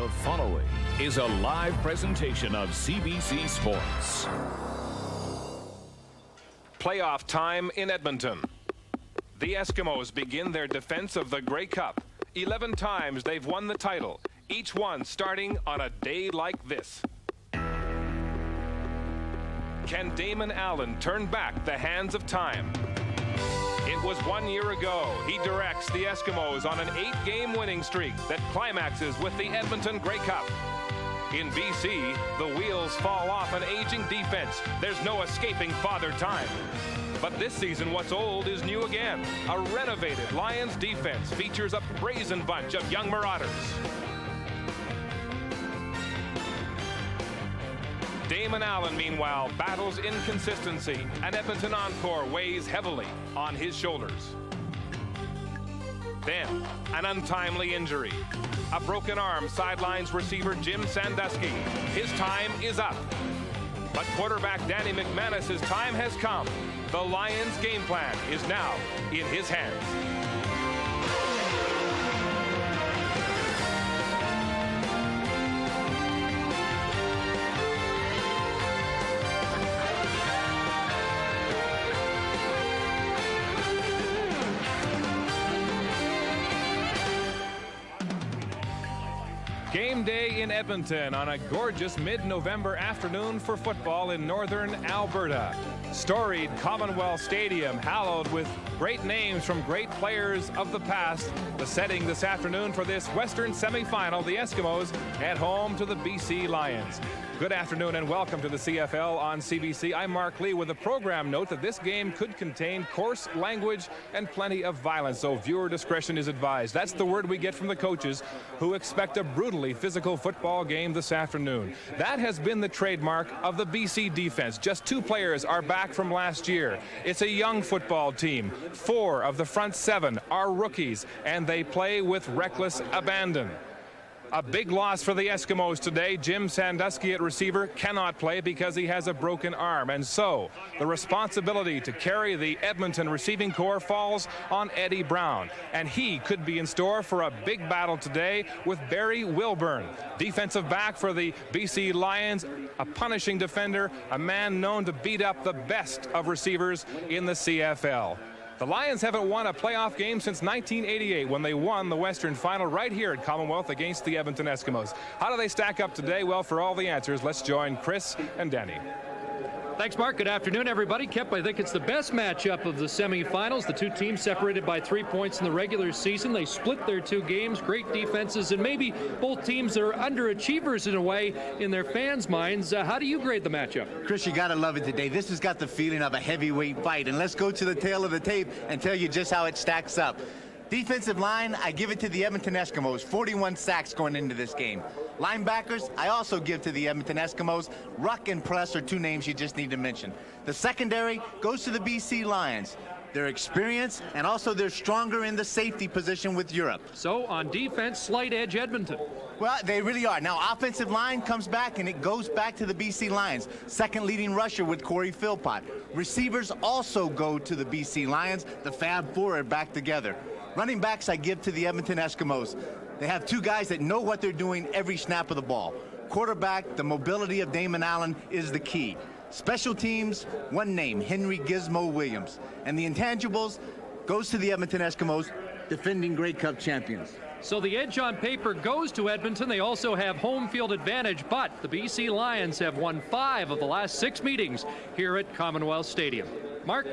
The following is a live presentation of CBC Sports. Playoff time in Edmonton. The Eskimos begin their defense of the Grey Cup. 11 times they've won the title, each one starting on a day like this. Can Damon Allen turn back the hands of time? It was 1 year ago. He directs the Eskimos on an 8-game winning streak that climaxes with the Edmonton Grey Cup. In BC, the wheels fall off an aging defense. There's no escaping Father Time. But this season, what's old is new again. A renovated Lions defense features a brazen bunch of young marauders. Damon Allen, meanwhile, battles inconsistency. An Edmonton encore weighs heavily on his shoulders. Then, an untimely injury. A broken arm sidelines receiver Jim Sandusky. His time is up. But quarterback Danny McManus's time has come. The Lions' game plan is now in his hands. Game day in Edmonton on a gorgeous mid-November afternoon for football in northern Alberta. Storied Commonwealth Stadium, hallowed with great names from great players of the past. The setting this afternoon for this Western semifinal, the Eskimos at home to the BC Lions. Good afternoon and welcome to the CFL on CBC. I'm Mark Lee with a program note that this game could contain coarse language and plenty of violence, so viewer discretion is advised. That's the word we get from the coaches who expect a brutally physical football game this afternoon. That has been the trademark of the BC defense. Just 2 players are back from last year. It's a young football team. 4 of the front 7 are rookies, and they play with reckless abandon. A big loss for the Eskimos today. Jim Sandusky at receiver cannot play because he has a broken arm. And so the responsibility to carry the Edmonton receiving corps falls on Eddie Brown. And he could be in store for a big battle today with Barry Wilburn. Defensive back for the BC Lions, a punishing defender, a man known to beat up the best of receivers in the CFL. The Lions haven't won a playoff game since 1988 when they won the Western Final right here at Commonwealth against the Edmonton Eskimos. How do they stack up today? Well, for all the answers, let's join Chris and Danny. Thanks, Mark. Good afternoon, everybody. Kep, I think it's the best matchup of the semifinals. The 2 teams separated by 3 points in the regular season. They split their 2 games, great defenses, and maybe both teams are underachievers in a way in their fans' minds. How do you grade the matchup? Chris, you got to love it today. This has got the feeling of a heavyweight fight, and let's go to the tail of the tape and tell you just how it stacks up. Defensive line, I give it to the Edmonton Eskimos. 41 sacks going into this game. Linebackers, I also give to the Edmonton Eskimos. Ruck and Press are 2 names you just need to mention. The secondary goes to the BC Lions. Their experience, and also they're stronger in the safety position with Europe. So on defense, slight edge Edmonton. Well, they really are. Now, offensive line comes back, and it goes back to the BC Lions. Second leading rusher with Corey Philpott. Receivers also go to the BC Lions. The Fab Four are back together. Running backs, I give to the Edmonton Eskimos. They have 2 guys that know what they're doing every snap of the ball. Quarterback, the mobility of Damon Allen is the key. Special teams, 1 name, Henry Gizmo Williams. And the intangibles goes to the Edmonton Eskimos, defending Grey Cup champions. So the edge on paper goes to Edmonton. They also have home field advantage, but the BC Lions have won 5 of the last 6 meetings here at Commonwealth Stadium. Mark?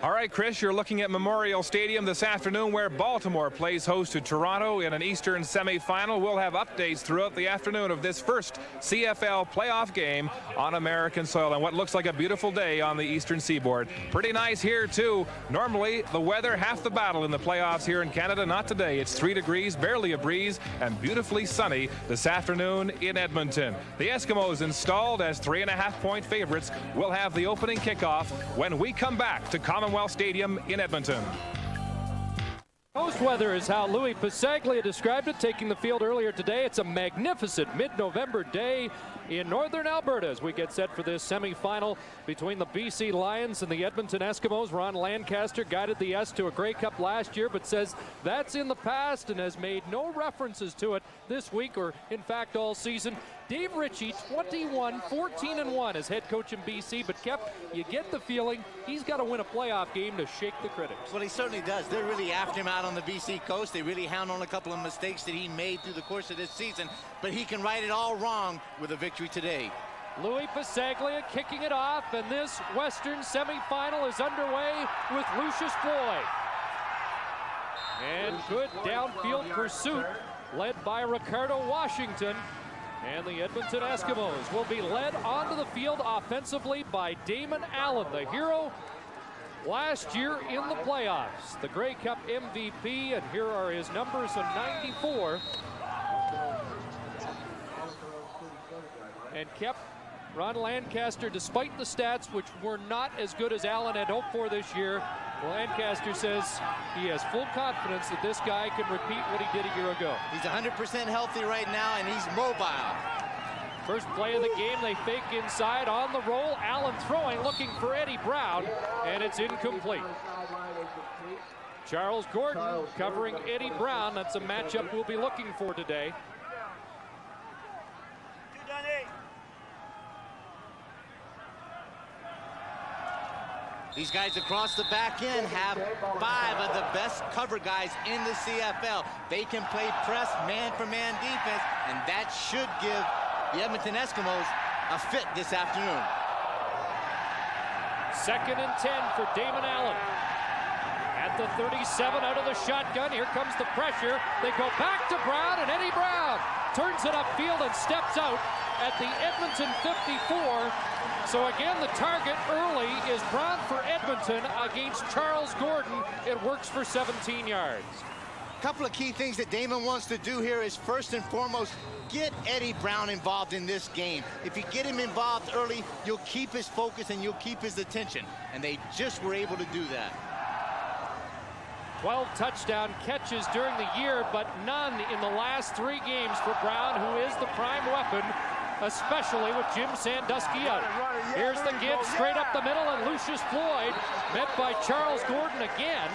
All right, Chris, you're looking at Memorial Stadium this afternoon where Baltimore plays host to Toronto in an Eastern semifinal. We'll have updates throughout the afternoon of this first CFL playoff game on American soil and what looks like a beautiful day on the Eastern Seaboard. Pretty nice here, too. Normally, the weather, half the battle in the playoffs here in Canada. Not today. It's 3 degrees, barely a breeze, and beautifully sunny this afternoon in Edmonton. The Eskimos installed as 3.5-point favorites will have the opening kickoff when we come back to Commonwealth Stadium in Edmonton. Coast weather is how Louis Pasaglia described it, taking the field earlier today. It's a magnificent mid-November day in northern Alberta as we get set for this semifinal between the BC Lions and the Edmonton Eskimos. Ron Lancaster guided the S to a Grey Cup last year, but says that's in the past and has made no references to it this week or, in fact, all season. Dave Ritchie, 21-14-1 as head coach in BC, but you get the feeling he's got to win a playoff game to shake the critics. Well, he certainly does. They're really after him out on the BC coast. They really hound on a couple of mistakes that he made through the course of this season, but he can right it all wrong with a victory today. Louis Pasaglia kicking it off, and this Western semifinal is underway with Lucius Floyd. And good downfield pursuit led by Ricardo Washington. And the Edmonton Eskimos will be led onto the field offensively by Damon Allen, the hero last year in the playoffs. The Grey Cup MVP, and here are his numbers on 94. And Ron Lancaster, despite the stats which were not as good as Allen had hoped for this year, Lancaster says he has full confidence that this guy can repeat what he did a year ago. He's 100% healthy right now, and he's mobile. First play of the game, they fake inside on the roll. Allen throwing, looking for Eddie Brown, and it's incomplete. Charles Gordon covering Eddie Brown. That's a matchup we'll be looking for today. These guys across the back end have 5 of the best cover guys in the CFL. They can play press, man-for-man defense, and that should give the Edmonton Eskimos a fit this afternoon. 2nd and 10 for Damon Allen. At the 37 out of the shotgun, here comes the pressure. They go back to Brown, and Eddie Brown turns it upfield and steps out at the Edmonton 54. So again, the target early is Brown for Edmonton against Charles Gordon. It works for 17 yards. A couple of key things that Damon wants to do here is, first and foremost, get Eddie Brown involved in this game. If you get him involved early, you'll keep his focus and you'll keep his attention. And they just were able to do that. 12 touchdown catches during the year, but none in the last 3 games for Brown, who is the prime weapon, especially with Jim Sandusky out. Here's the give straight up the middle, and Lucius Floyd met by Charles Gordon again.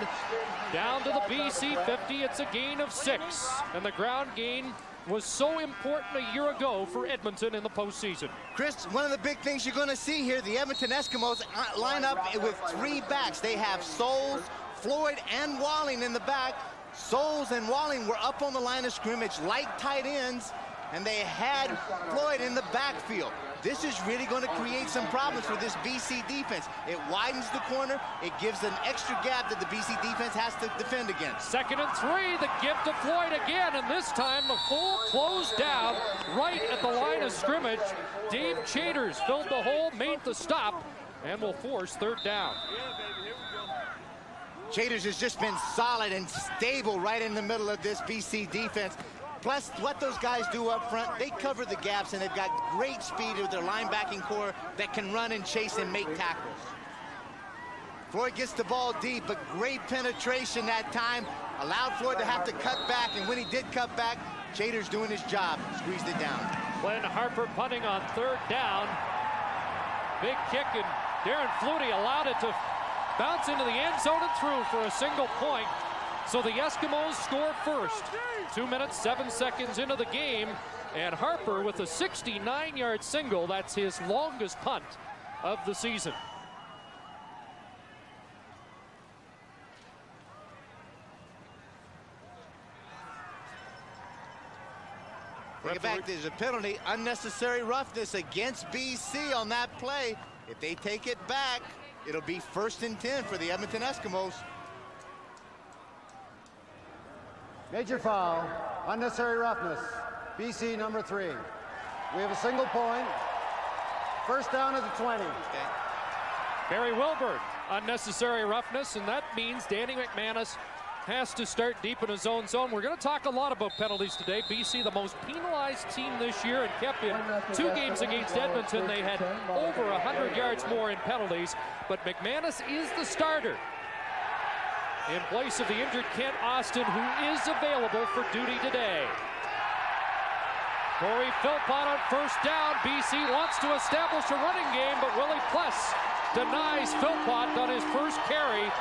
Down to the BC 50, it's a gain of 6. And the ground gain was so important a year ago for Edmonton in the postseason. Chris, one of the big things you're going to see here, the Edmonton Eskimos line up with 3 backs. They have Souls, Floyd, and Walling in the back. Souls and Walling were up on the line of scrimmage like tight ends, and they had Floyd in the backfield. This is really going to create some problems for this BC defense. It widens the corner. It gives an extra gap that the BC defense has to defend against. 2nd and 3, the give to Floyd again, and this time the full close down right at the line of scrimmage. Dave Chaters filled the hole, made the stop, and will force 3rd down. Chaters has just been solid and stable right in the middle of this BC defense. Plus, what those guys do up front, they cover the gaps, and they've got great speed with their linebacking core that can run and chase and make tackles. Floyd gets the ball deep, but great penetration that time. Allowed Floyd to have to cut back, and when he did cut back, Chaters doing his job, squeezed it down. Glenn Harper punting on 3rd down. Big kick, and Darren Flutie allowed it to bounce into the end zone and through for a single point. So the Eskimos score first. 2 minutes, 7 seconds into the game, and Harper with a 69-yard single. That's his longest punt of the season. Take it back, there's a penalty, unnecessary roughness against BC on that play. If they take it back, it'll be 1st and 10 for the Edmonton Eskimos. Major foul, unnecessary roughness, BC number 3. We have a single point, 1st down at the 20. Okay. Barry Wilburn, unnecessary roughness, and that means Danny McManus has to start deep in his own zone. We're going to talk a lot about penalties today. BC, the most penalized team this year, and kept in 2 games against Edmonton. They had over 100 yards more in penalties, but McManus is the starter. in place of the injured Kent Austin, who is available for duty today. Corey Philpott on first down. BC wants to establish a running game, but Willie Pless denies Philpott on his first carry.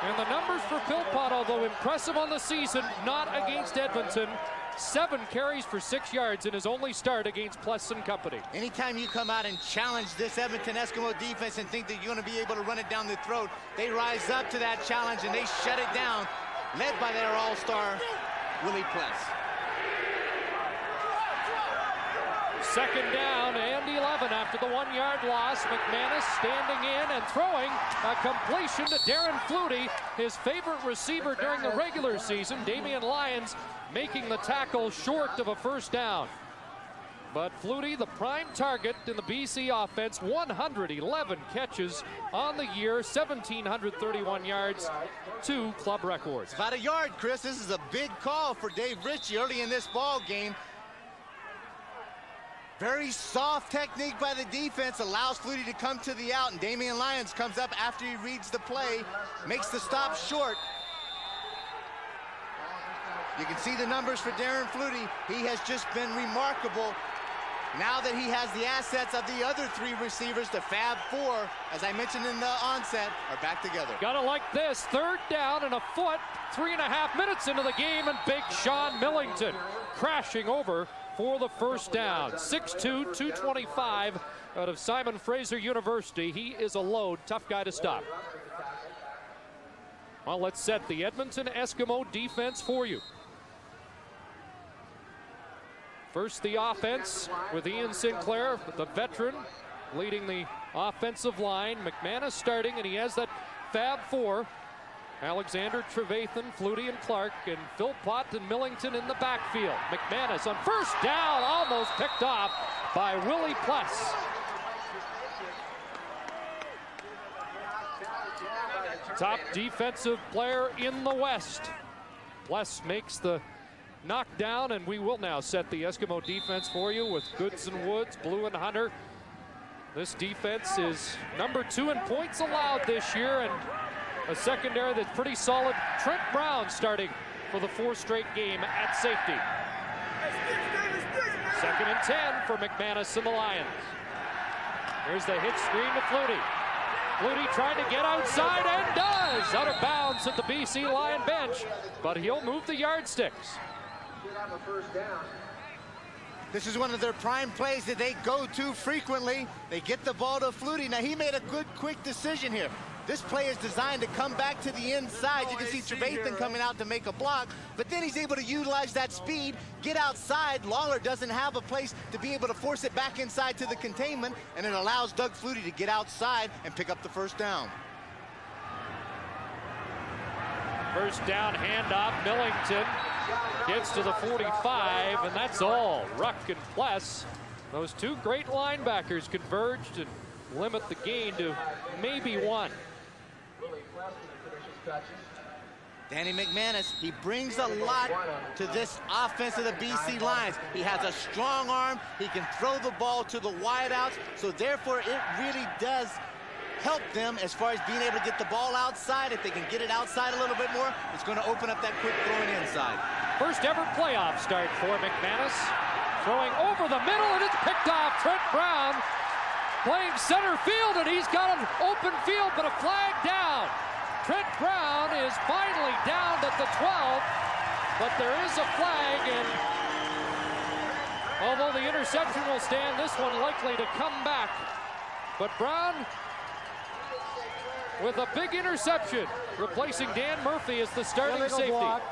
And the numbers for Philpott, although impressive on the season, not against Edmonton. 7 carries for 6 yards in his only start against Pless and company. Anytime you come out and challenge this Edmonton Eskimo defense and think that you're going to be able to run it down the throat, they rise up to that challenge and they shut it down, led by their all-star Willie Pless. Second down and 11 after the 1-yard loss. McManus standing in and throwing a completion to Darren Flutie, his favorite receiver during the regular season. Damian Lyons making the tackle short of a first down. But Flutie, the prime target in the BC offense, 111 catches on the year, 1,731 yards, 2 club records. About a yard, Chris. This is a big call for Dave Ritchie early in this ball game. Very soft technique by the defense, allows Flutie to come to the out, and Damian Lyons comes up after he reads the play, makes the stop short. You can see the numbers for Darren Flutie. He has just been remarkable. Now that he has the assets of the other 3 receivers, the Fab 4, as I mentioned in the onset, are back together. Gotta like this. Third down and a foot, 3.5 minutes into the game, and big Sean Millington crashing over for the first down. 6'2", 225 out of Simon Fraser University. He is a load, tough guy to stop. Well, let's set the Edmonton Eskimo defense for you. First, the offense with Ian Sinclair, the veteran, leading the offensive line. McManus starting, and he has that Fab 4. Alexander, Trevathan, Flutie, and Clark, and Philpott and Millington in the backfield. McManus on first down, almost picked off by Willie Pless. Top defensive player in the West. Pless makes the knockdown, and we will now set the Eskimo defense for you with Goods and Woods, Blue and Hunter. This defense is number 2 in points allowed this year, and a secondary that's pretty solid. Trent Brown starting for the 4th straight game at safety. 2nd and 10 for McManus and the Lions. Here's the hitch screen to Flutie. Flutie trying to get outside and does! Out of bounds at the BC Lion bench, but he'll move the yardsticks. This is one of their prime plays that they go to frequently. They get the ball to Flutie. Now, he made a good, quick decision here. This play is designed to come back to the inside. You can see Trevathan coming out to make a block, but then he's able to utilize that speed, get outside. Lawler doesn't have a place to be able to force it back inside to the containment, and it allows Doug Flutie to get outside and pick up the first down. First down handoff, Millington gets to the 45, and that's all. Ruck and Pless, those 2 great linebackers, converged and limit the gain to maybe 1. Danny McManus, he brings a lot to this offense of the BC Lions. He has a strong arm. He can throw the ball to the wideouts, so therefore it really does help them as far as being able to get the ball outside. If they can get it outside a little bit more, it's going to open up that quick throwing inside. First ever playoff start for McManus. Throwing over the middle, and it's picked off. Trent Brown playing center field, and he's got an open field, but a flag down. Trent Brown is finally down at the 12, but there is a flag, and although the interception will stand, this one likely to come back. But Brown with a big interception, replacing Dan Murphy as the starting safety. Block.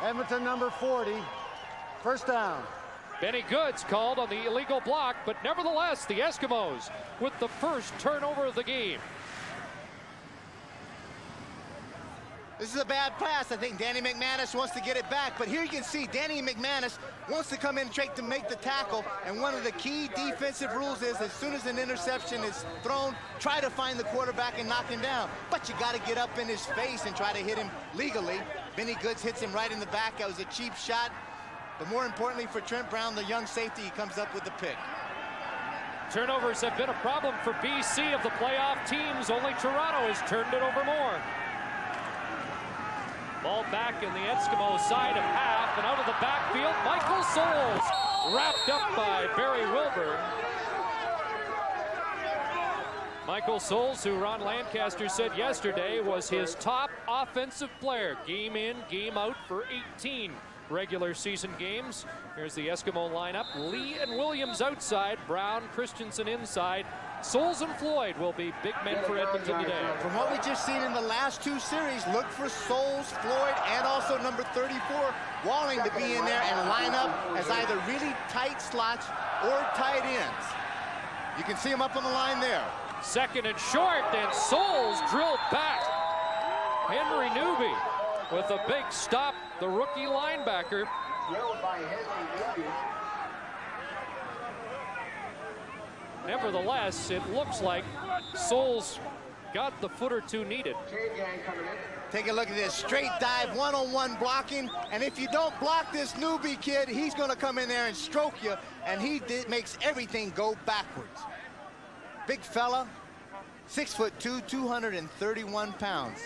Edmonton number 40, first down. Benny Goods called on the illegal block, but nevertheless, the Eskimos with the first turnover of the game. This is a bad pass. I think Danny McManus wants to get it back, but here you can see Danny McManus wants to come in and try to make the tackle, and one of the key defensive rules is as soon as an interception is thrown, try to find the quarterback and knock him down. But you got to get up in his face and try to hit him legally. Benny Goods hits him right in the back. That was a cheap shot. But more importantly for Trent Brown, the young safety, he comes up with the pick. Turnovers have been a problem for BC of the playoff teams. Only Toronto has turned it over more. Ball back in the Eskimo side of half, and out of the backfield, Michael Souls, wrapped up by Barry Wilburn. Michael Souls, who Ron Lancaster said yesterday was his top offensive player, game in, game out for 18 regular season games. Here's the Eskimo lineup. Lee and Williams outside, Brown, Christensen inside. Souls and Floyd will be big men for Edmonton today. From what we just seen in the last two series, look for Souls, Floyd, and also number 34, Walling, to be in there and line up as either really tight slots or tight ends. You can see him up on the line there. Second and short, and Souls drilled back. Henry Newby with a big stop, the rookie linebacker. Nevertheless, it looks like Souls got the foot or two needed. Take a look at this straight dive, one-on-one blocking, and if you don't block this Newby kid, he's going to come in there and stroke you, and he makes everything go backwards. Big fella, 6'2", 231 pounds.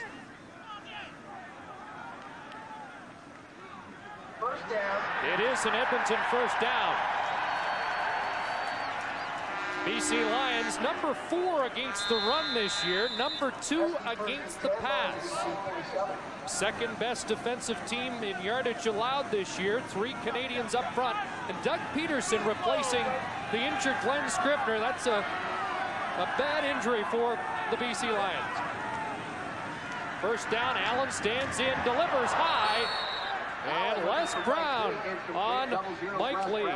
First down. It is an Edmonton first down. BC Lions, number 4 against the run this year, number 2 against the pass. Second best defensive team in yardage allowed this year, 3 Canadians up front. And Doug Peterson replacing the injured Glenn Scribner. That's a bad injury for the BC Lions. First down, Allen stands in, delivers high, and Les Brown on Mike Lee.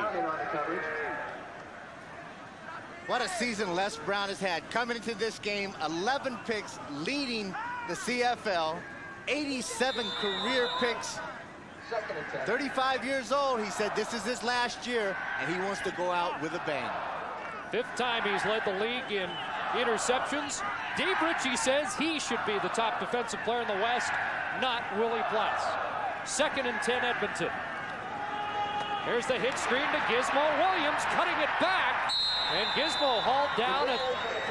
What a season Les Brown has had. Coming into this game, 11 picks, leading the CFL, 87 career picks. 35 years old, he said this is his last year, and he wants to go out with a bang. 5th time he's led the league in interceptions. Dave Ritchie says he should be the top defensive player in the West, not Willie Platz. 2nd and 10 Edmonton. Here's the hit screen to Gizmo. Williams cutting it back. And Gizmo hauled down at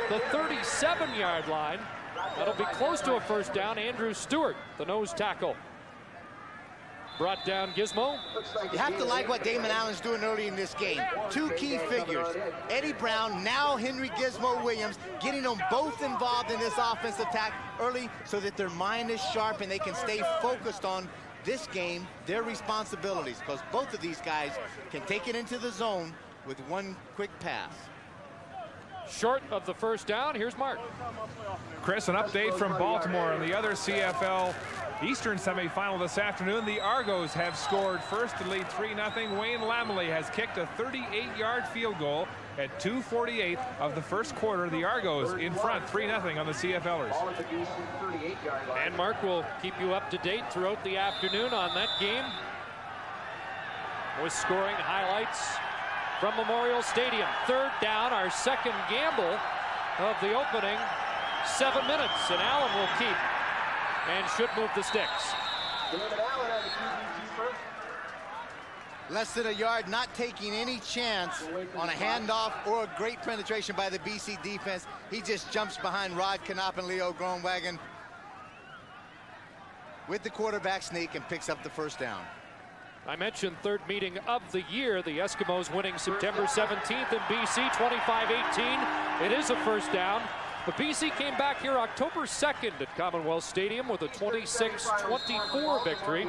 the 37-yard line. That'll be close to a first down. Andrew Stewart, the nose tackle, brought down Gizmo. You have to like what Damon Allen's doing early in this game. 2 key figures. Eddie Brown, now Henry Gizmo Williams, getting them both involved in this offensive attack early so that their mind is sharp and they can stay focused on this game, their responsibilities, because both of these guys can take it into the zone with one quick pass. Short of the first down, here's Mark. Chris, an update from Baltimore on the other CFL Eastern semifinal this afternoon. The Argos have scored first to lead 3-0. Wayne Lamley has kicked a 38-yard field goal at 2:48 of the first quarter. The Argos in front 3-0 on the CFLers. And Mark will keep you up to date throughout the afternoon on that game with scoring highlights from Memorial Stadium. 3rd down, our second gamble of the opening 7 minutes, and Allen will keep and should move the sticks. Less than a yard, not taking any chance on a handoff or a great penetration by the BC defense. He just jumps behind Rod Knopp and Leo Groenwagen with the quarterback sneak and picks up the first down. I mentioned 3rd meeting of the year. The Eskimos winning September 17th in BC, 25-18. It is a first down. But BC came back here October 2nd at Commonwealth Stadium with a 26-24 victory.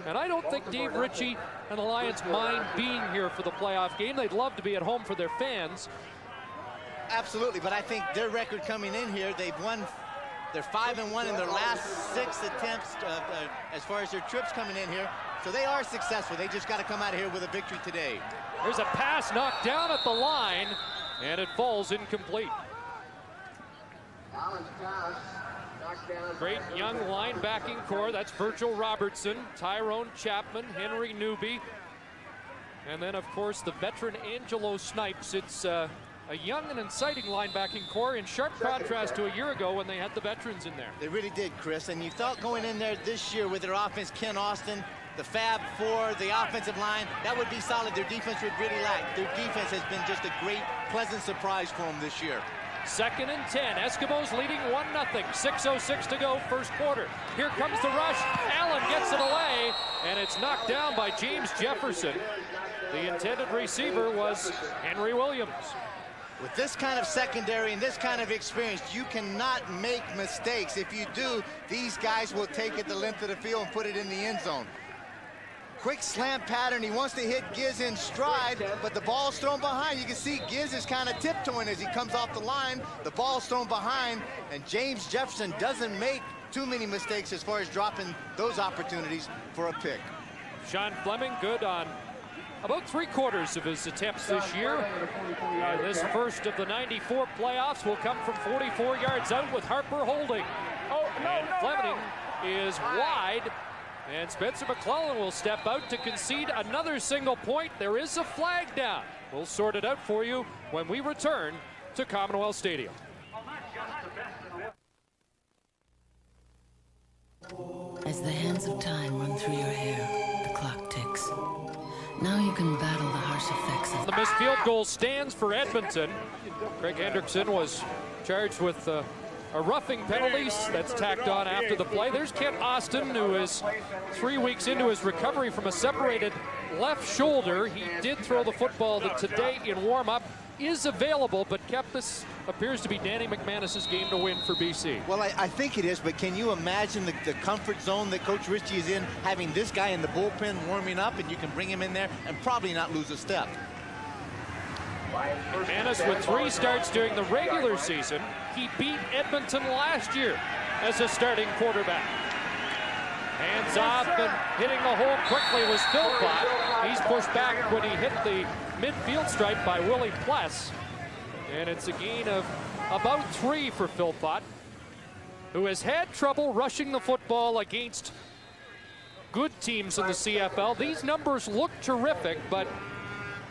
And I don't think Dave Ritchie and the Lions mind being here for the playoff game. They'd love to be at home for their fans. Absolutely, but I think their record coming in here, they've won. They're 5-1 in their last 6 attempts as far as their trips coming in here. So they are successful. They just got to come out of here with a victory today. There's a pass knocked down at the line, and it falls incomplete. Great young linebacking core. That's Virgil Robertson, Tyrone Chapman, Henry Newby, and then, of course, the veteran Angelo Snipes. It's a young and exciting linebacking core in sharp contrast to a year ago when they had the veterans in there. They really did, Chris. And you thought going in there this year with their offense, Ken Austin, the Fab Four, the offensive line, that would be solid. Their defense would really lack. Their defense has been just a great, pleasant surprise for them this year. 2nd and 10. Eskimos leading 1-0. 6:06 to go, first quarter. Here comes the rush. Allen gets it away, and it's knocked down by James Jefferson. The intended receiver was Henry Williams. With this kind of secondary and this kind of experience, you cannot make mistakes. If you do, these guys will take it the length of the field and put it in the end zone. Quick slant pattern. He wants to hit Giz in stride, but the ball's thrown behind. You can see Giz is kind of tiptoeing as he comes off the line. The ball's thrown behind, and James Jefferson doesn't make too many mistakes as far as dropping those opportunities for a pick. Sean Fleming good on about 3/4 of his attempts this year. And this first of the 94 playoffs will come from 44 yards out with Harper holding. And Fleming is wide, and Spencer McClellan will step out to concede another single point. There is a flag down. We'll sort it out for you when we return to Commonwealth Stadium. As the hands of time run through your hair, the clock ticks. Now you can battle the harsh effects of The missed field goal stands for Edmonton. Craig Hendrickson was charged with a roughing penalty that's tacked on after the play. There's Kent Austin, who is 3 weeks into his recovery from a separated left shoulder. He did throw the football that today in warm-up is available, but this appears to be Danny McManus's game to win for BC. Well, I think it is, but can you imagine the comfort zone that Coach Ritchie is in, having this guy in the bullpen warming up, and you can bring him in there and probably not lose a step. McManus with 3 starts during the regular season. He beat Edmonton last year as a starting quarterback. Hands off and hitting the hole quickly was Philpott. He's pushed back when he hit the midfield stripe by Willie Pless. And it's a gain of about 3 for Philpott, who has had trouble rushing the football against good teams in the CFL. These numbers look terrific, but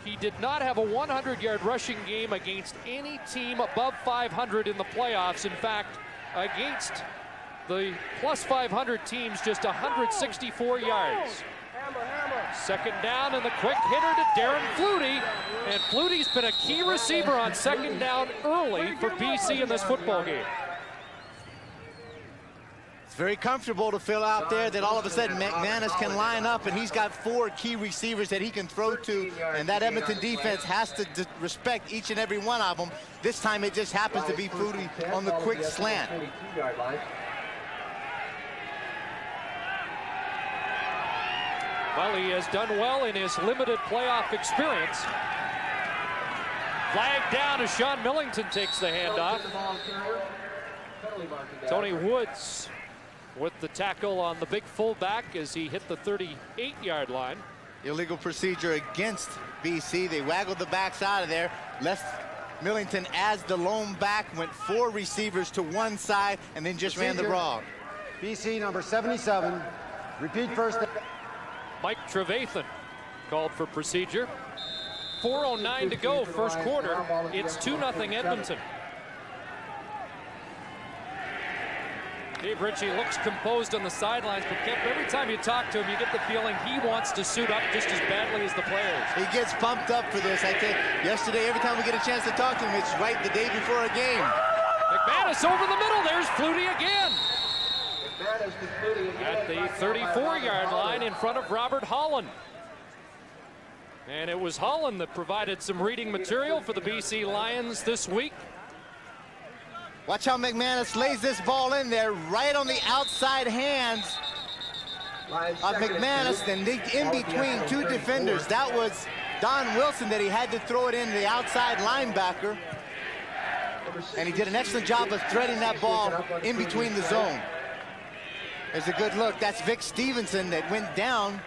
he did not have a 100-yard rushing game against any team above 500 in the playoffs. In fact, against the plus 500 teams, just 164 yards. 2nd down, and the quick hitter to Darren Flutie. And Flutie's been a key receiver on 2nd down early for BC in this football game. It's very comfortable to fill out there that all of a sudden McManus can line up, and he's got 4 key receivers that he can throw to, and that Edmonton defense has to respect each and every one of them. This time it just happens to be Flutie on the quick slant. Well, he has done well in his limited playoff experience. Flag down as Sean Millington takes the handoff. Tony Woods with the tackle on the big fullback as he hit the 38-yard line. Illegal procedure against BC. They waggled the backs out of there, left Millington as the lone back, went 4 receivers to one side, and then just ran the raw. BC number 77, repeat first. Mike Trevathan called for procedure. 4:09 to go, first quarter. It's 2-0 Edmonton. Dave Ritchie looks composed on the sidelines, but every time you talk to him, you get the feeling he wants to suit up just as badly as the players. He gets pumped up for this. I think yesterday, every time we get a chance to talk to him, it's right the day before a game. McManus over the middle. There's Flutie again. At the 34-yard line in front of Robert Holland. And it was Holland that provided some reading material for the BC Lions this week. Watch how McManus lays this ball in there, right on the outside hands of McManus, and in between 2 defenders. That was Don Wilson that he had to throw it in the outside linebacker. And he did an excellent job of threading that ball in between the zone. There's a good look. That's Vic Stevenson that went down.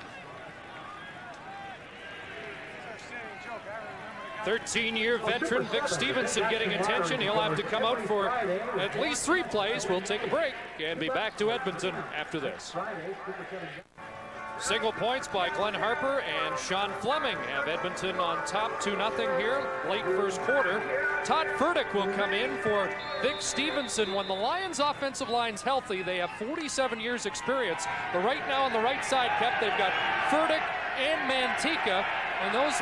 13-year veteran Vic Stevenson getting attention. He'll have to come out for at least 3 plays. We'll take a break and be back to Edmonton after this. Single points by Glenn Harper and Sean Fleming have Edmonton on top 2-0 here, late first quarter. Todd Furtick will come in for Vic Stevenson. When the Lions' offensive line's healthy, they have 47 years experience. But right now on the right side, Pep, they've got Furtick and Mantika, and those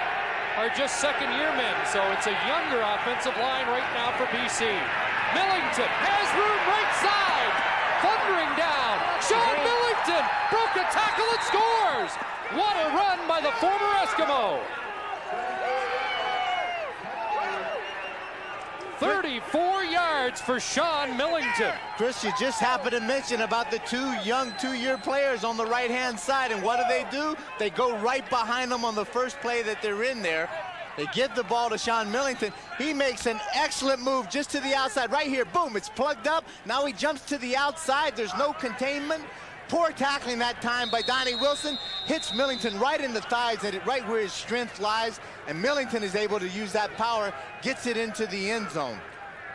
are just second-year men, so it's a younger offensive line right now for BC. Millington has room right side, thundering down. Sean Millington broke a tackle and scores. What a run by the former Eskimo. 34 yards for Sean Millington. Chris, you just happened to mention about the two young two-year players on the right-hand side, and what do? They go right behind them on the first play that they're in there. They give the ball to Sean Millington. He makes an excellent move just to the outside. Right here, boom, it's plugged up. Now he jumps to the outside. There's no containment. Poor tackling that time by Donnie Wilson. Hits Millington right in the thighs, and right where his strength lies. And Millington is able to use that power, gets it into the end zone.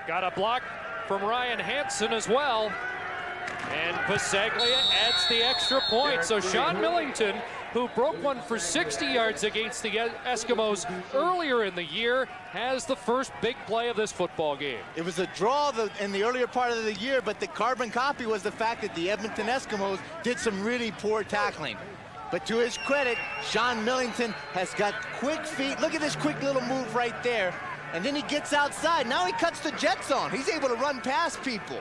Got a block from Ryan Hansen as well. And Pasaglia adds the extra point. So Sean Millington, who broke one for 60 yards against the Eskimos earlier in the year, has the first big play of this football game. It was a draw in the earlier part of the year, but the carbon copy was the fact that the Edmonton Eskimos did some really poor tackling. But to his credit, Sean Millington has got quick feet. Look at this quick little move right there. And then he gets outside. Now he cuts the jet zone. He's able to run past people.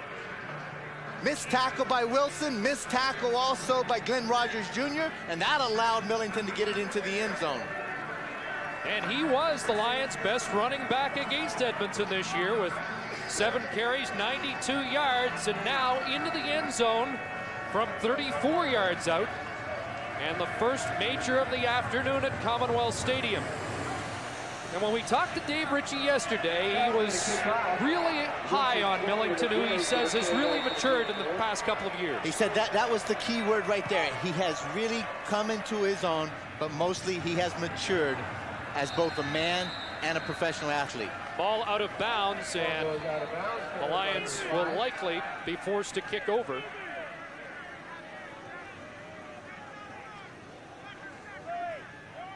Missed tackle by Wilson, missed tackle also by Glenn Rogers Jr., and that allowed Millington to get it into the end zone. And he was the Lions' best running back against Edmonton this year with 7 carries, 92 yards, and now into the end zone from 34 yards out. And the first major of the afternoon at Commonwealth Stadium. And when we talked to Dave Ritchie yesterday, he was really high on Millington, who he says has really matured in the past couple of years. He said that was the key word right there. He has really come into his own, but mostly he has matured as both a man and a professional athlete. Ball out of bounds, and the Lions will likely be forced to kick over.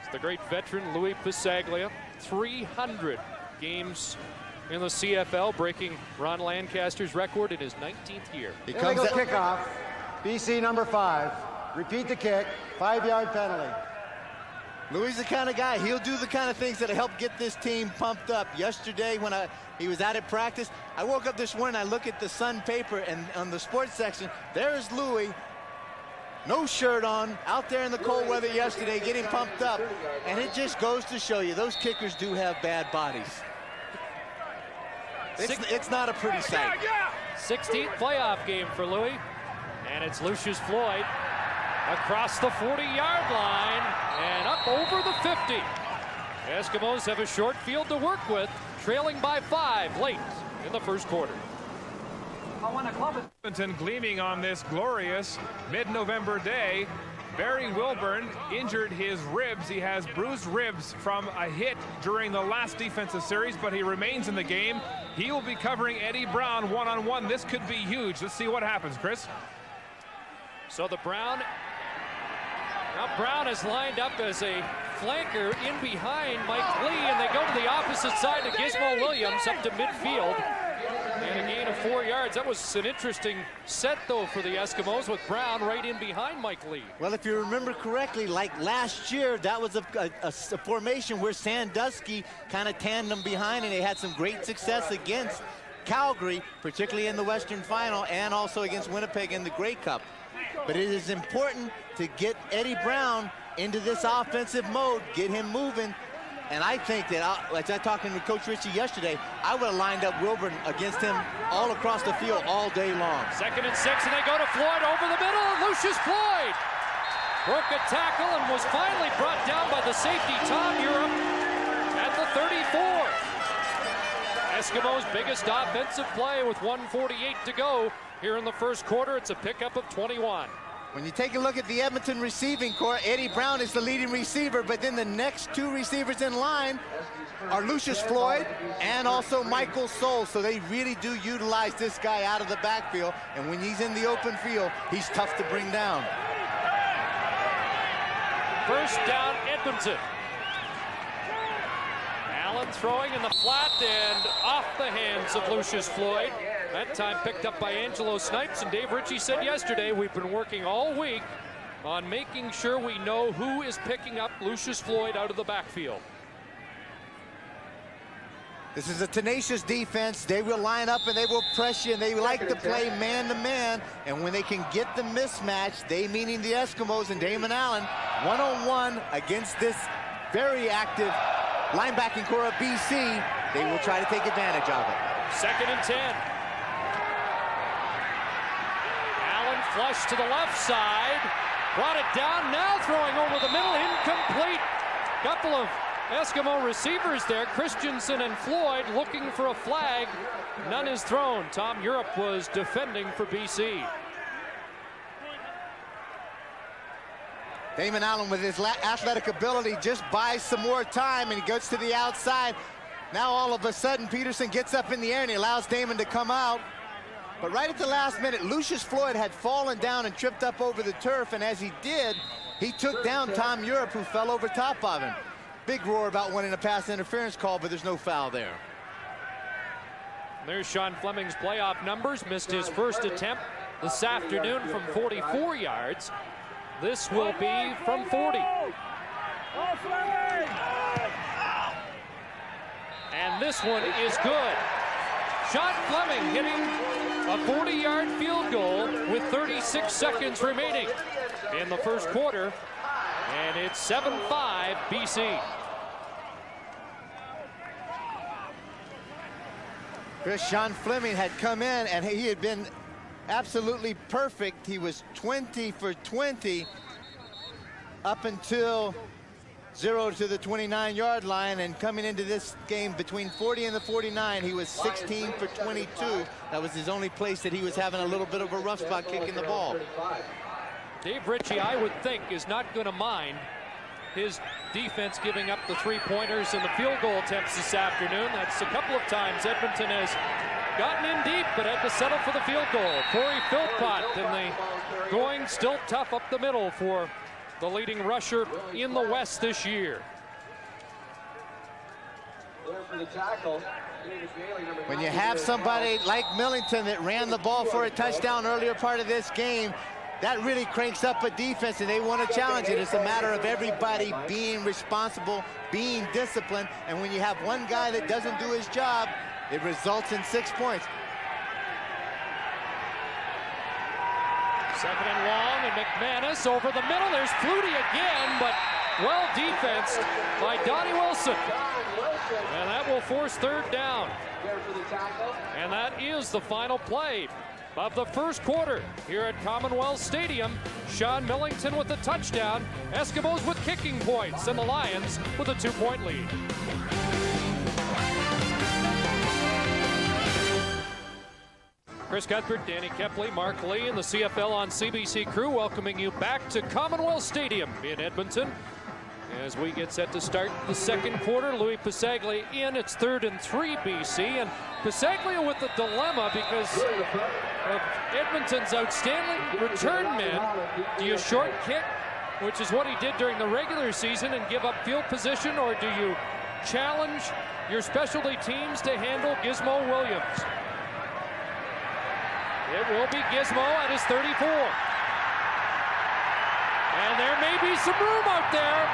It's the great veteran Louis Pasaglia. 300 games in the CFL, breaking Ron Lancaster's record in his 19th year. Illegal kickoff. BC number 5. Repeat the kick. 5-yard penalty. Louis is the kind of guy, he'll do the kind of things that help get this team pumped up. Yesterday when he was out at practice, I woke up this morning, I look at the Sun paper, and on the sports section, there's Louis. No shirt on, out there in the cold weather yesterday, getting pumped up. And it just goes to show you, those kickers do have bad bodies. It's not a pretty sight. 16th playoff game for Louis. And it's Lucius Floyd across the 40-yard line and up over the 50. Eskimos have a short field to work with, trailing by 5 late in the first quarter. Edmonton gleaming on this glorious mid-November day. Barry Wilburn injured his ribs. He has bruised ribs from a hit during the last defensive series, but he remains in the game. He will be covering Eddie Brown one-on-one. This could be huge. Let's see what happens, Chris. So Brown is lined up as a flanker in behind Mike Lee, and they go to the opposite side to Gizmo Williams up to midfield. And a gain of 4 yards. That was an interesting set, though, for the Eskimos, with Brown right in behind Mike Lee. Well, if you remember correctly, like last year, that was a formation where Sandusky kind of tandem behind, and they had some great success against Calgary, particularly in the Western Final, and also against Winnipeg in the Grey Cup. But it is important to get Eddie Brown into this offensive mode, get him moving. And I think that, as I talked to Coach Ritchie yesterday, I would have lined up Wilburn against him all across the field all day long. 2nd and 6, and they go to Floyd over the middle, and Lucius Floyd broke a tackle and was finally brought down by the safety Tom Europe at the 34. Eskimos' biggest offensive play with 1:48 to go here in the first quarter. It's a pickup of 21. When you take a look at the Edmonton receiving corps, Eddie Brown is the leading receiver, but then the next 2 receivers in line are Lucius Floyd and also Michael Soul. So they really do utilize this guy out of the backfield, and when he's in the open field, he's tough to bring down. First down, Edmonton. Allen throwing in the flat and off the hands of Lucius Floyd. That time picked up by Angelo Snipes, and Dave Ritchie said yesterday, we've been working all week on making sure we know who is picking up Lucius Floyd out of the backfield. This is a tenacious defense. They will line up and they will press you, and they like to play man-to-man. And when they can get the mismatch, they meaning the Eskimos and Damon Allen, one-on-one against this very active linebacking core of BC, they will try to take advantage of it. 2nd and 10. Allen flush to the left side. Brought it down, now throwing over the middle, incomplete. Couple of Eskimo receivers there, Christensen and Floyd, looking for a flag. None is thrown. Tom Europe was defending for BC. Damon Allen, with his athletic ability, just buys some more time, and he goes to the outside. Now all of a sudden Peterson gets up in the air and he allows Damon to come out. But right at the last minute, Lucius Floyd had fallen down and tripped up over the turf, and as he did, he took down Tom Europe, who fell over top of him. Big roar about winning a pass interference call, but there's no foul there. There's Sean Fleming's playoff numbers. Missed his first attempt this afternoon from 44 yards. This will be from 40. And this one is good. Sean Fleming hitting a 40-yard field goal with 36 seconds remaining in the first quarter. And it's 7-5 BC. Chris, Sean Fleming had come in and he had been absolutely perfect. He was 20 for 20 up until 0 to the 29-yard line, and coming into this game between 40 and the 49, he was 16 for 22. That was his only place that he was having a little bit of a rough spot kicking the ball. Dave Ritchie, I would think, is not going to mind his defense giving up the three-pointers and the field goal attempts this afternoon. That's a couple of times Edmonton has gotten in deep, but had to settle for the field goal. Corey Philpott, and the going still tough up the middle for the leading rusher in the West this year. When you have somebody like Millington that ran the ball for a touchdown earlier part of this game, that really cranks up a defense, and they want to challenge it. It's a matter of everybody being responsible, being disciplined, and when you have one guy that doesn't do his job, it results in 6 points. 2nd and long, and McManus over the middle. There's Flutie again, but well defensed by Donnie Wilson. And that will force 3rd down. And that is the final play of the first quarter here at Commonwealth Stadium. Sean Millington with the touchdown. Eskimos with kicking points, and the Lions with a 2-point lead. Chris Cuthbert, Danny Kepley, Mark Lee, and the CFL on CBC crew welcoming you back to Commonwealth Stadium in Edmonton as we get set to start the second quarter. Louis Pasaglia in. It's 3rd and 3 BC, and Pasaglia with the dilemma because of Edmonton's outstanding return men. Do you short kick, which is what he did during the regular season, and give up field position, or do you challenge your specialty teams to handle Gizmo Williams? It will be Gizmo at his 34. And there may be some room out there.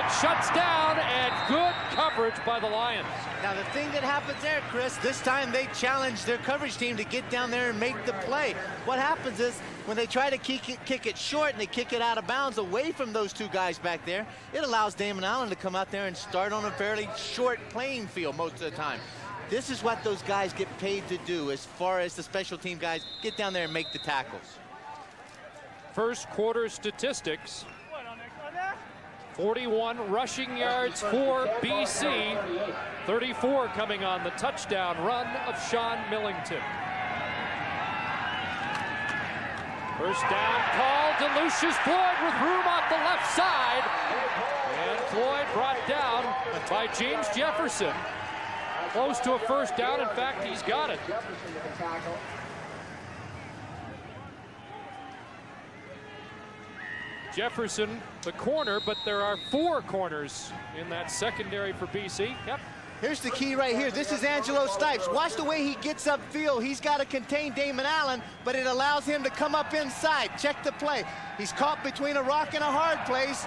It shuts down, and good coverage by the Lions. Now the thing that happens there, Chris, this time they challenge their coverage team to get down there and make the play. What happens is when they try to kick it short and they kick it out of bounds away from those two guys back there, it allows Damon Allen to come out there and start on a fairly short playing field most of the time. This is what those guys get paid to do as far as the special team guys get down there and make the tackles. First quarter statistics. 41 rushing yards for BC. 34 coming on the touchdown run of Sean Millington. First down call to Lucius Floyd with room on the left side. And Floyd brought down by James Jefferson. Close to a first down. In fact, he's got it. Jefferson, the corner, but there are 4 corners in that secondary for BC. Yep. Here's the key right here. This is Angelo Stipes. Watch the way he gets upfield. He's got to contain Damon Allen, but it allows him to come up inside. Check the play. He's caught between a rock and a hard place.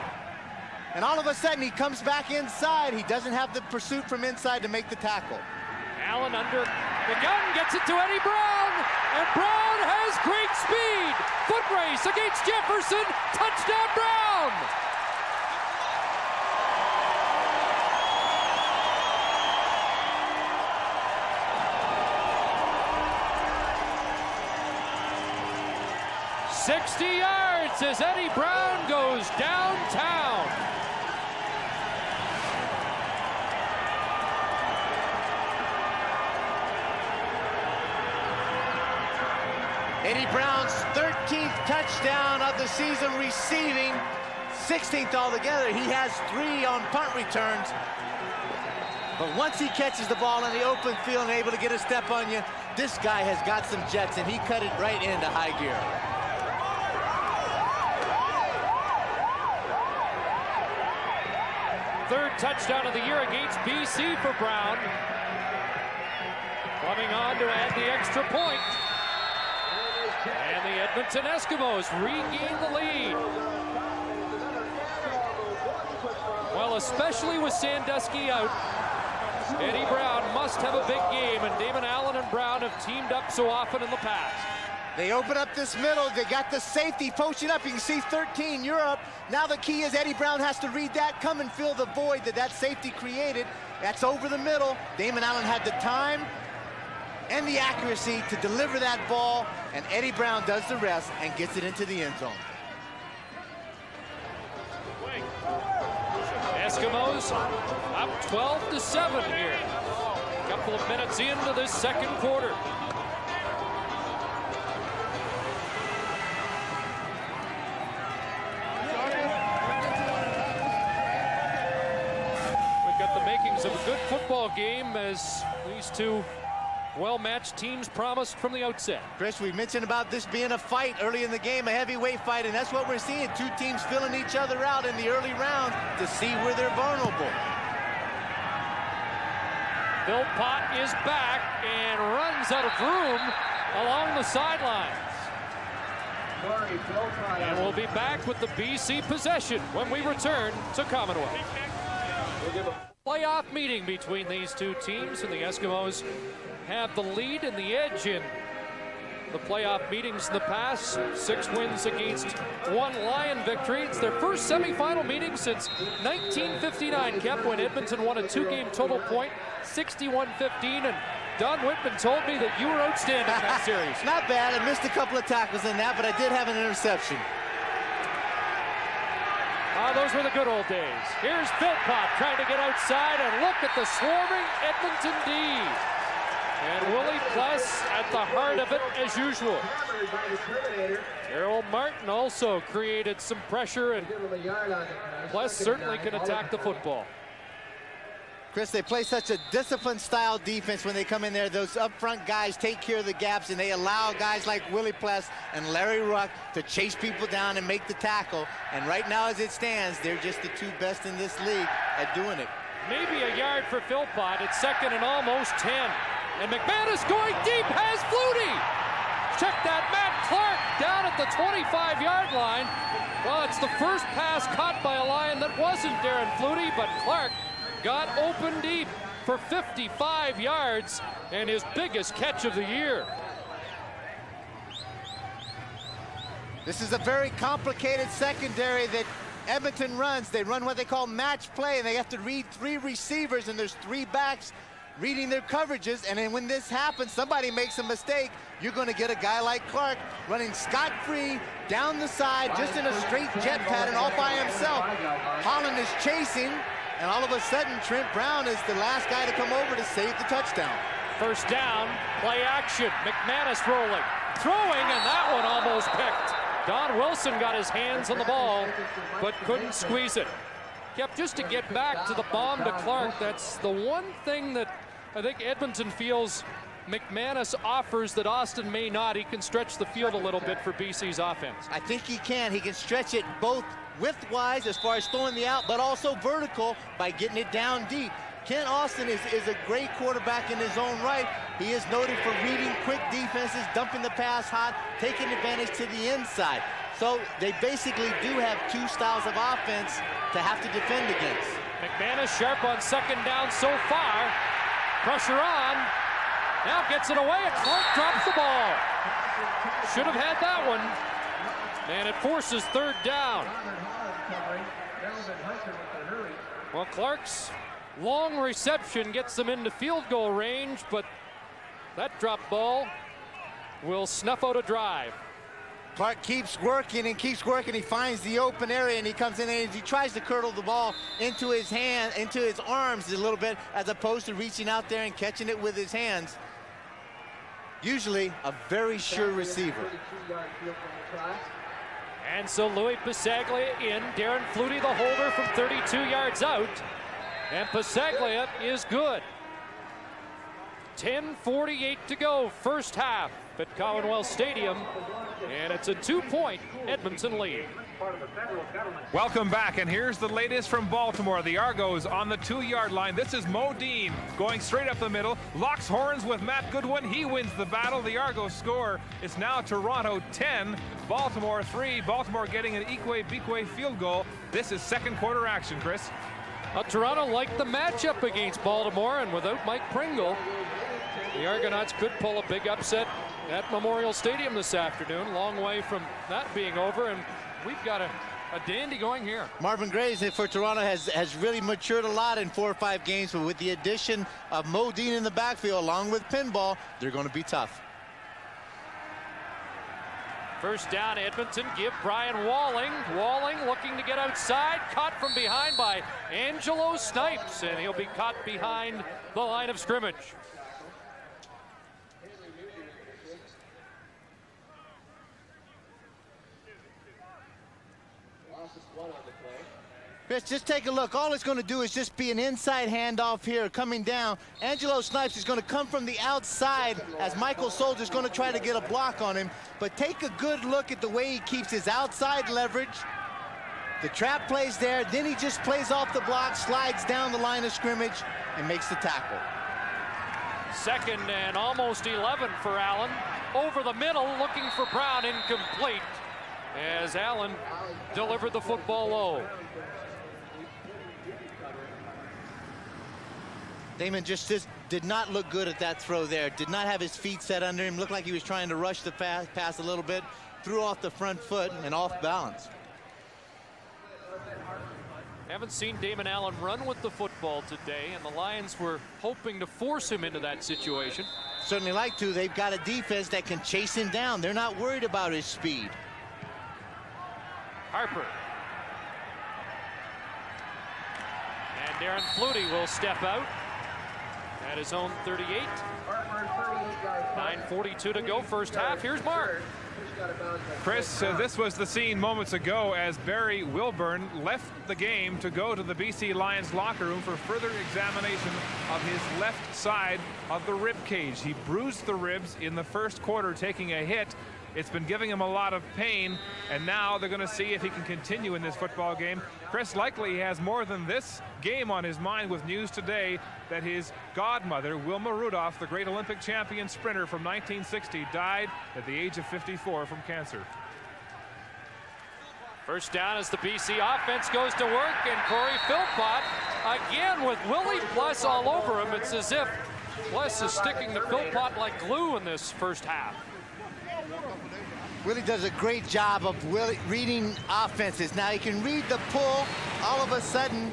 And all of a sudden, he comes back inside. He doesn't have the pursuit from inside to make the tackle. Allen under the gun, gets it to Eddie Brown, and Brown has great speed. Foot race against Jefferson, touchdown Brown! "60 yards as Eddie Brown goes downtown." Eddie Brown's 13th touchdown of the season receiving, 16th altogether. He has 3 on punt returns. But once he catches the ball in the open field and able to get a step on you, this guy has got some jets, and he cut it right into high gear. Third touchdown of the year against BC for Brown. Coming on to add the extra point. And the Edmonton Eskimos regain the lead. Well, especially with Sandusky out, Eddie Brown must have a big game, and Damon Allen and Brown have teamed up so often in the past. They open up this middle. They got the safety poaching up. You can see 13, you're up. Now the key is Eddie Brown has to read that, come and fill the void that safety created. That's over the middle. Damon Allen had the time and the accuracy to deliver that ball, and Eddie Brown does the rest and gets it into the end zone. Eskimos up 12-7 here. A couple of minutes into this second quarter. We've got the makings of a good football game as these two well-matched teams promised from the outset. Chris, we mentioned about this being a fight early in the game, a heavyweight fight, and that's what we're seeing. Two teams filling each other out in the early rounds to see where they're vulnerable. Philpott is back and runs out of room along the sidelines. And we'll be back with the BC possession when we return to Commonwealth. Playoff meeting between these two teams, and the Eskimos have the lead and the edge in the playoff meetings in the past. 6 wins against 1 Lion victory. It's their first semifinal meeting since 1959, Kep, when Edmonton won a 2-game total point, 61-15, and Don Whitman told me that you were outstanding in that series. Not bad. I missed a couple of tackles in that, but I did have an interception. Those were the good old days. Here's Philpott trying to get outside, and look at the swarming Edmonton D. And Willie Pless at the heart of it as usual. Errol Martin also created some pressure, and Pless certainly can attack the football. Chris, they play such a disciplined style defense when they come in there. Those up front guys take care of the gaps, and they allow guys like Willie Pless and Larry Ruck to chase people down and make the tackle. And right now, as it stands, they're just the 2 best in this league at doing it. Maybe a yard for Philpott. It's 2nd and almost 10. And McManus going deep, has Flutie. Check that, Matt Clark down at the 25-yard line. Well, it's the first pass caught by a Lion that wasn't Darren Flutie, but Clark got open deep for 55 yards and his biggest catch of the year. This is a very complicated secondary that Edmonton runs. They run what they call match play, and they have to read 3 receivers, and there's 3 backs reading their coverages, and then when this happens, somebody makes a mistake, you're going to get a guy like Clark running scot-free down the side, just in a straight jet pattern all by himself. Holland is chasing, and all of a sudden, Trent Brown is the last guy to come over to save the touchdown. First down, play action. McManus rolling, throwing, and that one almost picked. Don Wilson got his hands on the ball, but couldn't squeeze it. Yep, just to get back to the bomb to Clark, that's the one thing that I think Edmonton feels McManus offers that Austin may not. He can stretch the field a little bit for BC's offense. I think he can. He can stretch it both width-wise as far as throwing the out, but also vertical by getting it down deep. Ken Austin is a great quarterback in his own right. He is noted for reading quick defenses, dumping the pass hot, taking advantage to the inside. So they basically do have two styles of offense to have to defend against. McManus sharp on second down so far. Pressure on. Now gets it away, and Clark drops the ball. Should have had that one. And it forces third down. Well, Clark's long reception gets them into field goal range, but that drop ball will snuff out a drive. Clark keeps working and keeps working. He finds the open area and he comes in and he tries to curdle the ball into his hand, into his arms a little bit, as opposed to reaching out there and catching it with his hands. Usually a very sure receiver. And so Louis Passaglia in, Darren Flutie the holder from 32 yards out. And Passaglia is good. 10:48 to go, first half at Commonwealth Stadium. And it's a 2-point Edmonton lead. Welcome back, and here's the latest from Baltimore. The Argos on the 2-yard line. This is Modine going straight up the middle, locks horns with Matt Goodwin. He wins the battle. The Argos score. It's now Toronto 10, Baltimore 3. Baltimore getting an Ikwe-Bikwe field goal. This is second quarter action, Chris. Toronto liked the matchup against Baltimore, and without Mike Pringle, the Argonauts could pull a big upset at Memorial Stadium this afternoon. Long way from that being over, and we've got a dandy going here. Marvin Graves for Toronto has really matured a lot in 4 or 5 games, but with the addition of Modine in the backfield along with Pinball, they're going to be tough. First down, Edmonton. Give Brian Walling. Walling looking to get outside. Caught from behind by Angelo Snipes, and he'll be caught behind the line of scrimmage. Chris, just take a look. All it's going to do is just be an inside handoff here coming down. Angelo Snipes is going to come from the outside as Michael Soldier is going to try to get a block on him. But take a good look at the way he keeps his outside leverage. The trap plays there. Then he just plays off the block, slides down the line of scrimmage, and makes the tackle. Second and almost 11 for Allen. Over the middle, looking for Brown, incomplete, as Allen delivered the football low. Damon just did not look good at that throw there. Did not have his feet set under him. Looked like he was trying to rush the pass a little bit. Threw off the front foot and off balance. Haven't seen Damon Allen run with the football today, and the Lions were hoping to force him into that situation. Certainly like to. They've got a defense that can chase him down. They're not worried about his speed. Harper. And Darren Flutie will step out at his own 38. 9:42 to go, first half. Here's Mark. Chris, this was the scene moments ago as Barry Wilburn left the game to go to the BC Lions locker room for further examination of his left side of the rib cage. He bruised the ribs in the first quarter, taking a hit. It's been giving him a lot of pain, and now they're going to see if he can continue in this football game. Chris, likely he has more than this game on his mind with news today that his godmother, Wilma Rudolph, the great Olympic champion sprinter from 1960, died at the age of 54 from cancer. First down as the BC offense goes to work, and Corey Philpott again with Willie Pless all over him. It's as if Pless is sticking to Philpott like glue in this first half. Willie does a great job of reading offenses. Now he can read the pull. All of a sudden,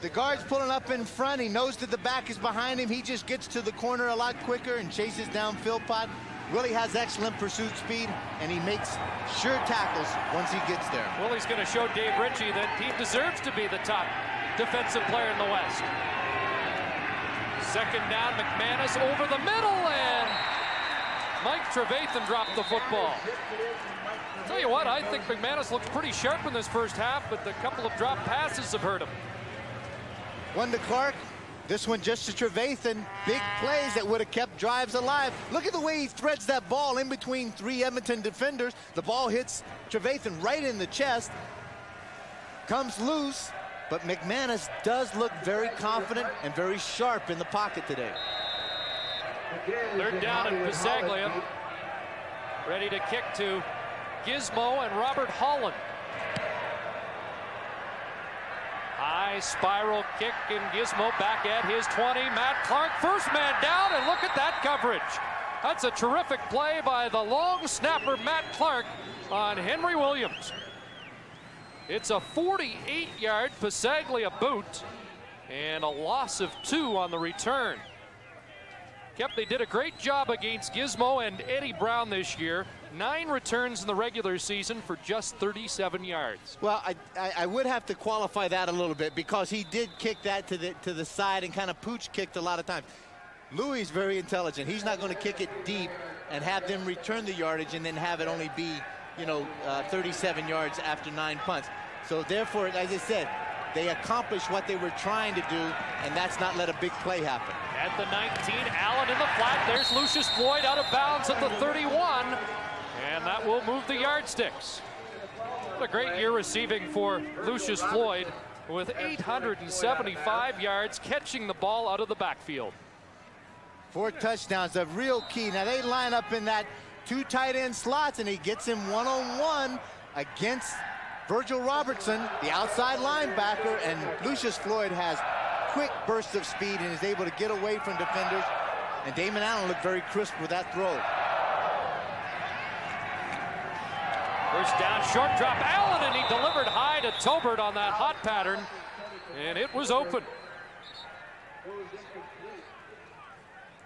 the guard's pulling up in front. He knows that the back is behind him. He just gets to the corner a lot quicker and chases down Philpott. Willie has excellent pursuit speed, and he makes sure tackles once he gets there. Willie's going to show Dave Ritchie that he deserves to be the top defensive player in the West. Second down, McManus over the middle, and Mike Trevathan dropped the football. I'll tell you what, I think McManus looks pretty sharp in this first half, but the couple of drop passes have hurt him. One to Clark. This one just to Trevathan. Big plays that would have kept drives alive. Look at the way he threads that ball in between 3 Edmonton defenders. The ball hits Trevathan right in the chest. Comes loose, but McManus does look very confident and very sharp in the pocket today. Third down and Passaglia ready to kick to Gizmo and Robert Holland. High spiral kick, and Gizmo back at his 20. Matt Clark, first man down, and look at that coverage. That's a terrific play by the long snapper Matt Clark on Henry Williams. It's a 48-yard Pasaglia boot and a loss of 2 on the return. They did a great job against Gizmo and Eddie Brown this year. 9 returns in the regular season for just 37 yards. Well, I would have to qualify that a little bit, because he did kick that to the side and kind of pooch kicked a lot of times. Louis is very intelligent. He's not going to kick it deep and have them return the yardage and then have it only be, 37 yards after 9 punts. So therefore, as I said, they accomplished what they were trying to do, and that's not let a big play happen. At the 19, Allen in the flat. There's Lucius Floyd out of bounds at the 31, and that will move the yardsticks. What a great year receiving for Lucius Floyd, with 875 yards catching the ball out of the backfield. 4 touchdowns, a real key. Now they line up in that 2 tight end slots, and he gets him one-on-one against Virgil Robertson, the outside linebacker, and Lucius Floyd has quick bursts of speed and is able to get away from defenders. And Damon Allen looked very crisp with that throw. First down, short drop, Allen, and he delivered high to Tobert on that hot pattern, and it was open.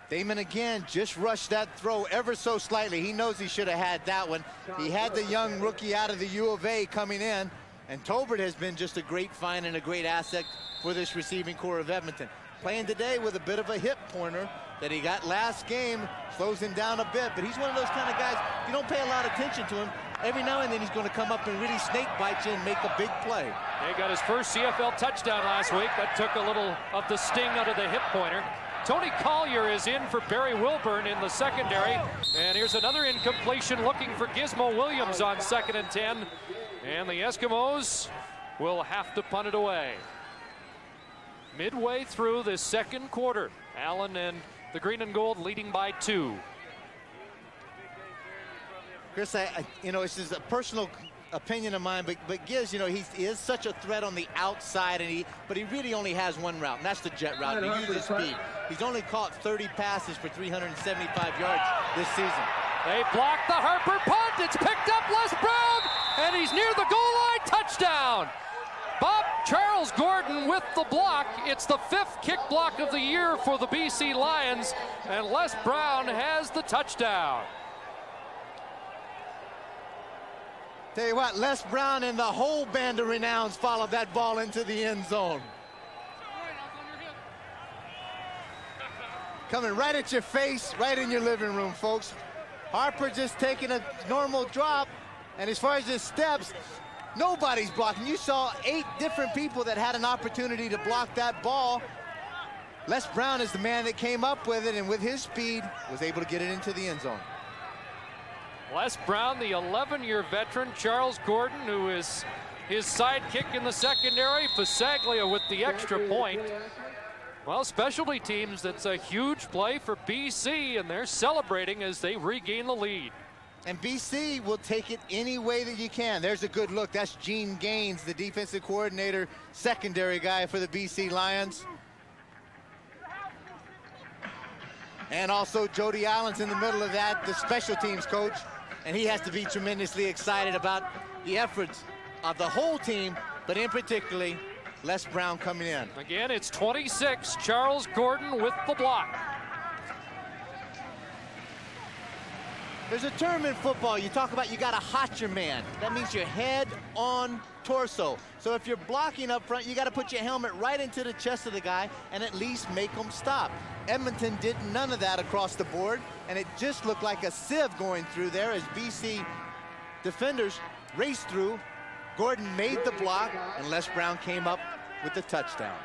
Damon again just rushed that throw ever so slightly. He knows he should have had that one. He had the young rookie out of the U of A coming in, and Tobert has been just a great find and a great asset for this receiving core of Edmonton. Playing today with a bit of a hip pointer that he got last game, slows him down a bit, but he's one of those kind of guys, you don't pay a lot of attention to him. Every now and then he's going to come up and really snake bite you and make a big play. He got his first CFL touchdown last week. That took a little of the sting out of the hip pointer. Tony Collier is in for Barry Wilburn in the secondary. And here's another incompletion looking for Gizmo Williams on 2nd and 10. And the Eskimos will have to punt it away. Midway through the second quarter, Allen and the green and gold leading by 2. Chris, it's just a personal opinion of mine, but Giz, he is such a threat on the outside, but he really only has one route, and that's the jet route. He uses speed. He's only caught 30 passes for 375 yards this season. They block the Harper punt. It's picked up, Les Brown, and he's near the goal line. Touchdown. Charles Gordon with the block. It's the 5th kick block of the year for the BC Lions, and Les Brown has the touchdown. Tell you what, Les Brown and the whole band of Renowns followed that ball into the end zone. Coming right at your face, right in your living room, folks. Harper just taking a normal drop, and as far as his steps, nobody's blocking. You saw 8 different people that had an opportunity to block that ball. Les Brown is the man that came up with it, and with his speed, was able to get it into the end zone. Les Brown, the 11-year veteran. Charles Gordon, who is his sidekick in the secondary. Pasaglia with the extra point. Well, specialty teams, that's a huge play for BC, and they're celebrating as they regain the lead. And BC will take it any way that you can. There's a good look. That's Gene Gaines, the defensive coordinator, secondary guy for the BC Lions. And also Jody Allen's in the middle of that, the special teams coach. And he has to be tremendously excited about the efforts of the whole team, but in particularly Les Brown coming in. Again, it's 26, Charles Gordon with the block. There's a term in football, you talk about you got to hot your man. That means your head on torso. So if you're blocking up front, you got to put your helmet right into the chest of the guy and at least make him stop. Edmonton did none of that across the board, and it just looked like a sieve going through there as BC defenders raced through. Gordon made the block, and Les Brown came up with the touchdown.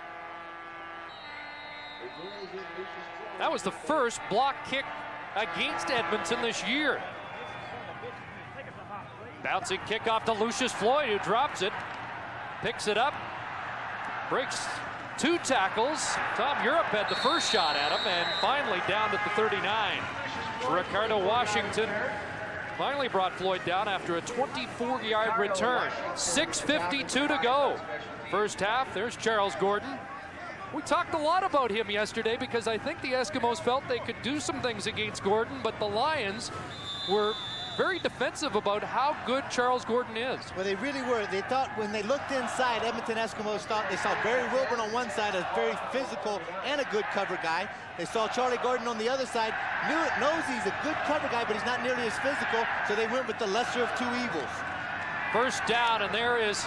That was the first block kick against Edmonton this year. Bouncing kickoff to Lucius Floyd, who drops it, picks it up, breaks 2 tackles. Tom Europe had the first shot at him, and finally down at the 39. Ricardo Washington finally brought Floyd down after a 24-yard return. 6:52 to go. First half, there's Charles Gordon. We talked a lot about him yesterday because I think the Eskimos felt they could do some things against Gordon, but the Lions were very defensive about how good Charles Gordon is. Well, they really were. They thought when they looked inside, Edmonton Eskimos thought they saw Barry Wilburn on one side, a very physical and a good cover guy. They saw Charlie Gordon on the other side, knows he's a good cover guy, but he's not nearly as physical, so they went with the lesser of two evils. First down, and there is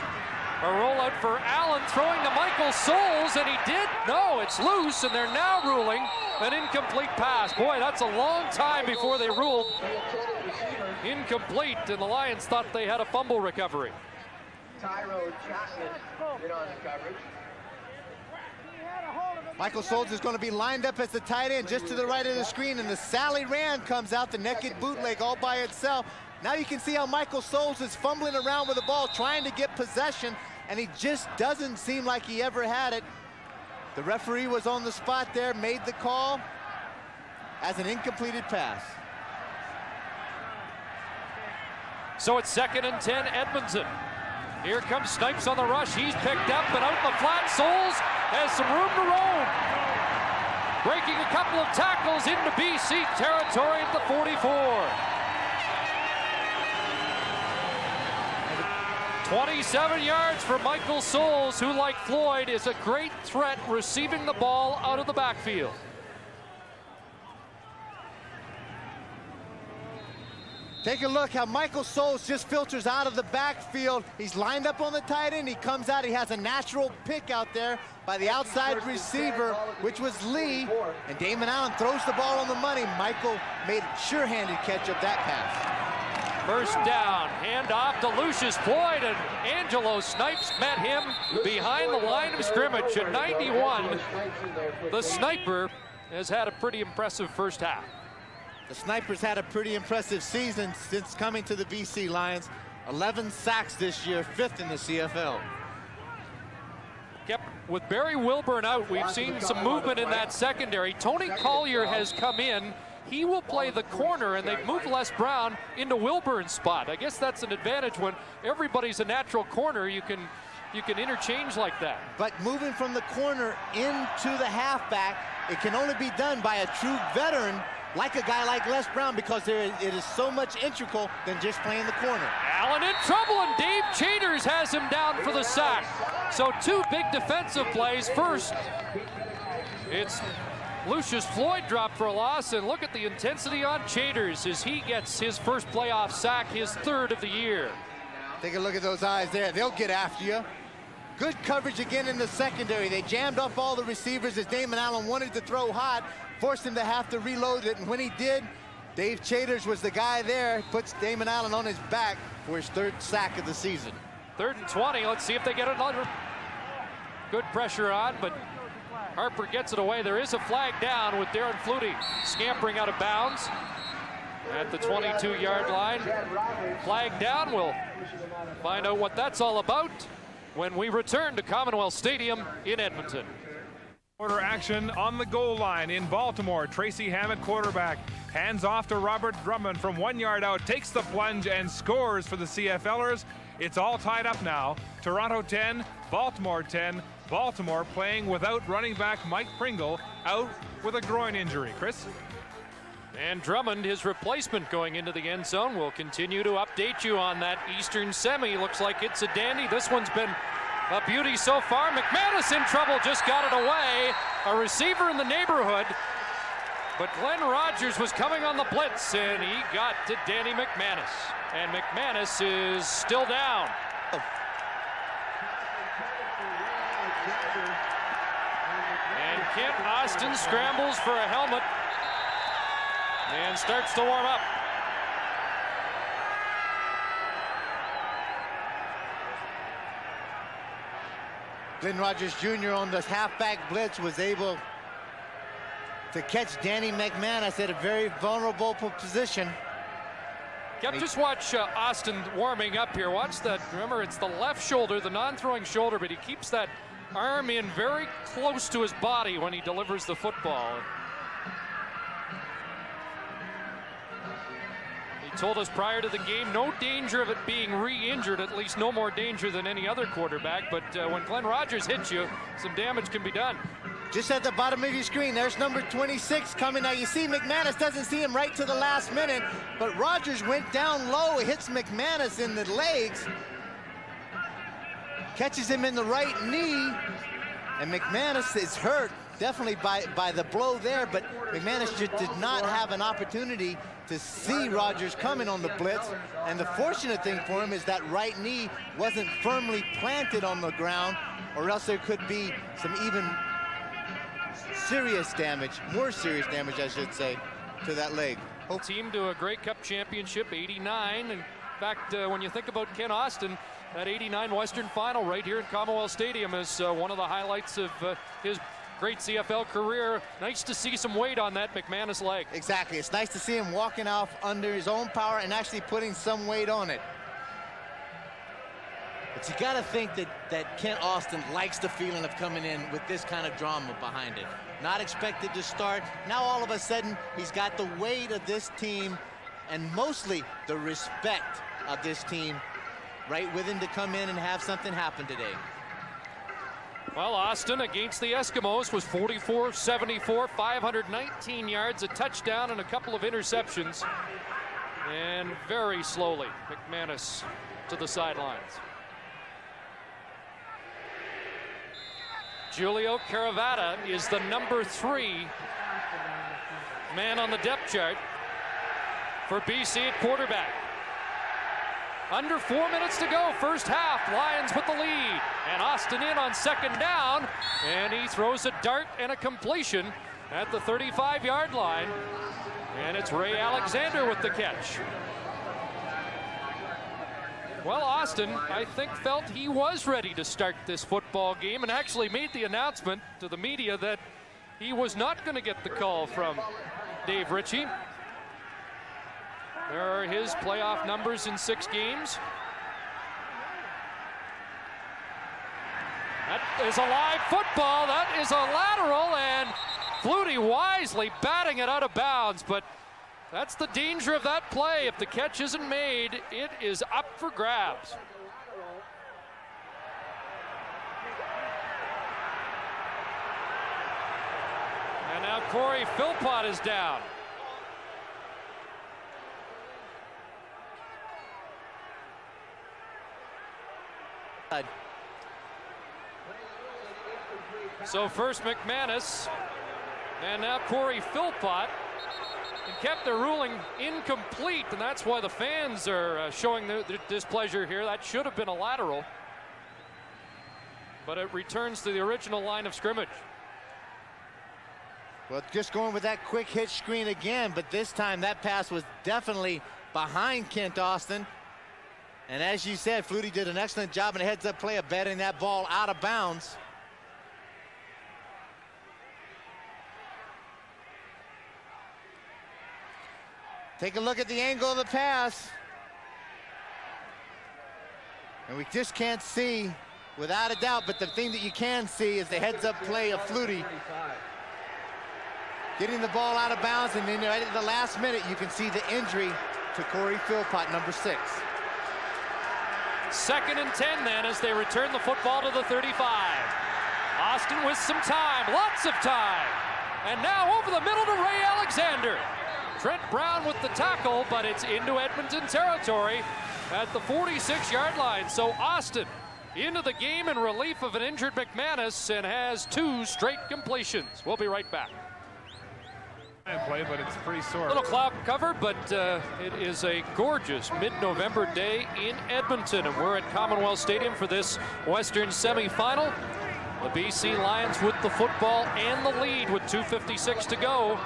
a rollout for Allen, throwing to Michael Souls, and he did. No, it's loose, and they're now ruling an incomplete pass. Boy, that's a long time before they ruled incomplete, and the Lions thought they had a fumble recovery. Tyro Chapman in on the coverage. Michael Souls is going to be lined up as the tight end just to the right of the screen, and the Sally Rand comes out, the naked bootleg all by itself. Now you can see how Michael Souls is fumbling around with the ball, trying to get possession, and he just doesn't seem like he ever had it. The referee was on the spot there, made the call as an incompleted pass. So it's 2nd and 10, Edmonton. Here comes Snipes on the rush. He's picked up, and out in the flat. Souls has some room to roam. Breaking a couple of tackles into BC territory at the 44. 27 yards for Michael Souls, who, like Floyd, is a great threat receiving the ball out of the backfield. Take a look how Michael Souls just filters out of the backfield. He's lined up on the tight end. He comes out. He has a natural pick out there by the outside receiver, which was Lee. And Damon Allen throws the ball on the money. Michael made a sure-handed catch of that pass. First down, handoff to Lucius Floyd, and Angelo Snipes met him behind the line of scrimmage at 91. The sniper has had a pretty impressive first half. The Snipers had a pretty impressive season since coming to the BC Lions. 11 sacks this year, 5th in the CFL. Yep, with Barry Wilburn out, we've seen some movement in that secondary. Tony Collier has come in. He will play the corner, and they've moved Les Brown into Wilburn's spot. I guess that's an advantage when everybody's a natural corner. You can interchange like that. But moving from the corner into the halfback, it can only be done by a true veteran like a guy like Les Brown, because it is so much integral than just playing the corner. Allen in trouble, and Dave Chaters has him down for the sack. So 2 big defensive plays. First, it's Lucius Floyd dropped for a loss, and look at the intensity on Chaters as he gets his first playoff sack, his 3rd of the year. Take a look at those eyes there. They'll get after you. Good coverage again in the secondary. They jammed up all the receivers as Damon Allen wanted to throw hot, forced him to have to reload it, and when he did, Dave Chaters was the guy there, puts Damon Allen on his back for his 3rd sack of the season. 3rd and 20. Let's see if they get another. Good pressure on, but Harper gets it away. There is a flag down with Darren Flutie scampering out of bounds at the 22-yard line. Flag down. We'll find out what that's all about when we return to Commonwealth Stadium in Edmonton. Quarter action on the goal line in Baltimore. Tracy Hammett, quarterback, hands off to Robert Drummond from 1 yard out, takes the plunge and scores for the CFLers. It's all tied up now. Toronto 10, Baltimore 10. Baltimore playing without running back Mike Pringle, out with a groin injury. Chris? And Drummond, his replacement, going into the end zone. We'll continue to update you on that Eastern semi. Looks like it's a dandy. This one's been a beauty so far. McManus in trouble, just got it away. A receiver in the neighborhood, but Glenn Rogers was coming on the blitz, and he got to Danny McManus. And McManus is still down. And Kent Austin scrambles for a helmet and starts to warm up. Glenn Rogers Jr. on the halfback blitz was able to catch Danny McManus at a very vulnerable position. Yep, just watch Austin warming up here. Watch that. Remember, it's the left shoulder, the non-throwing shoulder, but he keeps that arm in very close to his body when he delivers the football. He told us prior to the game, no danger of it being re-injured, at least no more danger than any other quarterback. But when Glenn Rogers hits you, some damage can be done. Just at the bottom of your screen, there's number 26 coming. Now you see McManus doesn't see him right to the last minute, but Rogers went down low, hits McManus in the legs, catches him in the right knee, and McManus is hurt, definitely by the blow there, but McManus just did not have an opportunity to see Rogers coming on the blitz. And the fortunate thing for him is that right knee wasn't firmly planted on the ground, or else there could be some even serious damage, more serious damage, I should say, to that leg. Team to a Grey Cup championship, 89. In fact, when you think about Ken Austin, that 89 Western Final right here in Commonwealth Stadium is one of the highlights of his great CFL career. Nice to see some weight on that McManus leg. Exactly. It's nice to see him walking off under his own power and actually putting some weight on it. But you got to think that Kent Austin likes the feeling of coming in with this kind of drama behind it. Not expected to start. Now all of a sudden, he's got the weight of this team and mostly the respect of this team right with him to come in and have something happen today. Well, Austin against the Eskimos was 44-74, 519 yards, a touchdown, and a couple of interceptions. And very slowly, McManus to the sidelines. Julio Caravata is the number 3 man on the depth chart for BC at quarterback. Under 4 minutes to go, first half. Lions with the lead. And Austin in on second down. And he throws a dart and a completion at the 35-yard line. And it's Ray Alexander with the catch. Well, Austin, I think, felt he was ready to start this football game and actually made the announcement to the media that he was not going to get the call from Dave Ritchie. There are his playoff numbers in 6 games. That is a live football. That is a lateral, and Flutie wisely batting it out of bounds, but that's the danger of that play. If the catch isn't made, it is up for grabs. And now Corey Philpott is down. So first McManus, and now Corey Philpott, and kept their ruling incomplete, and that's why the fans are showing their displeasure here. That should have been a lateral, but it returns to the original line of scrimmage. Well, just going with that quick hitch screen again, but this time that pass was definitely behind Kent Austin. And as you said, Flutie did an excellent job in a heads-up play of batting that ball out of bounds. Take a look at the angle of the pass. And we just can't see, without a doubt, but the thing that you can see is the heads-up play of Flutie getting the ball out of bounds, and then right at the last minute, you can see the injury to Corey Philpott, number 6. 2nd and 10 then as they return the football to the 35. Austin with some time, lots of time. And now over the middle to Ray Alexander. Trent Brown with the tackle, but it's into Edmonton territory at the 46-yard line. So Austin into the game in relief of an injured McManus and has 2 straight completions. We'll be right back. Play, but it's pretty sore. Little cloud cover, but it is a gorgeous mid-November day in Edmonton, and we're at Commonwealth Stadium for this Western semifinal. The BC Lions with the football and the lead with 2:56 to go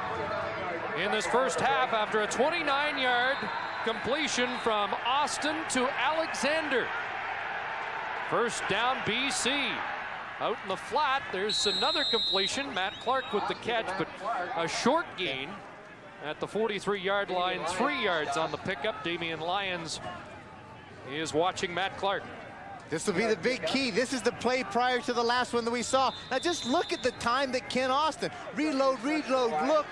in this first half after a 29-yard completion from Austin to Alexander. First down, BC. Out in the flat, there's another completion. Matt Clark with the catch, but a short gain at the 43-yard line, 3 yards on the pickup. Damian Lyons is watching Matt Clark. This will be the big key. This is the play prior to the last one that we saw. Now just look at the time that Ken Austin. Reload, reload, look.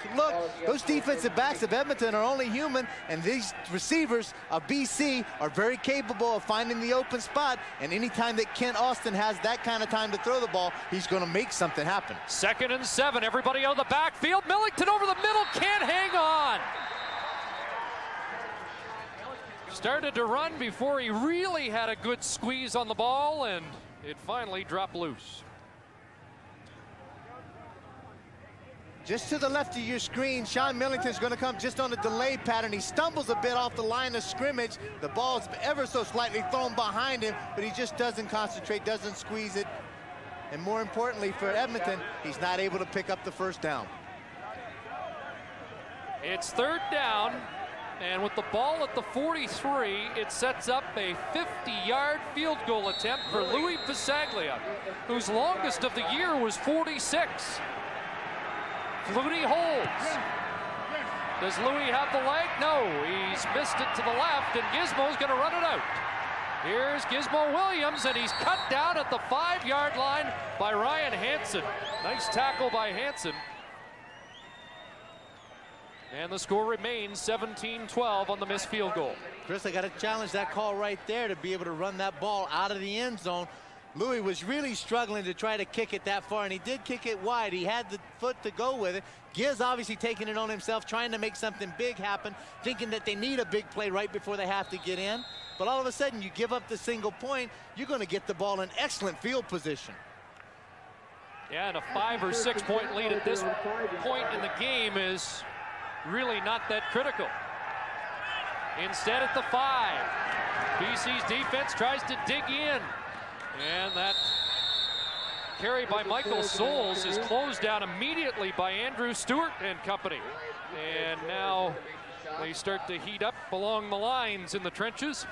Those defensive backs of Edmonton are only human, and these receivers of BC are very capable of finding the open spot, and anytime that Ken Austin has that kind of time to throw the ball, he's going to make something happen. 2nd and 7, everybody on the backfield. Millington over the middle, can't hang on. Started to run before he really had a good squeeze on the ball, and it finally dropped loose. Just to the left of your screen, Sean Millington's going to come just on a delay pattern. He stumbles a bit off the line of scrimmage. The ball's ever so slightly thrown behind him, but he just doesn't concentrate, doesn't squeeze it. And more importantly for Edmonton, he's not able to pick up the first down. It's 3rd down. And with the ball at the 43, it sets up a 50-yard field goal attempt for Louis Bisaglia, whose longest of the year was 46. Flutie holds. Does Louis have the leg? No, he's missed it to the left, and Gizmo's going to run it out. Here's Gizmo Williams, and he's cut down at the 5-yard line by Ryan Hansen. Nice tackle by Hansen. And the score remains 17-12 on the missed field goal. Chris, I got to challenge that call right there to be able to run that ball out of the end zone. Louis was really struggling to try to kick it that far, and he did kick it wide. He had the foot to go with it. Giz obviously taking it on himself, trying to make something big happen, thinking that they need a big play right before they have to get in. But all of a sudden, you give up the single point, you're going to get the ball in excellent field position. Yeah, and a 5 or 6 point lead at this point in the game is really not that critical. Instead at the 5, BC's defense tries to dig in, and that carry by Michael Souls is closed down immediately by Andrew Stewart and company. And now they start to heat up along the lines in the trenches.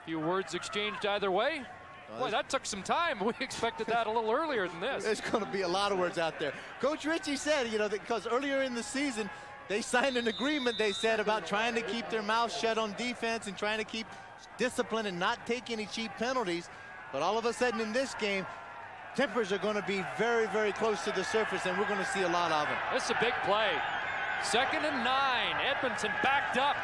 A few words exchanged either way. Boy, that took some time. We expected that a little earlier than this. There's going to be a lot of words out there. Coach Ritchie said, you know, because earlier in the season, they signed an agreement, they said, about trying to keep their mouth shut on defense and trying to keep discipline and not take any cheap penalties. But all of a sudden in this game, tempers are going to be very, very close to the surface, and we're going to see a lot of them. This is a big play. 2nd and 9. Edmonton backed up.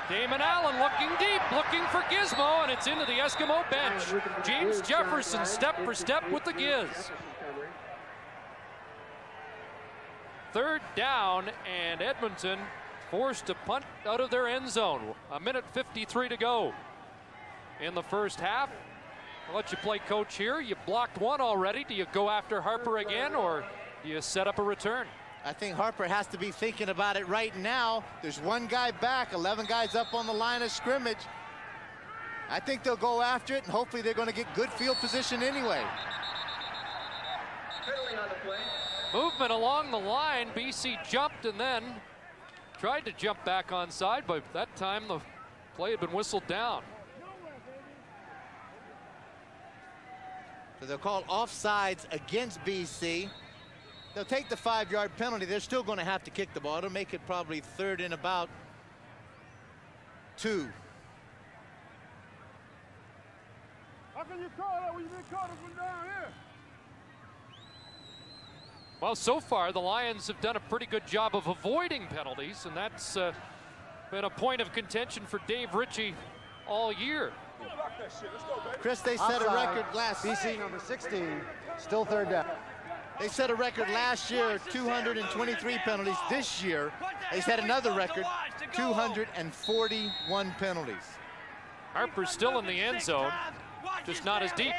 Damon Allen looking deep, looking for Gizmo, and it's into the Eskimo bench. James Jefferson step for step with the Giz. 3rd down, and Edmonton forced to punt out of their end zone. 1:53 to go in the first half. I'll let you play coach here. You blocked one already. Do you go after Harper again, or do you set up a return? I think Harper has to be thinking about it right now. There's one guy back, 11 guys up on the line of scrimmage. I think they'll go after it, and hopefully they're going to get good field position anyway. Movement along the line. BC jumped and then tried to jump back onside, but that time the play had been whistled down. So they'll call offsides against BC. They'll take the 5-yard penalty. They're still going to have to kick the ball. It'll make it probably 3rd and about 2. How can you call that when you've been caught from down here? Well, so far the Lions have done a pretty good job of avoiding penalties, and that's been a point of contention for Dave Ritchie all year. Chris, they set a record last. BC number 16, still 3rd down. They set a record last year, 223 penalties. This year, they set another record, 241 penalties. Harper's still in the end zone, just not as deep.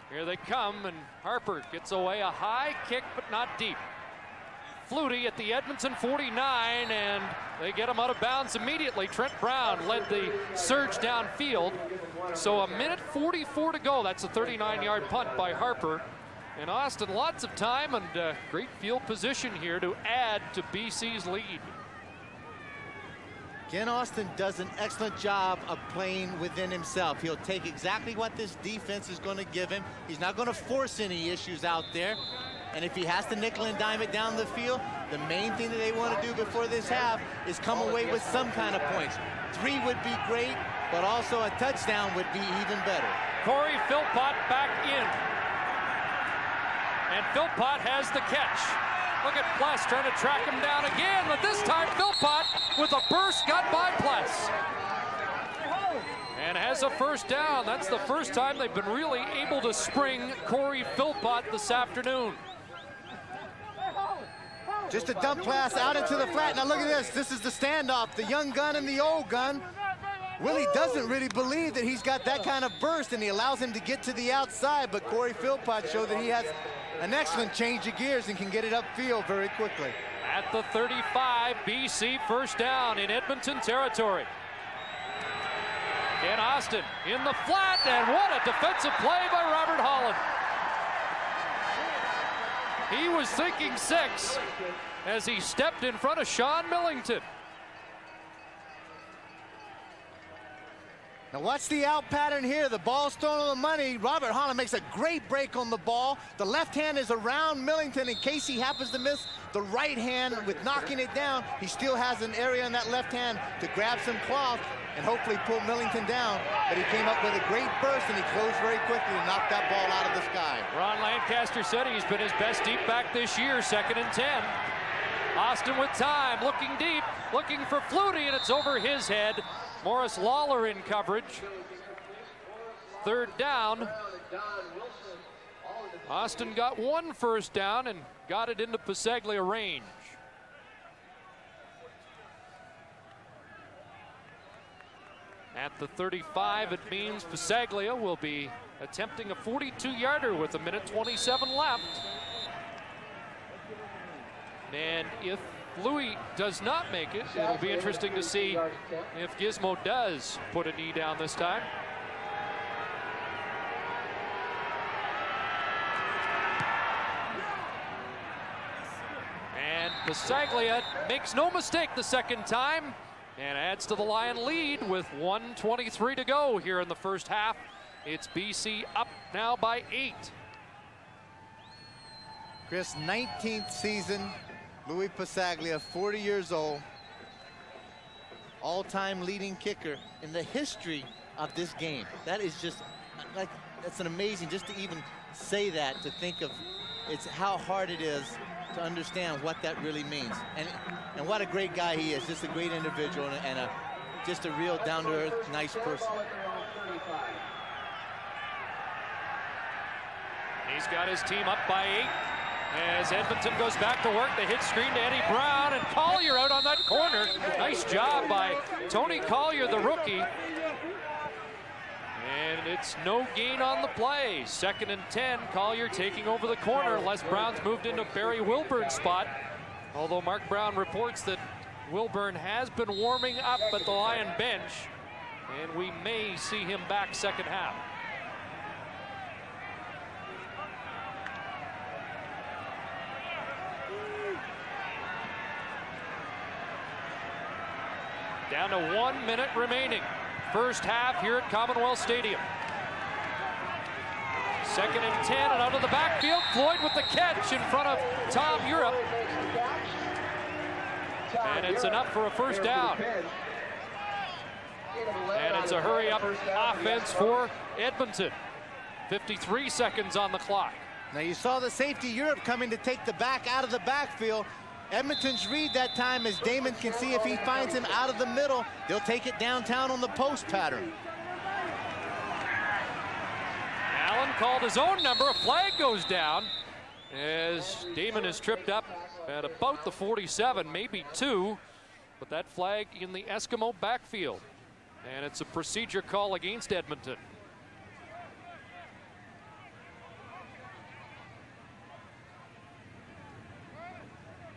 Here they come, and Harper gets away a high kick, but not deep. Flutie at the Edmonton 49, and they get him out of bounds immediately. Trent Brown led the surge downfield. So 1:44 to go. That's a 39-yard punt by Harper. And Austin, lots of time and great field position here to add to BC's lead. Ken Austin does an excellent job of playing within himself. He'll take exactly what this defense is going to give him. He's not going to force any issues out there. And if he has to nickel and dime it down the field, the main thing that they want to do before this half is come away with some kind of points. 3 would be great. but also a touchdown would be even better. Corey Philpott back in. And Philpott has the catch. Look at Pless trying to track him down again, but this time Philpott with a burst got by Pless. And has a first down. That's the first time they've been really able to spring Corey Philpott this afternoon. Just a dump pass out into the flat. Now look at this. This is the standoff, the young gun and the old gun. Willie doesn't really believe that he's got that kind of burst, and he allows him to get to the outside, but Corey Philpott showed that he has an excellent change of gears and can get it upfield very quickly. At the 35, BC first down in Edmonton territory. Ken Austin in the flat, and what a defensive play by Robert Holland. He was thinking 6 as he stepped in front of Sean Millington. Now watch the out pattern here. The ball's thrown on the money. Robert Holland makes a great break on the ball. The left hand is around Millington in case he happens to miss the right hand with knocking it down. He still has an area in that left hand to grab some cloth and hopefully pull Millington down. But he came up with a great burst, and he closed very quickly and knocked that ball out of the sky. Ron Lancaster said he's been his best deep back this year, 2nd and 10. Austin with time, looking deep, looking for Flutie, and it's over his head. Morris Lawler in coverage. 3rd down. Austin got 1 first down and got it into Pasaglia range. At the 35, it means Pasaglia will be attempting a 42-yarder with 1:27 left. And if Louis does not make it, it'll be interesting to see if Gizmo does put a knee down this time. And Pasaglia makes no mistake the second time and adds to the Lion lead with 1:23 to go here in the first half. It's BC up now by 8. Chris, 19th season. Louis Pasaglia, 40 years old, all-time leading kicker in the history of this game. That is just, like, that's an amazing, just to even say that, to think of it's how hard it is to understand what that really means. And what a great guy he is, just a great individual and just a real down-to-earth, nice person. He's got his team up by 8. As Edmonton goes back to work, the hit screen to Eddie Brown, and Collier out on that corner. Nice job by Tony Collier, the rookie. And it's no gain on the play. 2nd and 10, Collier taking over the corner. Les Brown's moved into Barry Wilburn's spot. Although Mark Brown reports that Wilburn has been warming up at the Lion bench, and we may see him back second half. Down to 1 minute remaining. First half here at Commonwealth Stadium. 2nd and 10, and out of the backfield, Floyd with the catch in front of Tom Europe. And it's enough for a first down. And it's a hurry-up offense for Edmonton. 53 seconds on the clock. Now you saw the safety Europe coming to take the back out of the backfield. Edmonton's read that time as Damon can see if he finds him out of the middle. They'll take it downtown on the post pattern. Allen called his own number. A flag goes down as Damon is tripped up at about the 47, maybe 2. But that flag in the Eskimo backfield. And it's a procedure call against Edmonton.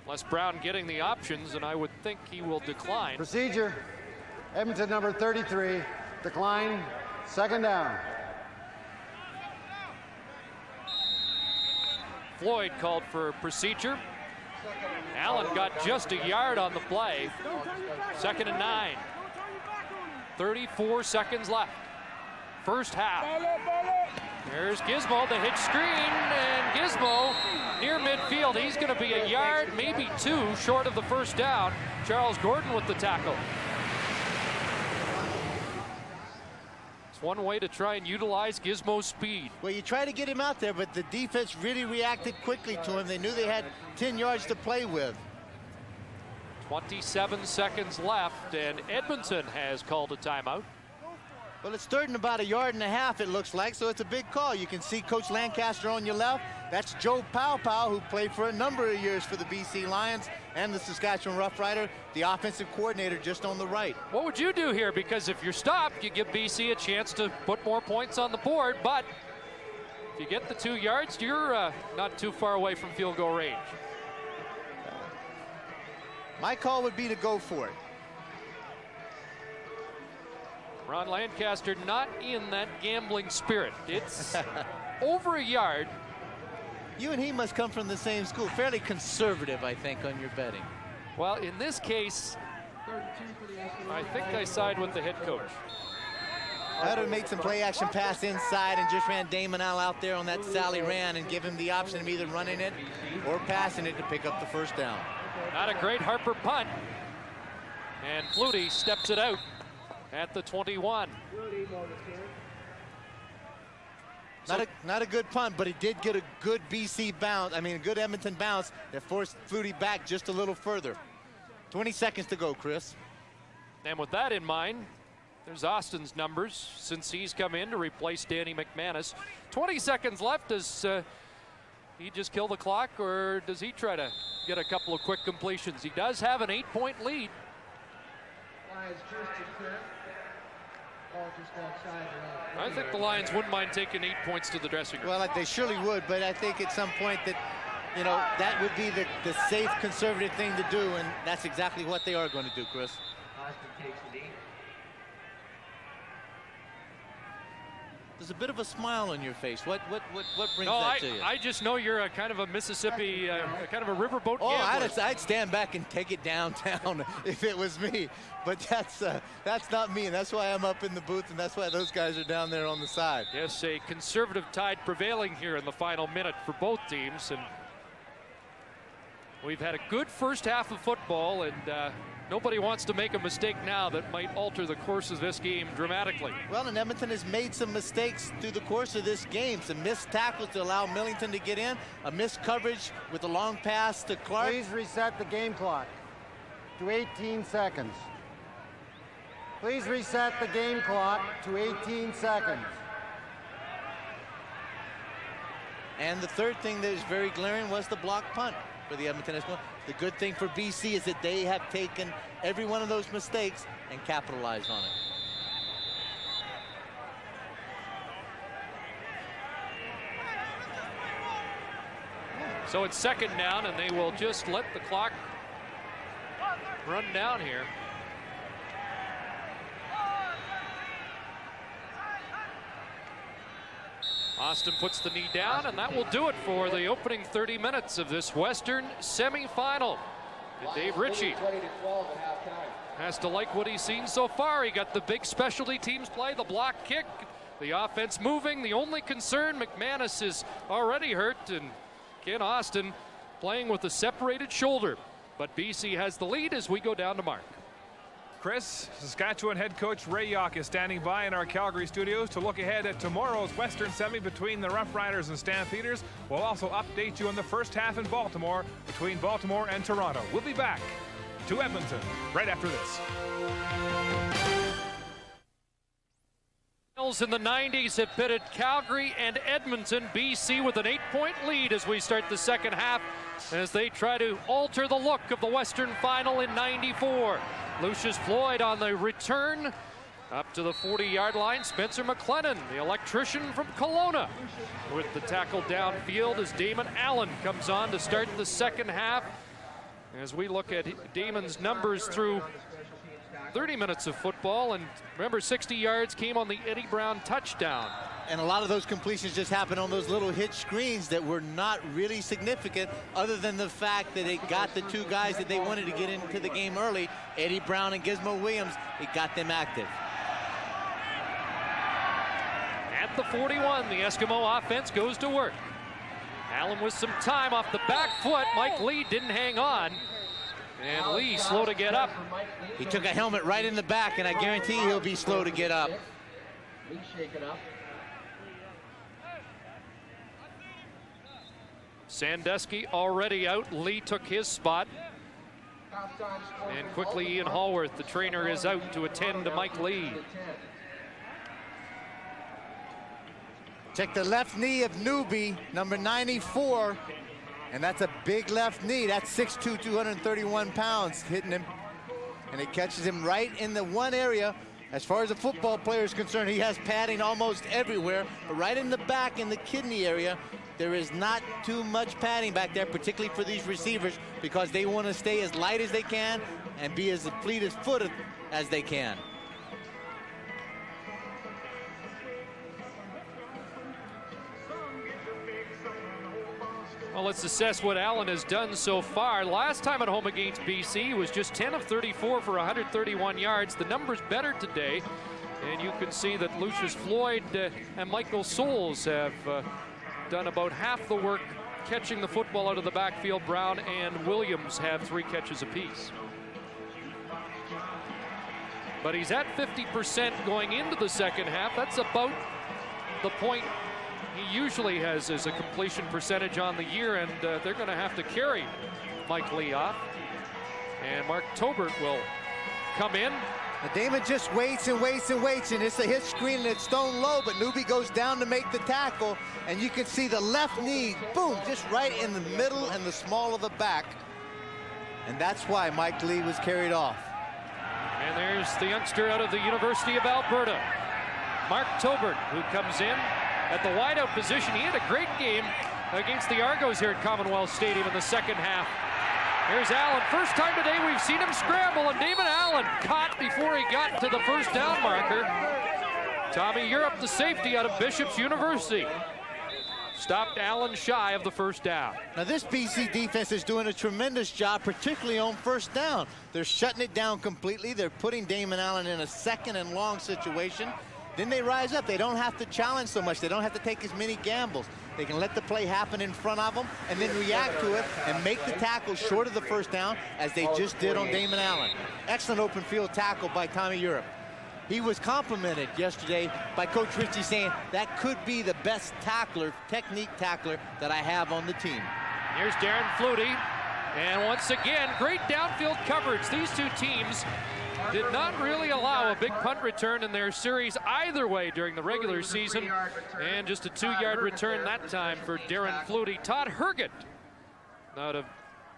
Les Brown getting the options, and I would think he will decline. Procedure. Edmonton number 33. Decline. 2nd down. Floyd called for procedure. Allen got just a yard on the play. 2nd and 9. 34 seconds left. First half. There's Gizmo, the hitch screen, and Gizmo near midfield. He's going to be a yard, maybe 2, short of the first down. Charles Gordon with the tackle. one way to try and utilize Gizmo's speed. Well, you try to get him out there, but the defense really reacted quickly to him. They knew they had 10 yards to play with. 27 seconds left, and Edmonton has called a timeout. Well, it's third and about 1.5 yards, it looks like, so it's a big call. You can see Coach Lancaster on your left. That's Joe Pow, who played for a number of years for the BC Lions and the Saskatchewan Roughrider, the offensive coordinator just on the right. What would you do here? Because if you're stopped, you give BC a chance to put more points on the board, but if you get the 2 yards, you're not too far away from field goal range. My call would be to go for it. Ron Lancaster not in that gambling spirit. It's over 1 yard. You and he must come from the same school. Fairly conservative, I think, on your betting. Well, in this case, I think I side with the head coach. I would have made some play-action pass inside and just ran Damon Al out there on that Sally ran and give him the option of either running it or passing it to pick up the first down. Not a great Harper punt. And Flutie steps it out at the 21. Not a good punt, but he did get a good BC bounce. I mean, a good Edmonton bounce that forced Flutie back just a little further. 20 seconds to go, Chris. And with that in mind, there's Austin's numbers since he's come in to replace Danny McManus. 20 seconds left. Does he just kill the clock, or does he try to get a couple of quick completions? He does have an 8-point lead. I think the Lions wouldn't mind taking 8 points to the dressing room. Well, they surely would, but I think at some point that, you know, that would be the safe, conservative thing to do, and that's exactly what they are going to do, Chris. Austin takes the lead. There's a bit of a smile on your face. What brings no, that to you? I just know you're a kind of a Mississippi, kind of a riverboat gambler. I'd stand back and take it downtown if it was me. But that's not me, and that's why I'm up in the booth, and that's why those guys are down there on the side. Yes, a conservative tide prevailing here in the final minute for both teams, and we've had a good first half of football, and nobody wants to make a mistake now that might alter the course of this game dramatically. Well, and Edmonton has made some mistakes through the course of this game. Some missed tackles to allow Millington to get in, a missed coverage with a long pass to Clark. Please reset the game clock to 18 seconds. Please reset the game clock to 18 seconds. And the third thing that is very glaring was the block punt for the Edmonton Eskimos. The good thing for BC is that they have taken every one of those mistakes and capitalized on it. So it's second down, and they will just let the clock run down here. Austin puts the knee down, and that will do it for the opening 30 minutes of this Western semifinal. And Dave Ritchie has to like what he's seen so far. He got the big specialty teams play, the block kick, the offense moving. The only concern, McManus is already hurt, and Ken Austin playing with a separated shoulder. But BC has the lead as we go down to Mark. Chris, Saskatchewan head coach Ray Yawk is standing by in our Calgary studios to look ahead at tomorrow's Western Semi between the Rough Riders and Stampeders. We'll also update you on the first half in Baltimore between Baltimore and Toronto. We'll be back to Edmonton right after this. In the 90s have pitted Calgary and Edmonton. BC with an 8-point lead as we start the second half as they try to alter the look of the Western Final in '94. Lucius Floyd on the return up to the 40-yard line. Spencer McLennan, the electrician from Kelowna, with the tackle downfield as Damon Allen comes on to start the second half. As we look at Damon's numbers through 30 minutes of football, and remember, 60 yards came on the Eddie Brown touchdown. And a lot of those completions just happened on those little hitch screens that were not really significant, other than the fact that it got the two guys that they wanted to get into the game early, Eddie Brown and Gizmo Williams. It got them active. At the 41, the Eskimo offense goes to work. Allen with some time off the back foot. Mike Lee didn't hang on. And Lee slow to get up. He took a helmet right in the back, and I guarantee he'll be slow to get up. Lee shaken up. Sandusky already out. Lee took his spot. And quickly Ian Hallworth, the trainer, is out to attend to Mike Lee. Check the left knee of Newby, number 94. And that's a big left knee. That's 6'2", 231 pounds hitting him. And it catches him right in the one area. As far as a football player is concerned, he has padding almost everywhere. But right in the back, in the kidney area, there is not too much padding back there, particularly for these receivers, because they want to stay as light as they can and be as fleet as footed as they can. Well, let's assess what Allen has done so far. Last time at home against BC, he was just 10 of 34 for 131 yards. The number's better today, and you can see that Lucius Floyd and Michael Souls have done about half the work catching the football out of the backfield. Brown and Williams have 3 catches apiece. But he's at 50% going into the second half. That's about the point he usually has as a completion percentage on the year, and they're going to have to carry Mike Lee off. And Mark Tobert will come in. Now Damon just waits and waits and waits, and it's a hit screen and it's thrown low, but Newby goes down to make the tackle, and you can see the left knee, boom, just right in the middle and the small of the back. And that's why Mike Lee was carried off. And there's the youngster out of the University of Alberta, Mark Tobert, who comes in at the wideout position. He had a great game against the Argos here at Commonwealth Stadium in the second half. Here's Allen. First time today we've seen him scramble, and Damon Allen caught before he got to the first down marker. Tommy Europe, the safety out of Bishop's University, stopped Allen shy of the first down. Now this BC defense is doing a tremendous job, particularly on first down. They're shutting it down completely. They're putting Damon Allen in a second and long situation. Then they rise up. They don't have to challenge so much. They don't have to take as many gambles. They can let the play happen in front of them and then react to it and make the tackle short of the first down, as they just did on Damon Allen. Excellent open field tackle by Tommy Europe. He was complimented yesterday by Coach Ritchie, saying that could be the best tackler, technique tackler, that I have on the team. Here's Darren Flutie. And once again, great downfield coverage. These two teams did not really allow a big punt return in their series either way during the regular season. And just a 2-yard return that time for Darren Flutie. Todd Herget out of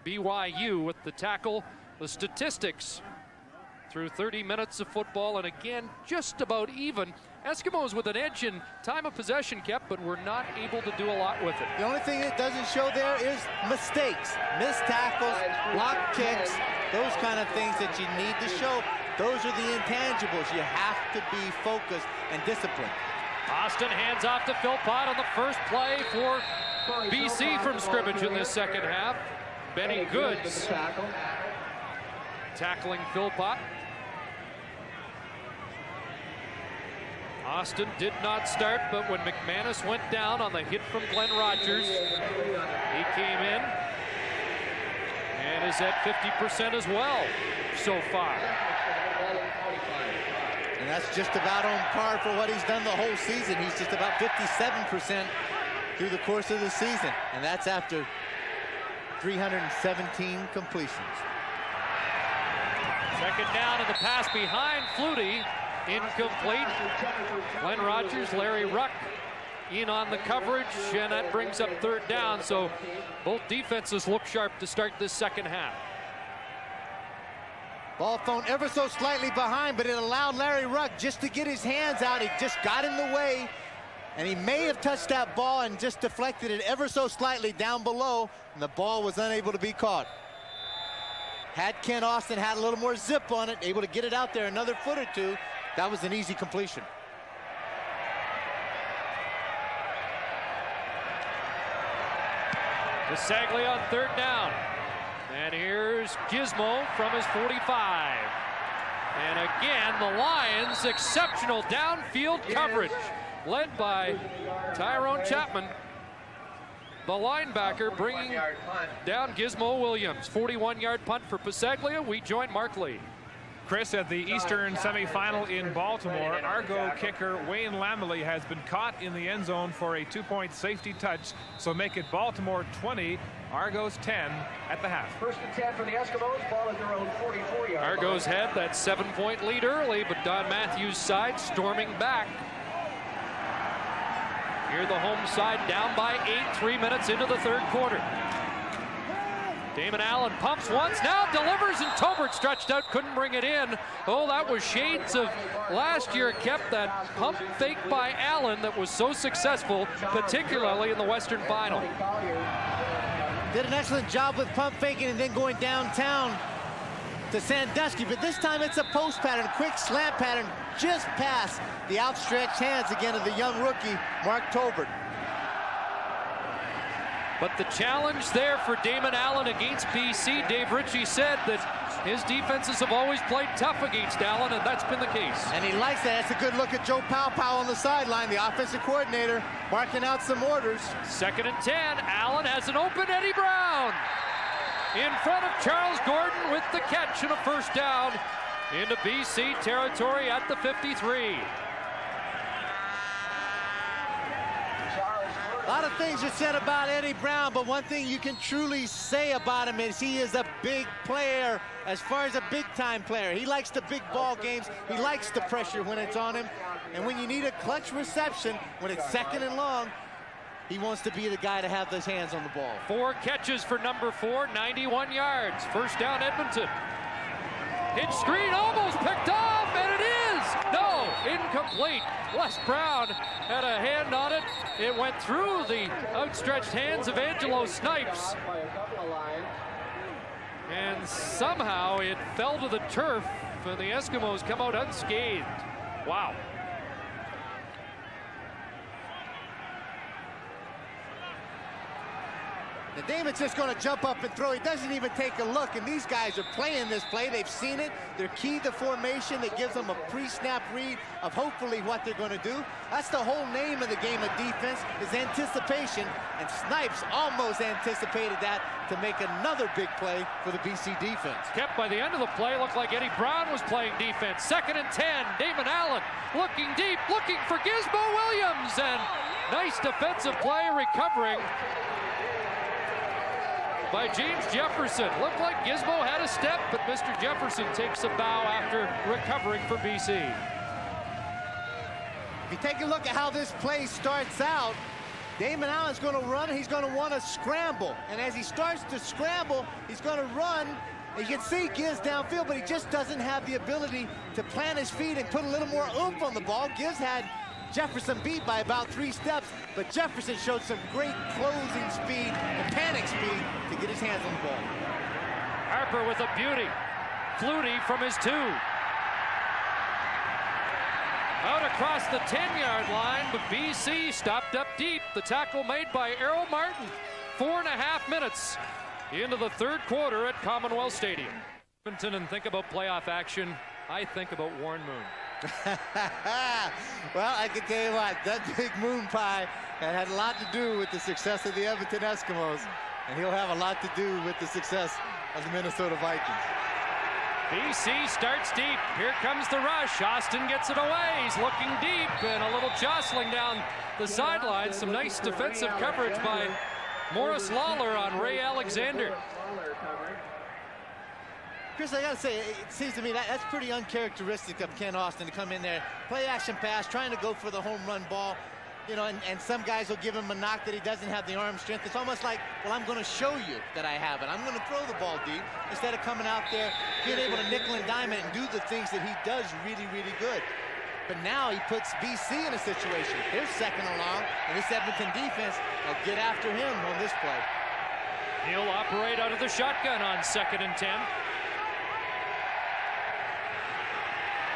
BYU with the tackle. The statistics through 30 minutes of football, and again, just about even. Eskimos with an edge in time of possession kept, but were not able to do a lot with it. The only thing it doesn't show there is mistakes, missed tackles, block kicks, those kind of things that you need to show. Those are the intangibles. You have to be focused and disciplined. Austin hands off to Philpott on the first play for BC from scrimmage in this second half. Benny Goods tackling Philpott. Austin did not start, but when McManus went down on the hit from Glenn Rogers, he came in and is at 50% as well so far. And that's just about on par for what he's done the whole season. He's just about 57% through the course of the season, and that's after 317 completions. Second down, and the pass behind Flutie. Incomplete. Glenn Rogers, Larry Ruck in on the coverage, and that brings up third down. So both defenses look sharp to start this second half. Ball thrown ever so slightly behind, but it allowed Larry Ruck just to get his hands out. He just got in the way, and he may have touched that ball and just deflected it ever so slightly down below, and the ball was unable to be caught. Had Ken Austin had a little more zip on it, able to get it out there another foot or two, that was an easy completion. Bisaglia on third down. And here's Gizmo from his 45. And again, the Lions, exceptional downfield coverage, led by Tyrone Chapman, the linebacker, bringing down Gizmo Williams. 41-yard punt for Bisaglia. We join Mark Lee. Chris, at the Eastern semifinal in Baltimore, Argo kicker Wayne Lamley has been caught in the end zone for a 2-point safety touch, so make it Baltimore 20, Argos 10 at the half. First and 10 for the Eskimos, ball at their own 44-yard line. Argos had that 7-point lead early, but Don Matthews' side storming back. Here the home side down by 8, 3 minutes into the third quarter. Damon Allen pumps once, now delivers, and Tobert stretched out, couldn't bring it in. Oh, that was shades of last year. Kept that pump fake by Allen that was so successful, particularly in the Western Final. Did an excellent job with pump faking and then going downtown to Sandusky, but this time it's a post pattern, quick slant pattern, just past the outstretched hands again of the young rookie, Mark Tobert. But the challenge there for Damon Allen against BC, Dave Ritchie said that his defenses have always played tough against Allen, and that's been the case. And he likes that. That's a good look at Joe Powell on the sideline, the offensive coordinator, marking out some orders. 2nd and 10, Allen has an open Eddie Brown in front of Charles Gordon with the catch and a first down into BC territory at the 53. A lot of things are said about Eddie Brown, but one thing you can truly say about him is he is a big player as far as a big-time player. He likes the big ball games. He likes the pressure when it's on him. And when you need a clutch reception, when it's 2nd and long, he wants to be the guy to have those hands on the ball. 4 catches for number 4, 91 yards. First down, Edmonton. Hitch screen almost picked off, and it is! No, incomplete. Les Brown had a hand on it. It went through the outstretched hands of Angelo Snipes. And somehow it fell to the turf, and the Eskimos come out unscathed. Wow. Now Damon's just going to jump up and throw. He doesn't even take a look, and these guys are playing this play. They've seen it. They're keyed to formation. That gives them a pre-snap read of hopefully what they're going to do. That's the whole name of the game of defense, is anticipation, and Snipes almost anticipated that to make another big play for the BC defense. Kept by the end of the play, looked like Eddie Brown was playing defense. 2nd and 10, Damon Allen looking deep, looking for Gizmo Williams, and nice defensive play, recovering by James Jefferson. Looked like Gizmo had a step, but Mr. Jefferson takes a bow after recovering for BC. If you take a look at how this play starts out, Damon Allen's going to run. He's going to want to scramble. And as he starts to scramble, he's going to run. And you can see Giz downfield, but he just doesn't have the ability to plant his feet and put a little more oomph on the ball. Giz had Jefferson beat by about 3 steps, but Jefferson showed some great closing speed and panic speed to get his hands on the ball. Harper with a beauty. Flutie from his 2. Out across the 10-yard line, but BC stopped up deep. The tackle made by Errol Martin. 4.5 minutes into the third quarter at Commonwealth Stadium. Edmonton, and think about playoff action, I think about Warren Moon. Well, I can tell you what, that big moon pie had a lot to do with the success of the Edmonton Eskimos, and he'll have a lot to do with the success of the Minnesota Vikings. BC starts deep. Here comes the rush. Austin gets it away. He's looking deep, and a little jostling down the sideline. Some nice defensive coverage by Morris Lawler on Ray Alexander. Chris, I gotta say, it seems to me that's pretty uncharacteristic of Ken Austin to come in there, play action pass, trying to go for the home run ball, you know, and some guys will give him a knock that he doesn't have the arm strength. It's almost like, well, I'm going to show you that I have it. I'm going to throw the ball deep instead of coming out there, being able to nickel and dime it and do the things that he does really, really good. But now he puts BC in a situation. They're 2nd and long, and this Edmonton defense will get after him on this play. He'll operate out of the shotgun on 2nd and 10.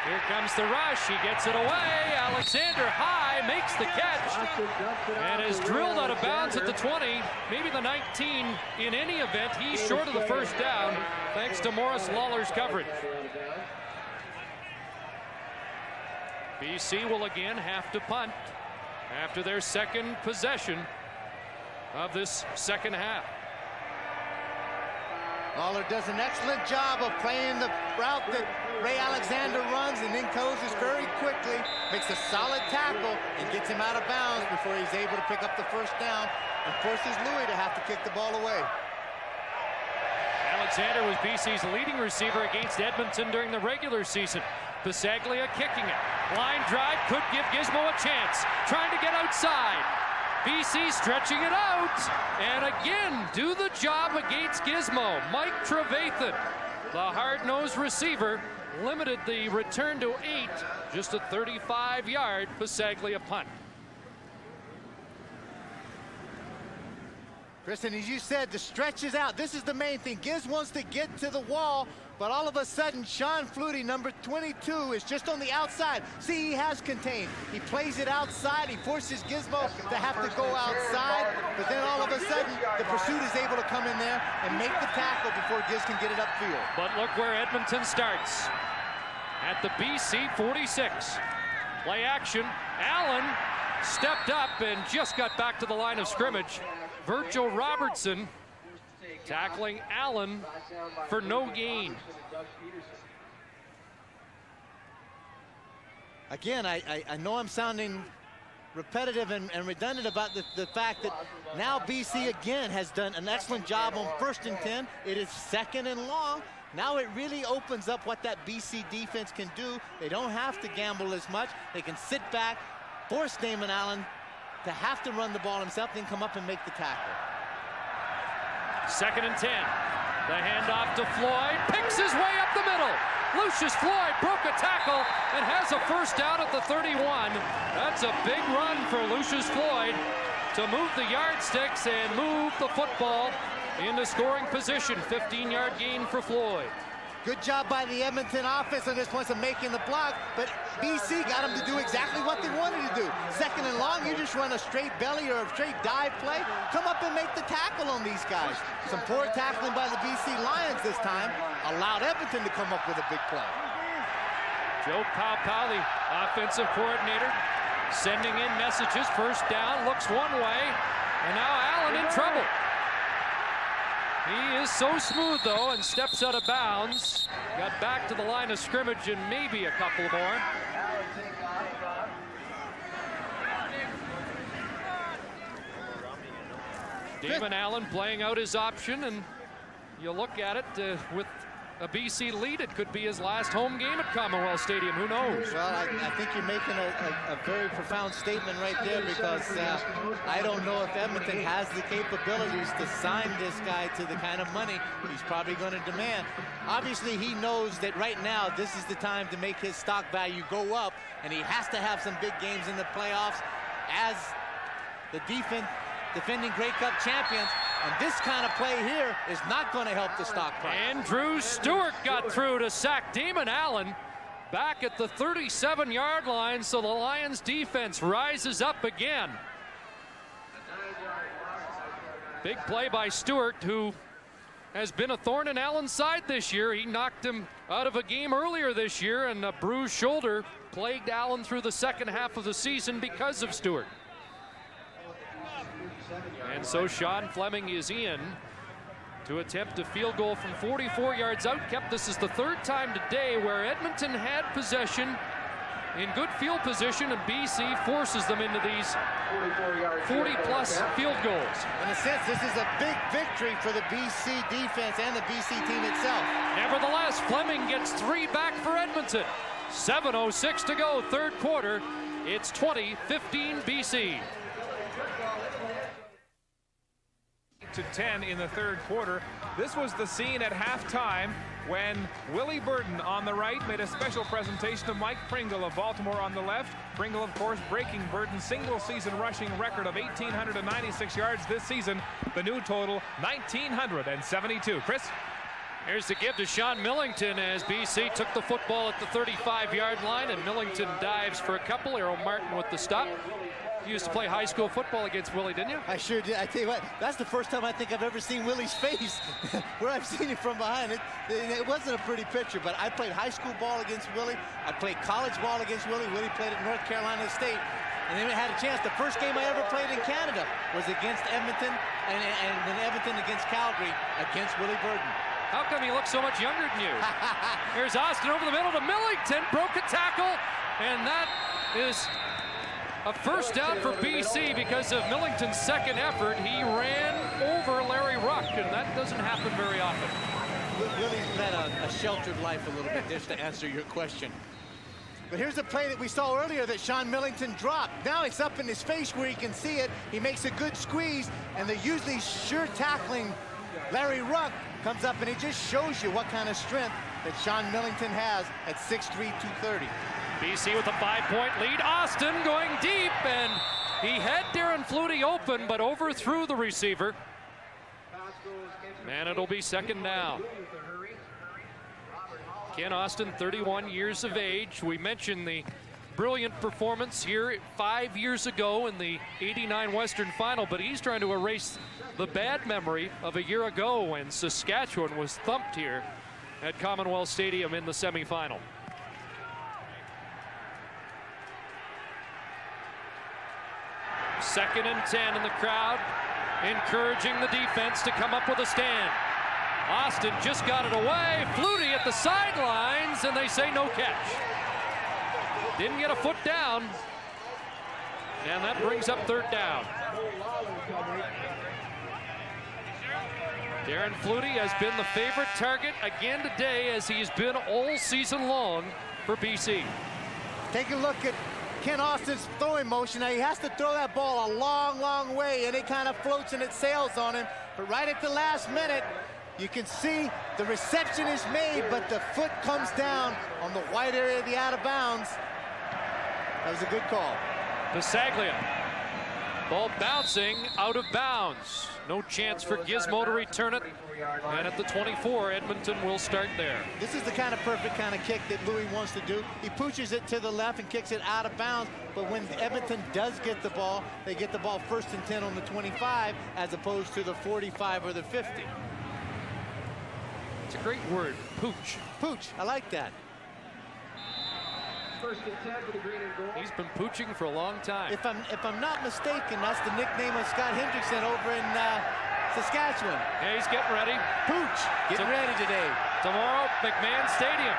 Here comes the rush. He gets it away. Alexander high makes the catch and is drilled out of bounds at the 20, maybe the 19. In any event, he's short of the first down thanks to Morris Lawler's coverage. BC will again have to punt after their 2nd possession of this 2nd half. Lawler does an excellent job of playing the route that Ray Alexander runs and then closes very quickly, makes a solid tackle, and gets him out of bounds before he's able to pick up the first down and forces Louis to have to kick the ball away. Alexander was BC's leading receiver against Edmonton during the regular season. Bisaglia kicking it. Line drive could give Gizmo a chance. Trying to get outside. BC stretching it out. And again, do the job against Gizmo. Mike Trevathan, the hard-nosed receiver, limited the return to 8. Just a 35-yard Bisaglia punt. Kristen, as you said, the stretch is out. This is the main thing. Giz wants to get to the wall, but all of a sudden, Sean Flutie, number 22, is just on the outside. See, he has contained. He plays it outside. He forces Gizmo to have to go outside, but then all of a sudden, the pursuit is able to come in there and make the tackle before Giz can get it upfield. But look where Edmonton starts. At the BC 46. Play action. Allen stepped up and just got back to the line of scrimmage. Virgil Robertson tackling Allen for no gain. Again, I know I'm sounding repetitive and redundant about the fact that now BC again has done an excellent job on 1st and 10. It is 2nd and long. Now it really opens up what that BC defense can do. They don't have to gamble as much. They can sit back, force Damon Allen to have to run the ball himself, then come up and make the tackle. 2nd and 10. The handoff to Floyd. Picks his way up the middle. Lucius Floyd broke a tackle and has a first down at the 31. That's a big run for Lucius Floyd to move the yardsticks and move the football into scoring position. 15-yard gain for Floyd. Good job by the Edmonton offense on this one, of making the block, but BC got them to do exactly what they wanted to do. 2nd and long, you just run a straight belly or a straight dive play, come up and make the tackle on these guys. Some poor tackling by the BC Lions this time allowed Edmonton to come up with a big play. Joe Paopao, the offensive coordinator, sending in messages. First down, looks one way, and now Allen in trouble. He is so smooth, though, and steps out of bounds. Got back to the line of scrimmage and maybe a couple more. Damon Allen playing out his option, and you look at it with a BC lead. It could be his last home game at Commonwealth Stadium. Who knows? Well, I think you're making a very profound statement right there, because I don't know if Edmonton has the capabilities to sign this guy to the kind of money he's probably going to demand. Obviously, he knows that right now this is the time to make his stock value go up, and he has to have some big games in the playoffs as the defending Grey Cup champions. And this kind of play here is not going to help the stock price. And Drew Stewart got through to sack Damon Allen back at the 37-yard line, so the Lions defense rises up again. Big play by Stewart, who has been a thorn in Allen's side this year. He knocked him out of a game earlier this year, and a bruised shoulder plagued Allen through the second half of the season because of Stewart. And so Sean Fleming is in to attempt a field goal from 44 yards out. This is the 3rd time today where Edmonton had possession in good field position, and BC forces them into these 40-plus field goals. In a sense, this is a big victory for the BC defense and the BC team itself. Nevertheless, Fleming gets 3 back for Edmonton. 7:06 to go, 3rd quarter. It's 20-15 BC. To 10 in the 3rd quarter. This was the scene at halftime when Willie Burton on the right made a special presentation to Mike Pringle of Baltimore on the left. Pringle, of course, breaking Burton's single-season rushing record of 1,896 yards this season. The new total, 1,972. Chris? Here's the give to Sean Millington as BC took the football at the 35-yard line, and Millington dives for a couple. Errol Martin with the stop. You used to play high school football against Willie, didn't you? I sure did. I tell you what, that's the first time I think I've ever seen Willie's face. Where I've seen him from behind. It wasn't a pretty picture, but I played high school ball against Willie. I played college ball against Willie. Willie played at North Carolina State. And then I had a chance. The first game I ever played in Canada was against Edmonton, and then Edmonton against Calgary against Willie Burton. How come he looks so much younger than you? Here's Austin over the middle to Millington. Broke a tackle. And that is a first down for BC because of Millington's second effort. He ran over Larry Ruck, and that doesn't happen very often. Willie's led a sheltered life a little bit, just to answer your question. But here's a play that we saw earlier that Sean Millington dropped. Now it's up in his face where he can see it. He makes a good squeeze, and the usually sure tackling Larry Ruck comes up, and it just shows you what kind of strength that Sean Millington has at 6'3", 230. BC with a 5-point lead. Austin going deep, and he had Darren Flutie open, but overthrew the receiver. And it'll be second down. Ken Austin, 31 years of age. We mentioned the brilliant performance here 5 years ago in the '89 Western Final, but he's trying to erase the bad memory of a year ago when Saskatchewan was thumped here at Commonwealth Stadium in the semifinal. Second and 10 in the crowd, encouraging the defense to come up with a stand. Austin just got it away. Flutie at the sidelines, and they say no catch. Didn't get a foot down, and that brings up third down. Darren Flutie has been the favorite target again today, as he's been all season long for BC. Take a look at Ken Austin's throwing motion. Now he has to throw that ball a long, long way, and it kind of floats and it sails on him. But right at the last minute, you can see the reception is made, but the foot comes down on the white area of the out of bounds. That was a good call. Bisaglia. Ball bouncing out of bounds. No chance for Gizmo to return it. And at the 24, Edmonton will start there. This is the kind of perfect kind of kick that Louis wants to do. He pooches it to the left and kicks it out of bounds. But when Edmonton does get the ball, they get the ball 1st and 10 on the 25 as opposed to the 45 or the 50. It's a great word, pooch. Pooch, I like that. He's been pooching for a long time. If I'm not mistaken, that's the nickname of Scott Hendrickson over in Saskatchewan. Yeah, he's getting ready. Pooch, getting ready today. Tomorrow, McMahon Stadium.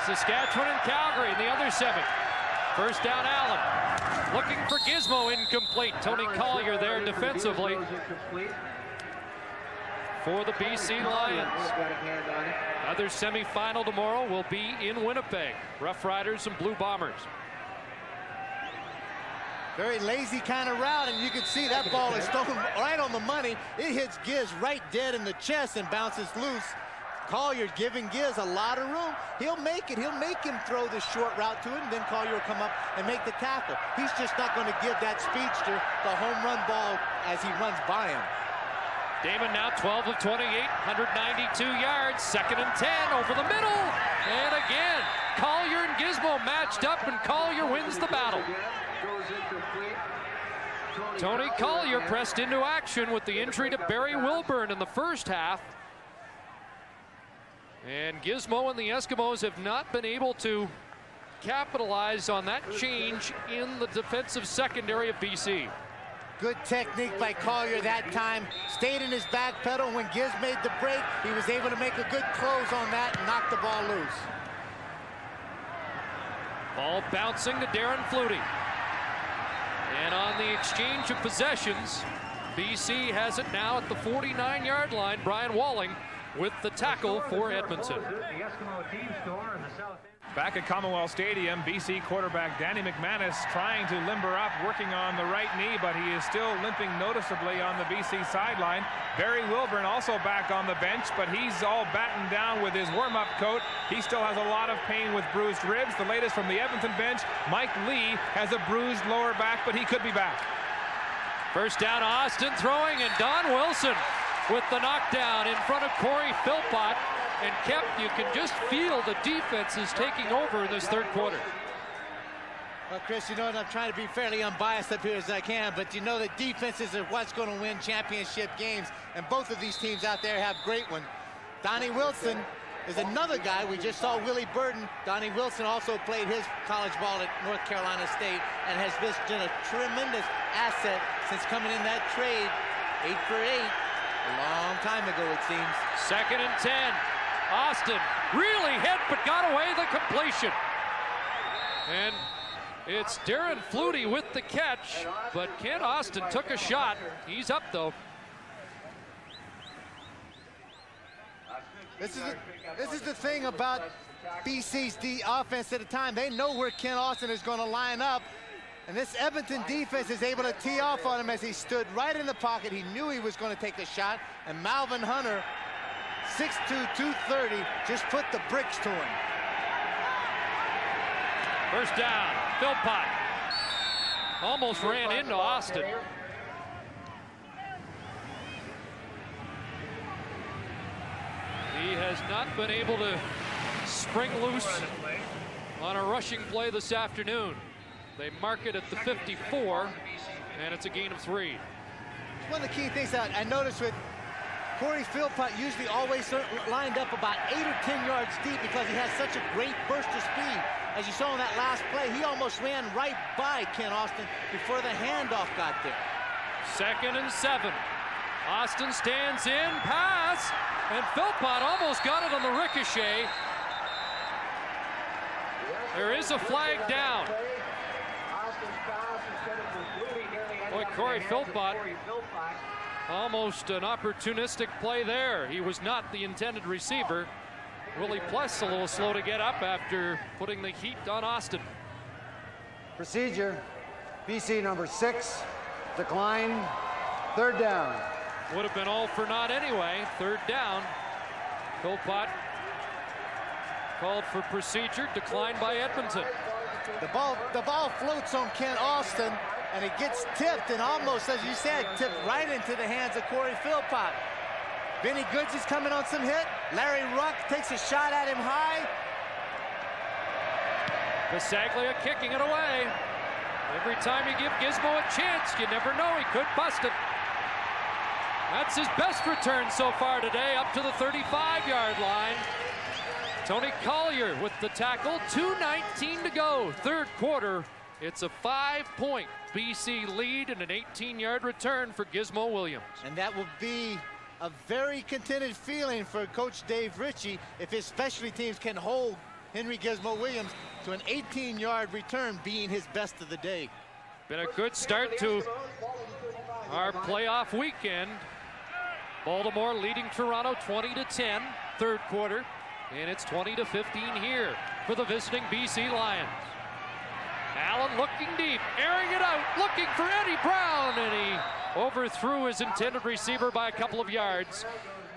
Saskatchewan and Calgary in the other 7. First down, Allen. Looking for Gizmo, incomplete. Tony Collier there defensively for the BC Lions. Another semifinal tomorrow will be in Winnipeg. Rough Riders and Blue Bombers. Very lazy kind of route, and you can see that ball is thrown right on the money. It hits Giz right dead in the chest and bounces loose. Collier giving Giz a lot of room. He'll make it. He'll make him throw the short route to him, then Collier will come up and make the tackle. He's just not going to give that speedster the home run ball as he runs by him. Damon now 12 of 28, 192 yards, 2nd and 10 over the middle. And again, Collier and Gizmo matched up, and Collier wins the battle. Tony Collier pressed into action with the injury to Barry Wilburn in the first half. And Gizmo and the Eskimos have not been able to capitalize on that change in the defensive secondary of BC. Good technique by Collier that time. Stayed in his back pedal. When Giz made the break, he was able to make a good close on that and knock the ball loose. Ball bouncing to Darren Flutie. And on the exchange of possessions, BC has it now at the 49-yard line. Brian Walling with the tackle for Edmonton. Back at Commonwealth Stadium, BC quarterback Danny McManus trying to limber up, working on the right knee, but he is still limping noticeably on the BC sideline. Barry Wilburn also back on the bench, but he's all battened down with his warm-up coat. He still has a lot of pain with bruised ribs. The latest from the Edmonton bench, Mike Lee has a bruised lower back, but he could be back. First down, Austin throwing, and Don Wilson with the knockdown in front of Corey Philpott. And Kemp, you can just feel the defense is taking over in this third quarter. Well, Chris, you know what? I'm trying to be fairly unbiased up here as I can, but you know that defenses are what's going to win championship games, and both of these teams out there have great ones. Donnie Wilson is another guy. We just saw Willie Burton. Donnie Wilson also played his college ball at North Carolina State and has been a tremendous asset since coming in that trade, 8 for 8. A long time ago, it seems. 2nd and 10. Austin really hit, but got away the completion. And it's Darren Flutie with the catch, but Kent Austin took a shot. He's up, though. This is the thing about BC's offense at the time. They know where Kent Austin is going to line up. And this Edmonton defense is able to tee off on him as he stood right in the pocket. He knew he was going to take a shot. And Malvin Hunter, 6'2", 230, just put the bricks to him. First down, Philpott. Almost ran into Austin. He has not been able to spring loose on a rushing play this afternoon. They mark it at the 54, and it's a gain of 3. One of the key things that I noticed with Corey Philpott, usually always lined up about 8 or 10 yards deep because he has such a great burst of speed. As you saw in that last play, he almost ran right by Kent Austin before the handoff got there. 2nd and 7. Austin stands in, pass, and Philpott almost got it on the ricochet. There is a flag down. Boy, Corey Philpott, almost an opportunistic play there. He was not the intended receiver. Willie Pless a little slow to get up after putting the heat on Austin. Procedure, BC number 6, decline, 3rd down. Would have been all for naught anyway. 3rd down. Philpott called for procedure, declined by Edmonton. The ball floats on Kent Austin, and it gets tipped and almost, as you said, tipped right into the hands of Corey Philpott. Benny Goods is coming on some hit. Larry Ruck takes a shot at him high. Bisaglia kicking it away. Every time you give Gizmo a chance, you never know, he could bust it. That's his best return so far today, up to the 35-yard line. Tony Collier with the tackle, 2:19 to go, 3rd quarter. It's a 5-point BC lead and an 18-yard return for Gizmo Williams. And that will be a very contented feeling for Coach Dave Ritchie if his specialty teams can hold Henry Gizmo Williams to an 18-yard return, being his best of the day. Been a good start to our playoff weekend. Baltimore leading Toronto 20-10, 3rd quarter, and it's 20-15 here for the visiting BC Lions. Allen looking deep, airing it out, looking for Eddie Brown, and he overthrew his intended receiver by a couple of yards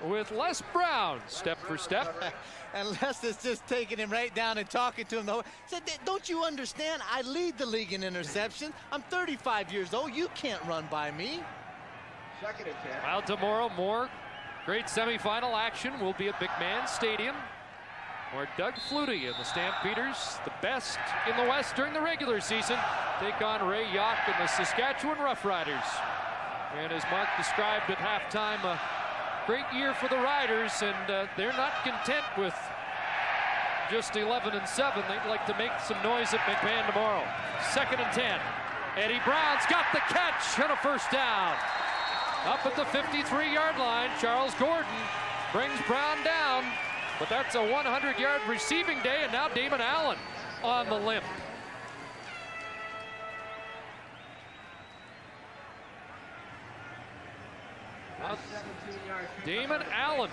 with Les Brown step for step. And Les is just taking him right down and talking to him. He said, don't you understand? I lead the league in interceptions. I'm 35 years old. You can't run by me. 2nd and 10. Well, tomorrow, more great semifinal action will be at McMahon Stadium, where Doug Flutie and the Stampeders, the best in the West during the regular season, take on Ray Yock and the Saskatchewan Roughriders. And as Mark described at halftime, a great year for the Riders, and they're not content with just 11-7. They'd like to make some noise at McMahon tomorrow. 2nd and 10. Eddie Brown's got the catch and a 1st down. Up at the 53-yard line, Charles Gordon brings Brown down, but that's a 100-yard receiving day, and now Damon Allen on the limp. Damon Allen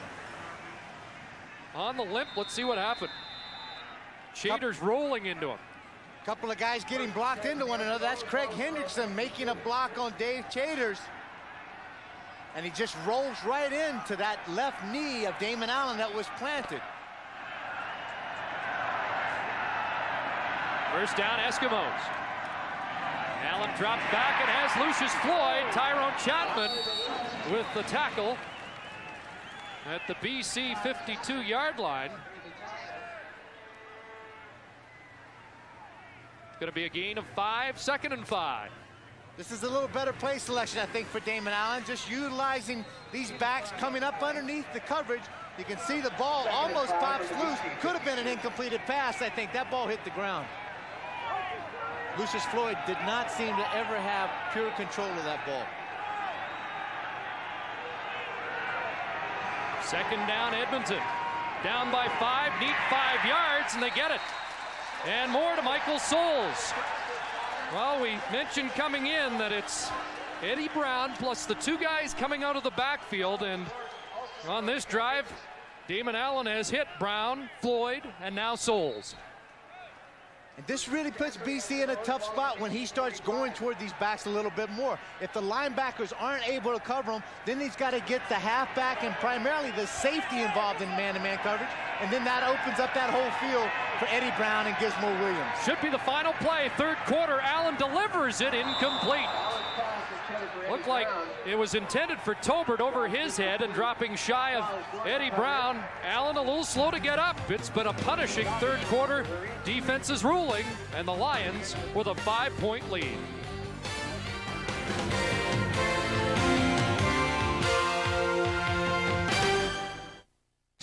on the limp. Let's see what happened. Chater's rolling into him. A couple of guys getting blocked into one another. That's Craig Hendrickson making a block on Dave Chater's. And he just rolls right into that left knee of Damon Allen that was planted. First down, Eskimos. Allen dropped back and has Lucius Floyd, Tyrone Chapman with the tackle at the BC 52-yard line. It's going to be a gain of 5, 2nd and 5. This is a little better play selection, I think, for Damon Allen. Just utilizing these backs coming up underneath the coverage. You can see the ball almost pops loose. Could have been an incompleted pass. I think that ball hit the ground. Lucius Floyd did not seem to ever have pure control of that ball. Second down, Edmonton. Down by 5, need 5 yards, and they get it. And more to Michael Souls. Well, we mentioned coming in that it's Eddie Brown plus the 2 guys coming out of the backfield, and on this drive, Damon Allen has hit Brown, Floyd, and now Souls. And this really puts BC in a tough spot when he starts going toward these backs a little bit more. If the linebackers aren't able to cover him, then he's got to get the halfback and primarily the safety involved in man-to-man coverage, and then that opens up that whole field for Eddie Brown and Gizmo Williams. Should be the final play, third quarter. Allen delivers it incomplete. Looked like it was intended for Tobert over his head and dropping shy of Eddie Brown. Allen a little slow to get up. It's been a punishing third quarter. Defense is ruling, and the Lions with a 5-point lead.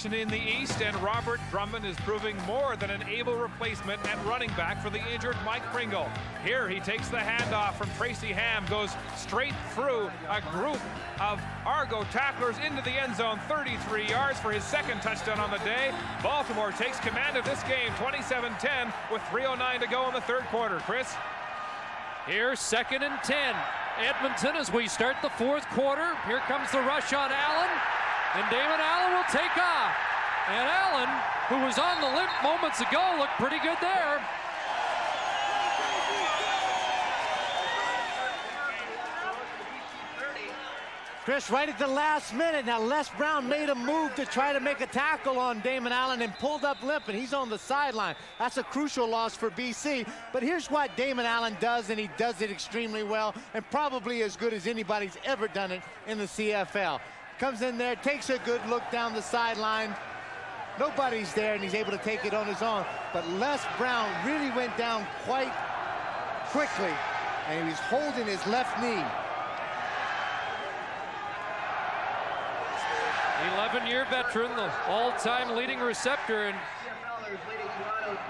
In the East, and Robert Drummond is proving more than an able replacement at running back for the injured Mike Pringle. Here he takes the handoff from Tracy Ham, goes straight through a group of Argo tacklers into the end zone, 33 yards for his second touchdown on the day. Baltimore takes command of this game, 27-10 with 3:09 to go in the third quarter. Chris? Here, 2nd and 10. Edmonton as we start the fourth quarter. Here comes the rush on Allen. And Damon Allen will take off. And Allen, who was on the limp moments ago, looked pretty good there. Chris, right at the last minute, now Les Brown made a move to try to make a tackle on Damon Allen and pulled up limp, and he's on the sideline. That's a crucial loss for BC. But here's what Damon Allen does, and he does it extremely well, and probably as good as anybody's ever done it in the CFL. Comes in there, takes a good look down the sideline. Nobody's there, and he's able to take it on his own. But Les Brown really went down quite quickly, and he was holding his left knee. 11-year veteran, the all-time leading receptor and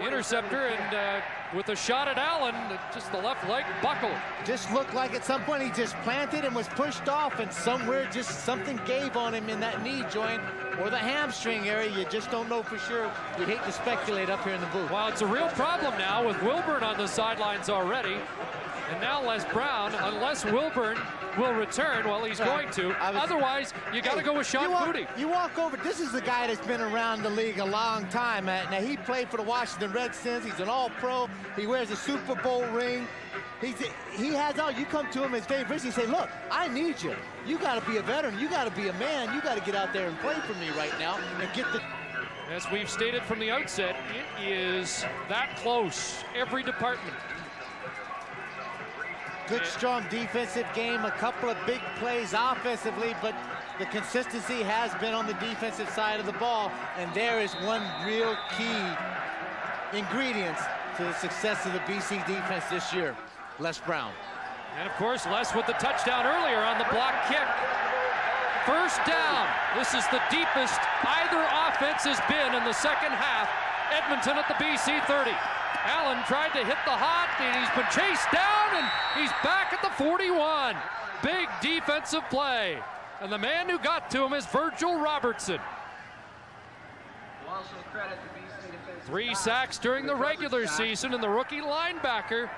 interceptor, and with a shot at Allen, just the left leg buckled. Just looked like at some point he just planted and was pushed off, and somewhere just something gave on him in that knee joint or the hamstring area. You just don't know for sure. We'd hate to speculate up here in the booth. Well, it's a real problem now with Wilburn on the sidelines already. And now Les Brown, unless Wilburn will return, well, he's going to. Otherwise, you got to go with Sean Foodie. You walk over. This is the guy that's been around the league a long time. Now, he played for the Washington Redskins. He's an all-pro. He wears a Super Bowl ring. He has all. You come to him as Dave Ritchie and say, look, I need you. You got to be a veteran. You got to be a man. You got to get out there and play for me right now and get the... As we've stated from the outset, it is that close, every department. Good, strong defensive game, a couple of big plays offensively, but the consistency has been on the defensive side of the ball, and there is one real key ingredient to the success of the BC defense this year, Les Brown. And of course, Les with the touchdown earlier on the block kick. First down. This is the deepest either offense has been in the second half. Edmonton at the BC 30. Allen tried to hit the hot, and he's been chased down, and he's back at the 41. Big defensive play. And the man who got to him is Virgil Robertson. 3 sacks during the regular season, and the rookie linebacker.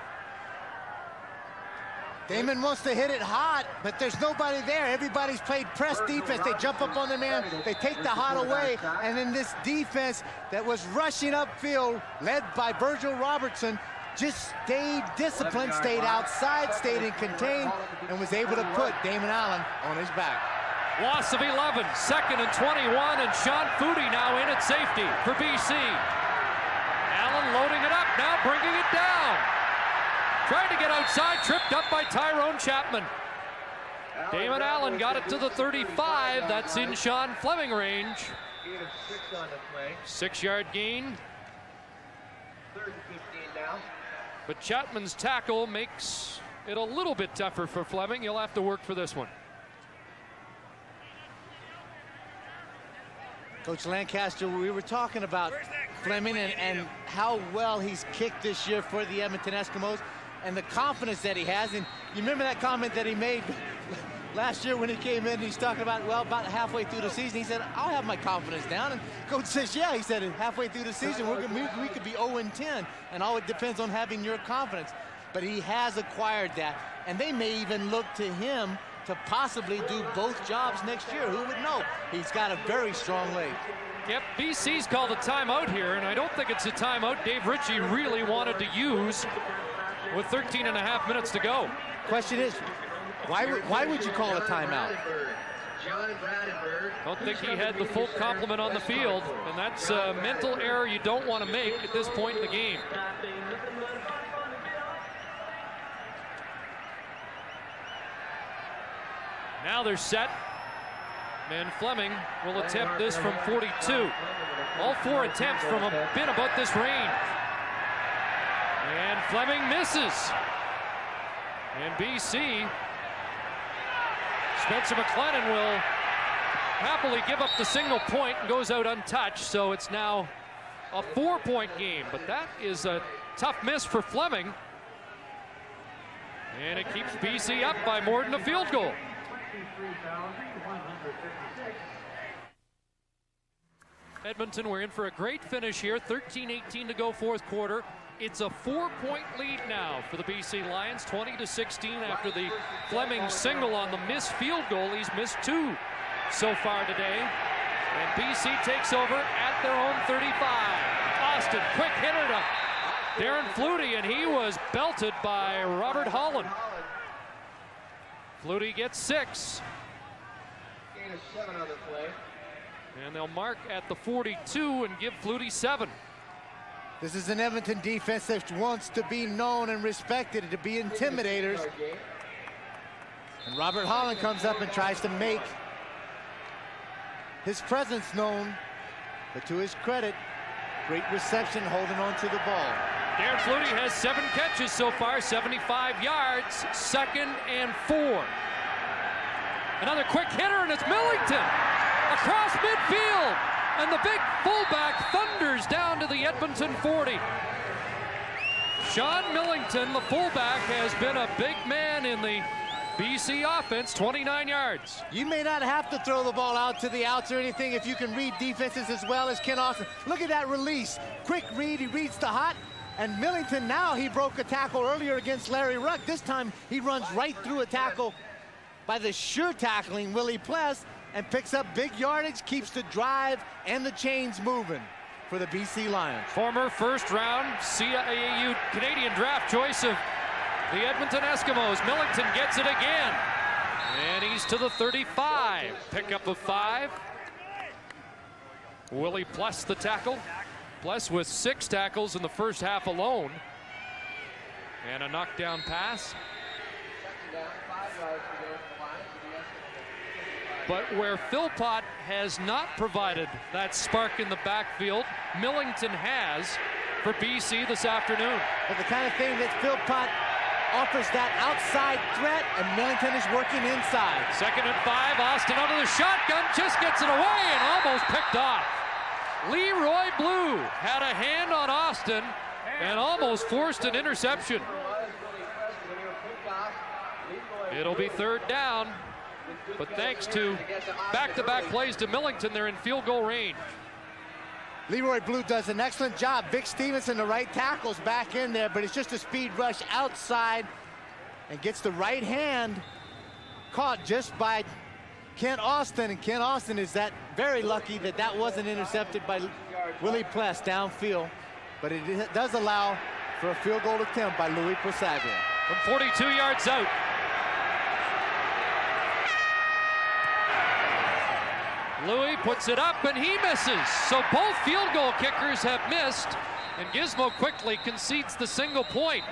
Damon wants to hit it hot, but there's nobody there. Everybody's played press defense. They jump up on the man, they take the hot away, and then this defense that was rushing upfield, led by Virgil Robertson, just stayed disciplined, stayed outside, stayed in contain, and was able to put Damon Allen on his back. Loss of 11, 2nd and 21, and Sean Foodie now in at safety for BC. Allen loading it up, now bringing it down. Trying to get outside, tripped up by Tyrone Chapman. Damon Allen got it to the 35. That's in Sean Fleming range. 6-yard gain. But Chapman's tackle makes it a little bit tougher for Fleming. He'll have to work for this one. Coach Lancaster, we were talking about Fleming and how well he's kicked this year for the Edmonton Eskimos and the confidence that he has. And you remember that comment that he made last year when he came in, he's talking about, well, about halfway through the season, he said, I'll have my confidence down. And coach says, yeah, he said, halfway through the season, we could be 0-10, and all it depends on having your confidence. But he has acquired that, and they may even look to him to possibly do both jobs next year. Who would know? He's got a very strong leg. Yep, BC's called a timeout here, and I don't think it's a timeout Dave Ritchie really wanted to use with 13.5 minutes to go. Question is, why would you call a timeout? Don't think he had the full complement on the field, and that's a mental error you don't want to make at this point in the game. Now they're set, and Fleming will attempt this from 42. All 4 attempts from a bit about this range. And Fleming misses. And BC, Spencer McLennan will happily give up the single point and goes out untouched. So it's now a 4-point game, but that is a tough miss for Fleming. And it keeps BC up by more than a field goal. Edmonton, we're in for a great finish here. 13-18 to go, fourth quarter. It's a 4-point lead now for the BC Lions, 20-16 after the Fleming single on the missed field goal. He's missed 2 so far today. And BC takes over at their own 35. Austin, quick hitter to Darren Flutie, and he was belted by Robert Holland. Flutie gets 6. Gain of 7 on the play. And they'll mark at the 42 and give Flutie 7. This is an Edmonton defense that wants to be known and respected, to be intimidators. And Robert Holland comes up and tries to make his presence known. But to his credit, great reception, holding on to the ball. Darren Flutie has 7 catches so far, 75 yards, 2nd and 4. Another quick hitter, and it's Millington across midfield. And the big fullback thunders down to the Edmonton 40. Sean Millington, the fullback, has been a big man in the BC offense, 29 yards. You may not have to throw the ball out to the outs or anything if you can read defenses as well as Ken Austin. Look at that release. Quick read, he reads the hot. And Millington, now he broke a tackle earlier against Larry Ruck. This time he runs right through a tackle by the sure tackling Willie Pless and picks up big yardage, keeps the drive and the chains moving for the BC Lions. Former first-round CAAU Canadian draft choice of the Edmonton Eskimos. Millington gets it again. And he's to the 35. Pickup of 5. Willie Pless the tackle. Pless with 6 tackles in the first half alone. And a knockdown pass. But where Philpott has not provided that spark in the backfield, Millington has for BC this afternoon. But the kind of thing that Philpott offers that outside threat, and Millington is working inside. 2nd and 5, Austin out of the shotgun, just gets it away and almost picked off. Leroy Blue had a hand on Austin and almost forced an interception. It'll be 3rd down. But thanks to back-to-back plays to Millington, they're in field goal range. Leroy Blue does an excellent job. Vic Stevenson, the right tackle's back in there, but it's just a speed rush outside and gets the right hand caught just by Kent Austin. And Kent Austin is that very lucky that that wasn't intercepted by Willie Pless downfield. But it does allow for a field goal attempt by Louis Posaglia. From 42 yards out. Louis puts it up and he misses. So both field goal kickers have missed, and Gizmo quickly concedes the single point.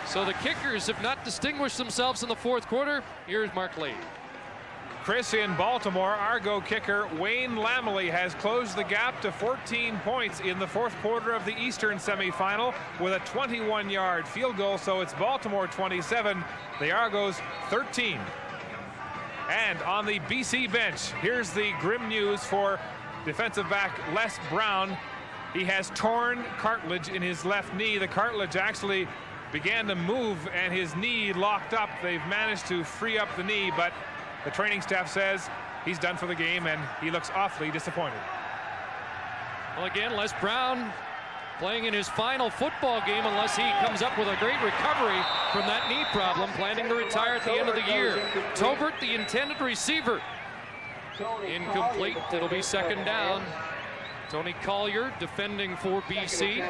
So the kickers have not distinguished themselves in the fourth quarter. Here's Mark Lee. Chris, in Baltimore, Argo kicker Wayne Lamley has closed the gap to 14 points in the fourth quarter of the Eastern semifinal with a 21-yard field goal. So it's Baltimore 27, the Argos 13. And on the BC bench, here's the grim news for defensive back Les Brown. He has torn cartilage in his left knee. The cartilage actually began to move and his knee locked up. They've managed to free up the knee, but the training staff says he's done for the game and he looks awfully disappointed. Well, again, Les Brown playing in his final football game unless he comes up with a great recovery from that knee problem, planning to retire at the end of the year. Tobert, the intended receiver, incomplete. It'll be second down. Tony Collier defending for BC.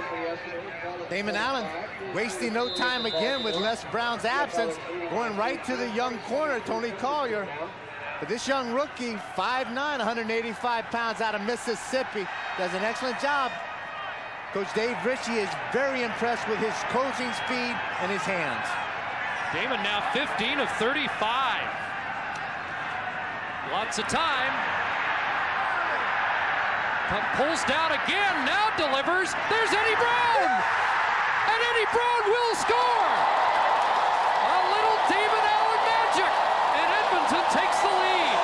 Damon Allen wasting no time again with Les Brown's absence, going right to the young corner, Tony Collier. But this young rookie, 5'9", 185 pounds out of Mississippi, does an excellent job. Coach Dave Ritchie is very impressed with his closing speed and his hands. Damon now 15 of 35. Lots of time. Pulls down again, now delivers. There's Eddie Brown! And Eddie Brown will score! A little Damon Allen magic, and Edmonton takes the lead.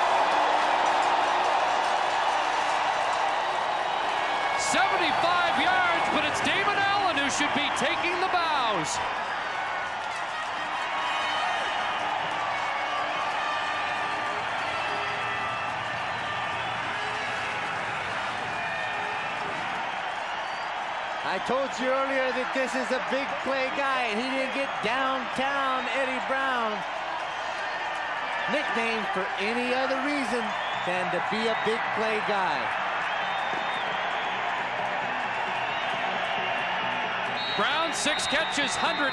75 yards, but it's Damon Allen who should be taking the bows. I told you earlier that this is a big play guy, and he didn't get downtown Eddie Brown. Nicknamed for any other reason than to be a big play guy. Brown, 6 catches, 184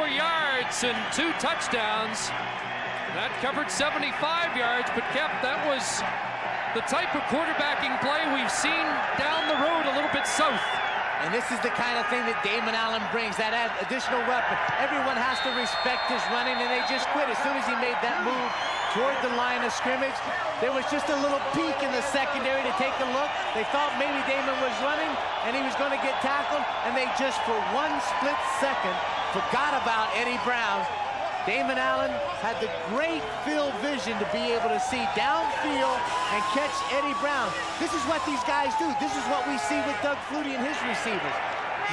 yards, and 2 touchdowns. That covered 75 yards, but Kep, that was the type of quarterbacking play we've seen down the road a little bit south. And this is the kind of thing that Damon Allen brings, that additional weapon. Everyone has to respect his running, and they just quit as soon as he made that move toward the line of scrimmage. There was just a little peek in the secondary to take a look. They thought maybe Damon was running, and he was going to get tackled, and they just, for one split second, forgot about Eddie Brown. Damon Allen had the great field vision to be able to see downfield and catch Eddie Brown. This is what these guys do. This is what we see with Doug Flutie and his receivers.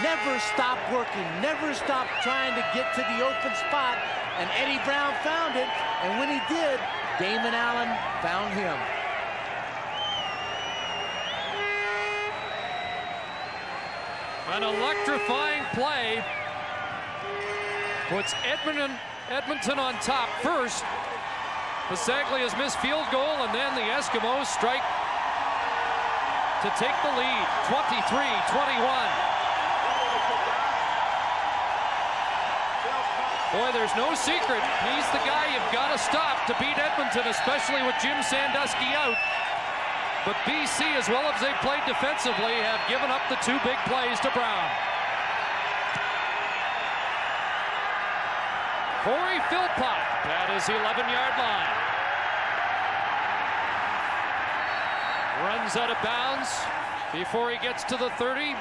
Never stop working, never stop trying to get to the open spot, and Eddie Brown found it, and when he did, Damon Allen found him. An electrifying play puts Edmonton on top first. Pasaglia's missed field goal, and then the Eskimos strike to take the lead, 23-21. Boy, there's no secret. He's the guy you've got to stop to beat Edmonton, especially with Jim Sandusky out. But BC, as well as they played defensively, have given up the 2 big plays to Brown. Corey Philpott at his 11-yard line. Runs out of bounds before he gets to the 30.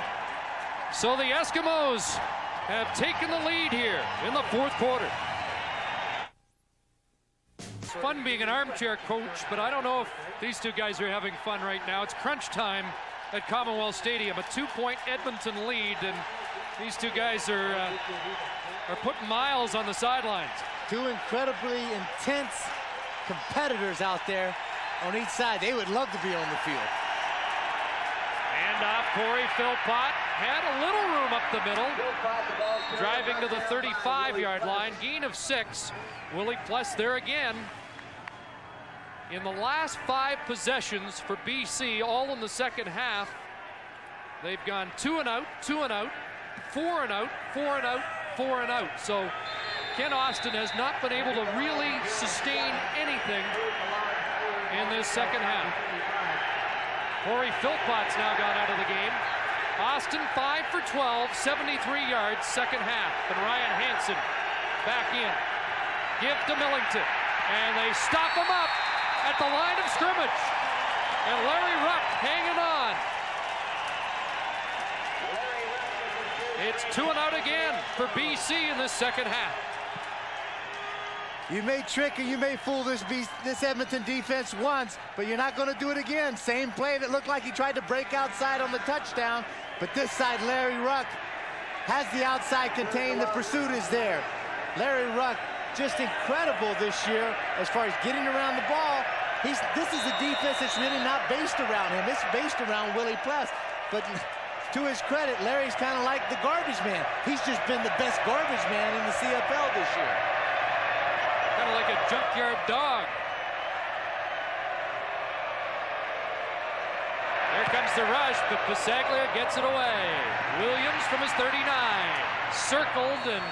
So the Eskimos have taken the lead here in the 4th quarter. It's fun being an armchair coach, but I don't know if these 2 guys are having fun right now. It's crunch time at Commonwealth Stadium, a 2-point Edmonton lead, and these 2 guys are putting miles on the sidelines. 2 incredibly intense competitors out there on each side. They would love to be on the field. And off Corey Philpott. Had a little room up the middle. Driving to the 35-yard line. Gain of 6. Willie Pless there again. In the last 5 possessions for BC, all in the second half, they've gone 2 and out, 2 and out, 4 and out, 4 and out, 4 and out. So Ken Austin has not been able to really sustain anything in this second half. Corey Philpott's now gone out of the game. Austin 5 for 12, 73 yards, second half. And Ryan Hansen back in. Give to Millington. And they stop him up at the line of scrimmage. And Larry Ruck hanging on. It's 2 and out again for BC in this second half. You may trick or you may fool this Edmonton defense once, but you're not going to do it again. Same play that looked like he tried to break outside on the touchdown, but this side Larry Ruck has the outside contained. The pursuit is there. Larry Ruck, just incredible this year as far as getting around the ball. This is a defense that's really not based around him. It's based around Willie Pless. But to his credit, Larry's kind of like the garbage man. He's just been the best garbage man in the CFL this year. Kind of like a junkyard dog. There comes the rush, but Bisaglia gets it away. Williams from his 39. Circled, and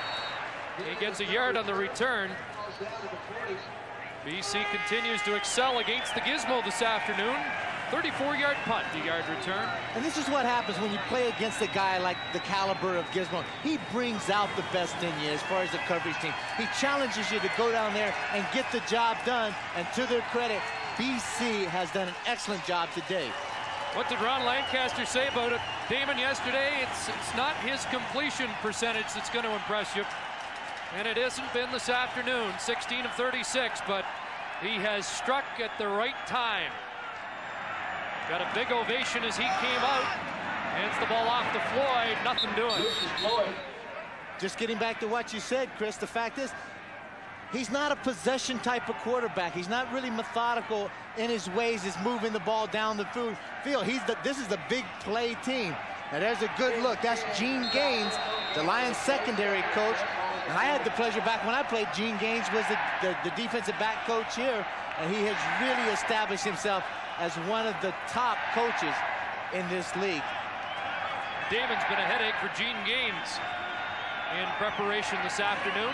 he gets a yard on the return. BC continues to excel against the Gizmo this afternoon. 34-yard punt, the yard return. And this is what happens when you play against a guy like the caliber of Gizmo. He brings out the best in you as far as the coverage team. He challenges you to go down there and get the job done. And to their credit, BC has done an excellent job today. What did Ron Lancaster say about it, Damon, yesterday? It's not his completion percentage that's going to impress you. And it hasn't been this afternoon, 16 of 36, but he has struck at the right time. Got a big ovation as he came out. Hands the ball off to Floyd, nothing doing. Just getting back to what you said, Chris, the fact is, he's not a possession type of quarterback. He's not really methodical in his ways. He's moving the ball down the field. This is the big play team. Now there's a good look. That's Gene Gaines, the Lions secondary coach. And I had the pleasure back when I played. Gene Gaines was the defensive back coach here. And he has really established himself as one of the top coaches in this league. Damon's been a headache for Gene Gaines in preparation this afternoon.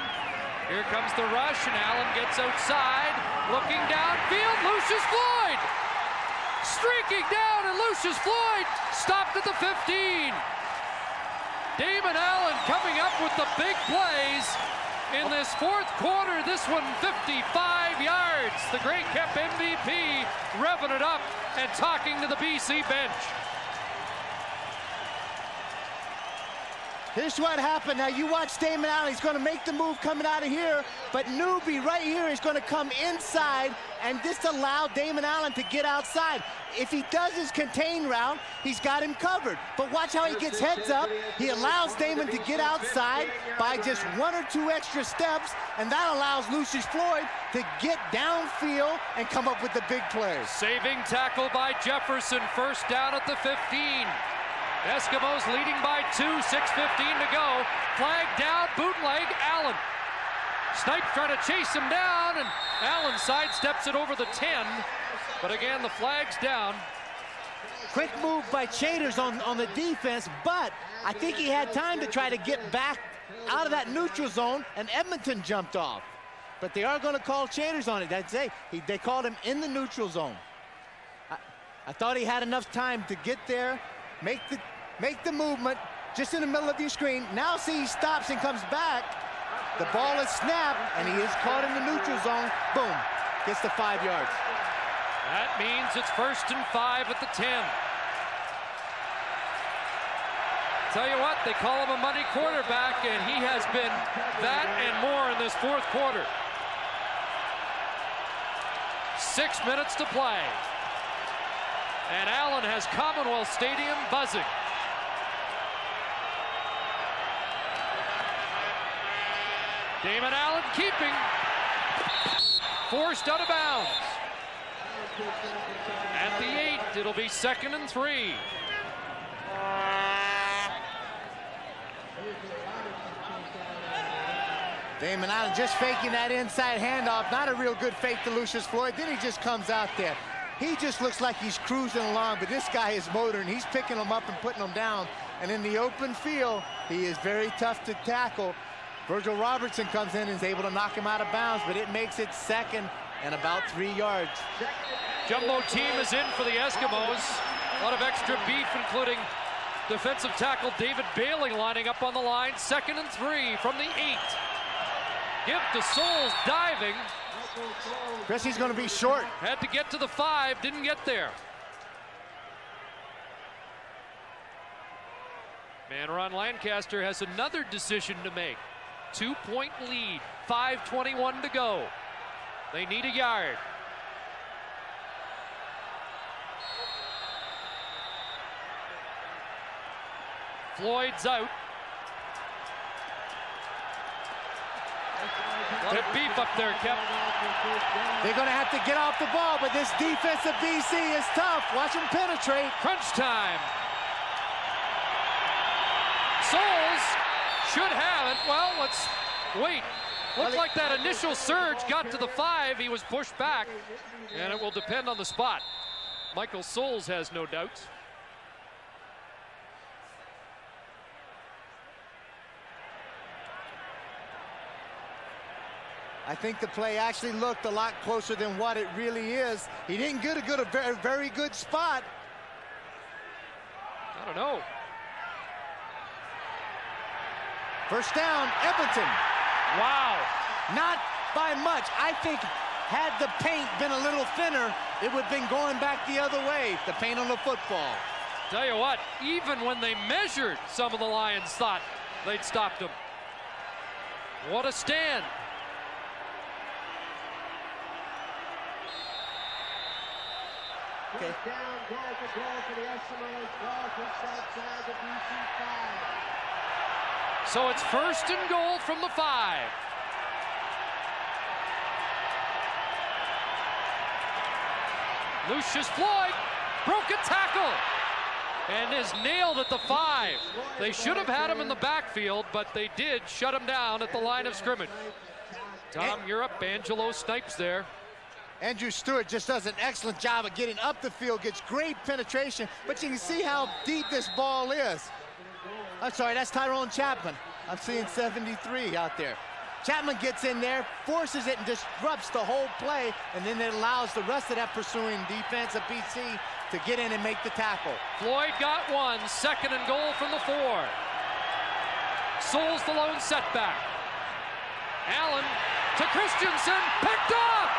Here comes the rush, and Allen gets outside, looking downfield. Lucius Floyd streaking down, and Lucius Floyd stopped at the 15. Damon Allen coming up with the big plays in this fourth quarter. This one 55 yards. The Grey Cup MVP revving it up and talking to the BC bench. Here's what happened. Now you watch Damon Allen. He's going to make the move coming out of here, but Newby right here is going to come inside and just allow Damon Allen to get outside. If he does his contain route, he's got him covered. But watch how he gets heads up. He allows Damon to get outside by just 1 or 2 extra steps, and that allows Lucius Floyd to get downfield and come up with the big plays. Saving tackle by Jefferson. First down at the 15. Eskimos leading by 2, 6:15 to go. Flag down, bootleg, Allen. Snipe trying to chase him down, and Allen sidesteps it over the 10. But again, the flag's down. Quick move by Chaders on the defense, but I think he had time to try to get back out of that neutral zone, and Edmonton jumped off. But they are going to call Chaders on it. I'd say they called him in the neutral zone. I thought he had enough time to get there, make the movement just in the middle of your screen. Now see, he stops and comes back. The ball is snapped, and he is caught in the neutral zone. Boom, gets the 5 yards. That means it's 1st and 5 at the 10. Tell you what, they call him a money quarterback, and he has been that and more in this fourth quarter. 6 minutes to play. And Allen has Commonwealth Stadium buzzing. Damon Allen keeping. Forced out of bounds. At the 8, it'll be 2nd and 3. Damon Allen just faking that inside handoff. Not a real good fake to Lucius Floyd. Then he just comes out there. He just looks like he's cruising along, but this guy is motoring. He's picking them up and putting them down. And in the open field, he is very tough to tackle. Virgil Robertson comes in and is able to knock him out of bounds, but it makes it 2nd and about 3 yards. Jumbo team is in for the Eskimos. A lot of extra beef, including defensive tackle David Bailey lining up on the line. 2nd and 3 from the 8. Give to Souls diving. Chris, he's going to be short. Had to get to the 5, didn't get there. Man, Ron Lancaster has another decision to make. 2-point lead, 5:21 to go. They need a yard. Floyd's out. A lot of beef up there, Kep. They're going to have to get off the ball, but this defense of BC is tough. Watch them penetrate. Crunch time. Souls should have it. Well, let's wait. Looks like that initial surge got to the 5. He was pushed back, and it will depend on the spot. Michael Souls has no doubts. I think the play actually looked a lot closer than what it really is. He didn't get a very, very good spot. I don't know. First down, Edmonton. Wow. Not by much. I think had the paint been a little thinner, it would have been going back the other way, the paint on the football. Tell you what, even when they measured, some of the Lions thought they'd stopped him. What a stand. Okay. Down, goal for the Eskimos. Ball just outside the BC 5. So it's first and goal from the 5. Lucius Floyd broke a tackle and is nailed at the 5. They should have had him in the backfield, but they did shut him down at the line of scrimmage. Tom, you're up. Angelo snipes there. Andrew Stewart just does an excellent job of getting up the field, gets great penetration, but you can see how deep this ball is. I'm sorry, that's Tyrone Chapman. I'm seeing 73 out there. Chapman gets in there, forces it, and disrupts the whole play, and then it allows the rest of that pursuing defense of BC to get in and make the tackle. Floyd got one. Second and goal from the 4. Souls the lone setback. Allen to Christensen, picked up!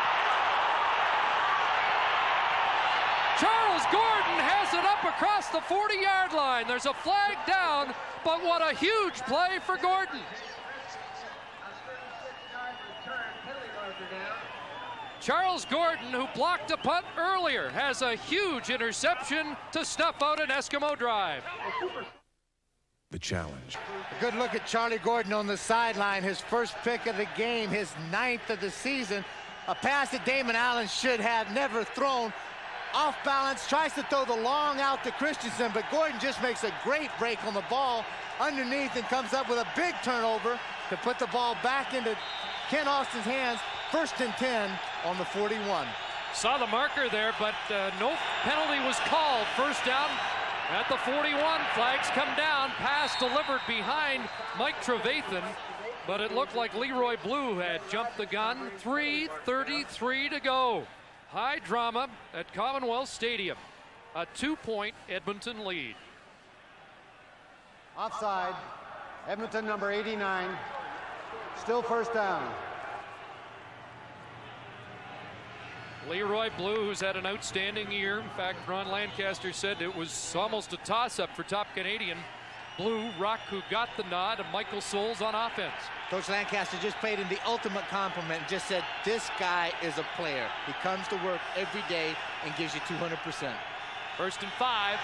Charles Gordon has it up across the 40-yard line. There's a flag down, but what a huge play for Gordon. Charles Gordon, who blocked a punt earlier, has a huge interception to snuff out an Eskimo drive. The challenge. A good look at Charlie Gordon on the sideline. His first pick of the game, his 9th of the season. A pass that Damon Allen should have never thrown. Off balance, tries to throw the long out to Christensen, but Gordon just makes a great break on the ball underneath and comes up with a big turnover to put the ball back into Ken Austin's hands. First and 10 on the 41. Saw the marker there, but no penalty was called. First down at the 41. Flags come down. Pass delivered behind Mike Trevathan, but it looked like Leroy Blue had jumped the gun. 3:33 to go. High drama at Commonwealth Stadium. A 2-point Edmonton lead. Offside. Edmonton number 89. Still first down. Leroy Blue, who's had an outstanding year. In fact, Ron Lancaster said it was almost a toss-up for top Canadian. Blue, Rock, who got the nod, and Michael Souls on offense. Coach Lancaster just played in the ultimate compliment and just said, this guy is a player. He comes to work every day and gives you 200%. First and 5,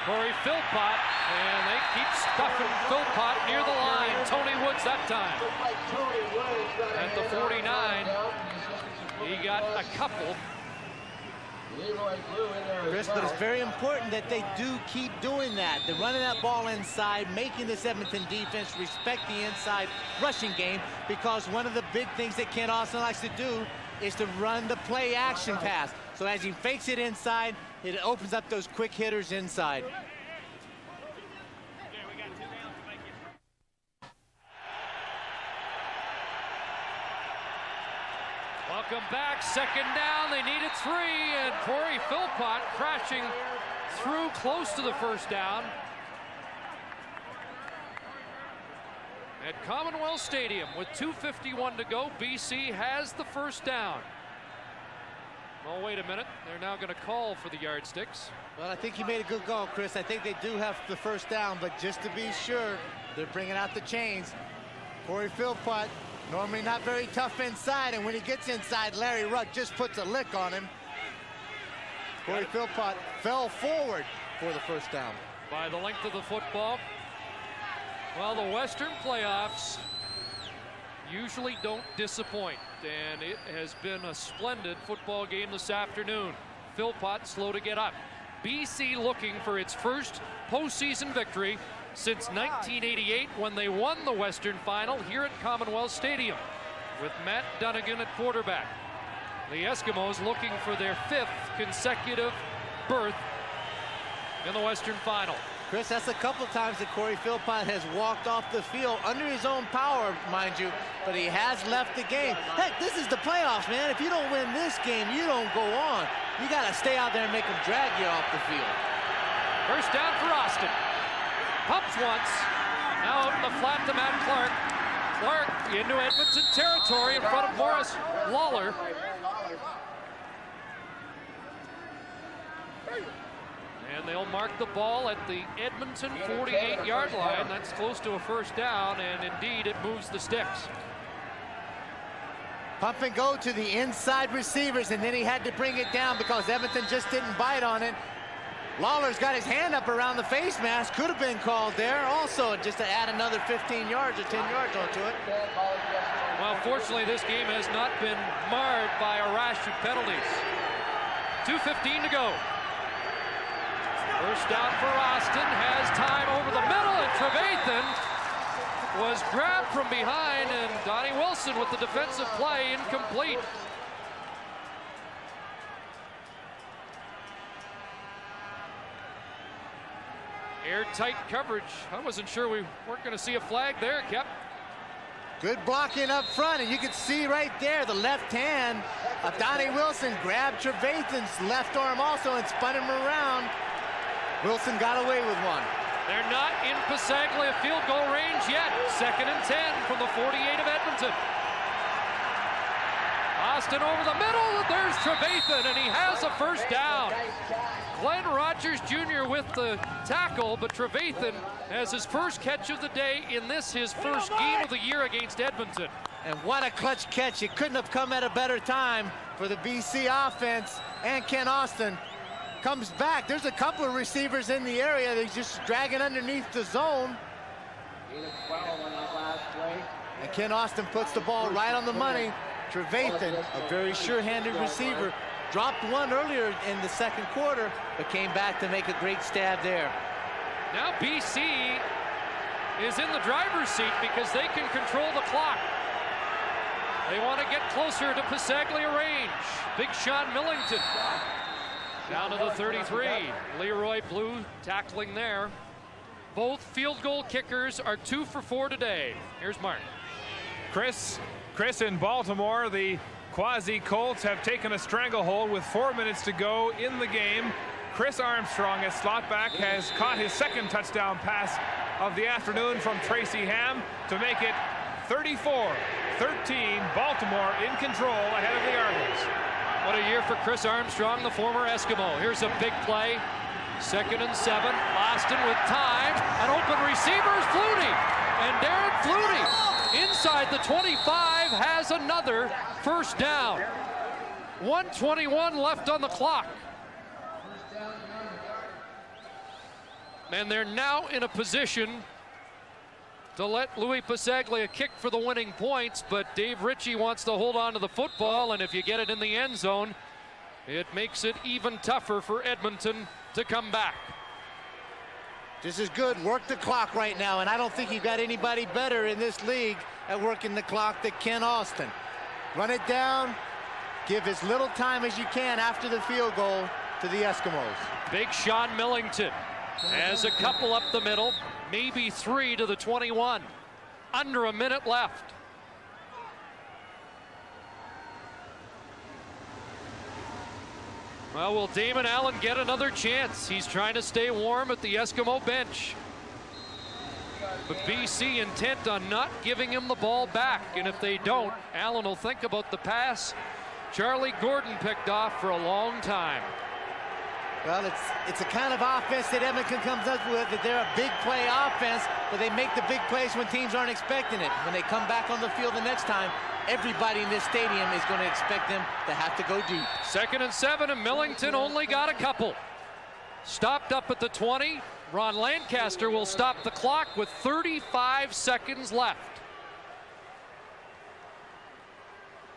Corey Philpott, and they keep stuffing Philpott near the line. Tony Woods that time. At the 49, he got a couple. Chris, but it's very important that they do keep doing that. They're running that ball inside, making this Edmonton defense respect the inside rushing game, because one of the big things that Ken Austin likes to do is to run the play action pass. So as he fakes it inside, it opens up those quick hitters inside. Welcome back, second down, they needed 3, and Corey Philpott crashing through close to the first down. At Commonwealth Stadium with 2:51 to go, BC has the first down. Oh, wait a minute, they're now going to call for the yardsticks. Well, I think you made a good call, Chris. I think they do have the first down, but just to be sure, they're bringing out the chains. Corey Philpott, normally not very tough inside, and when he gets inside, Larry Ruck just puts a lick on him. Corey Philpott fell forward for the first down. By the length of the football. Well, the Western playoffs usually don't disappoint, and it has been a splendid football game this afternoon. Philpott slow to get up. BC looking for its first postseason victory since 1988 when they won the Western Final here at Commonwealth Stadium with Matt Dunnigan at quarterback. The Eskimos looking for their 5th consecutive berth in the Western Final. Chris, that's a couple times that Corey Philpott has walked off the field under his own power, mind you, but he has left the game. Heck, this is the playoffs, man. If you don't win this game, you don't go on. You got to stay out there and make them drag you off the field. First down for Austin. Pumps once. Now out in the flat to Matt Clark. Clark into Edmonton territory in front of Morris Lawler. And they'll mark the ball at the Edmonton 48-yard line. That's close to a first down, and indeed it moves the sticks. Pump and go to the inside receivers, and then he had to bring it down because Edmonton just didn't bite on it. Lawler's got his hand up around the face mask. Could have been called there also, just to add another 15 yards or 10 yards onto it. Well, fortunately, this game has not been marred by a rash of penalties. 2:15 to go. First down for Austin, has time over the middle, and Trevathan was grabbed from behind, and Donnie Wilson with the defensive play incomplete. Airtight coverage. I wasn't sure we weren't going to see a flag there, Kep. Good blocking up front, and you can see right there the left hand of Donnie Wilson grabbed Trevathan's left arm also and spun him around. Wilson got away with one. They're not in Passaglia field goal range yet. 2nd and 10 from the 48 of Edmonton. Austin over the middle. There's Trevathan, and he has a first down. Glenn Rogers Jr. with the tackle, but Trevathan has his first catch of the day in this, his first game of the year against Edmonton. And what a clutch catch. It couldn't have come at a better time for the BC offense. And Ken Austin comes back. There's a couple of receivers in the area. They're just dragging underneath the zone. And Ken Austin puts the ball right on the money. Trevathan, a very sure-handed receiver, dropped one earlier in the second quarter, but came back to make a great stab there. Now BC is in the driver's seat because they can control the clock. They want to get closer to Passaglia range. Big Sean Millington down to the 33. Leroy Blue tackling there. Both field goal kickers are 2 for 4 today. Here's Mark. Chris in Baltimore, the Quasi-Colts have taken a stranglehold with 4 minutes to go in the game. Chris Armstrong, as slot back, has caught his 2nd touchdown pass of the afternoon from Tracy Ham to make it 34-13. Baltimore in control ahead of the Argos. What a year for Chris Armstrong, the former Eskimo. Here's a big play. 2nd and 7. Austin with time. An open receiver is Flutie. And Darren Flutie inside the 25 has another first down. 1:21 left on the clock. And they're now in a position to let Louis Passaglia kick for the winning points, but Dave Ritchie wants to hold on to the football, and if you get it in the end zone, it makes it even tougher for Edmonton to come back. This is good. Work the clock right now, and I don't think you've got anybody better in this league at working the clock than Ken Austin. Run it down, give as little time as you can after the field goal to the Eskimos. Big Sean Millington has a couple up the middle, maybe 3 to the 21. Under a minute left. Well, will Damon Allen get another chance? He's trying to stay warm at the Eskimo bench. But BC intent on not giving him the ball back. And if they don't, Allen will think about the pass Charlie Gordon picked off for a long time. Well, it's a kind of offense that Edmonton comes up with, that they're a big play offense, but they make the big plays when teams aren't expecting it. When they come back on the field the next time, everybody in this stadium is going to expect them to have to go deep. 2nd and 7, and Millington only got a couple. Stopped up at the 20. Ron Lancaster will stop the clock with 35 seconds left.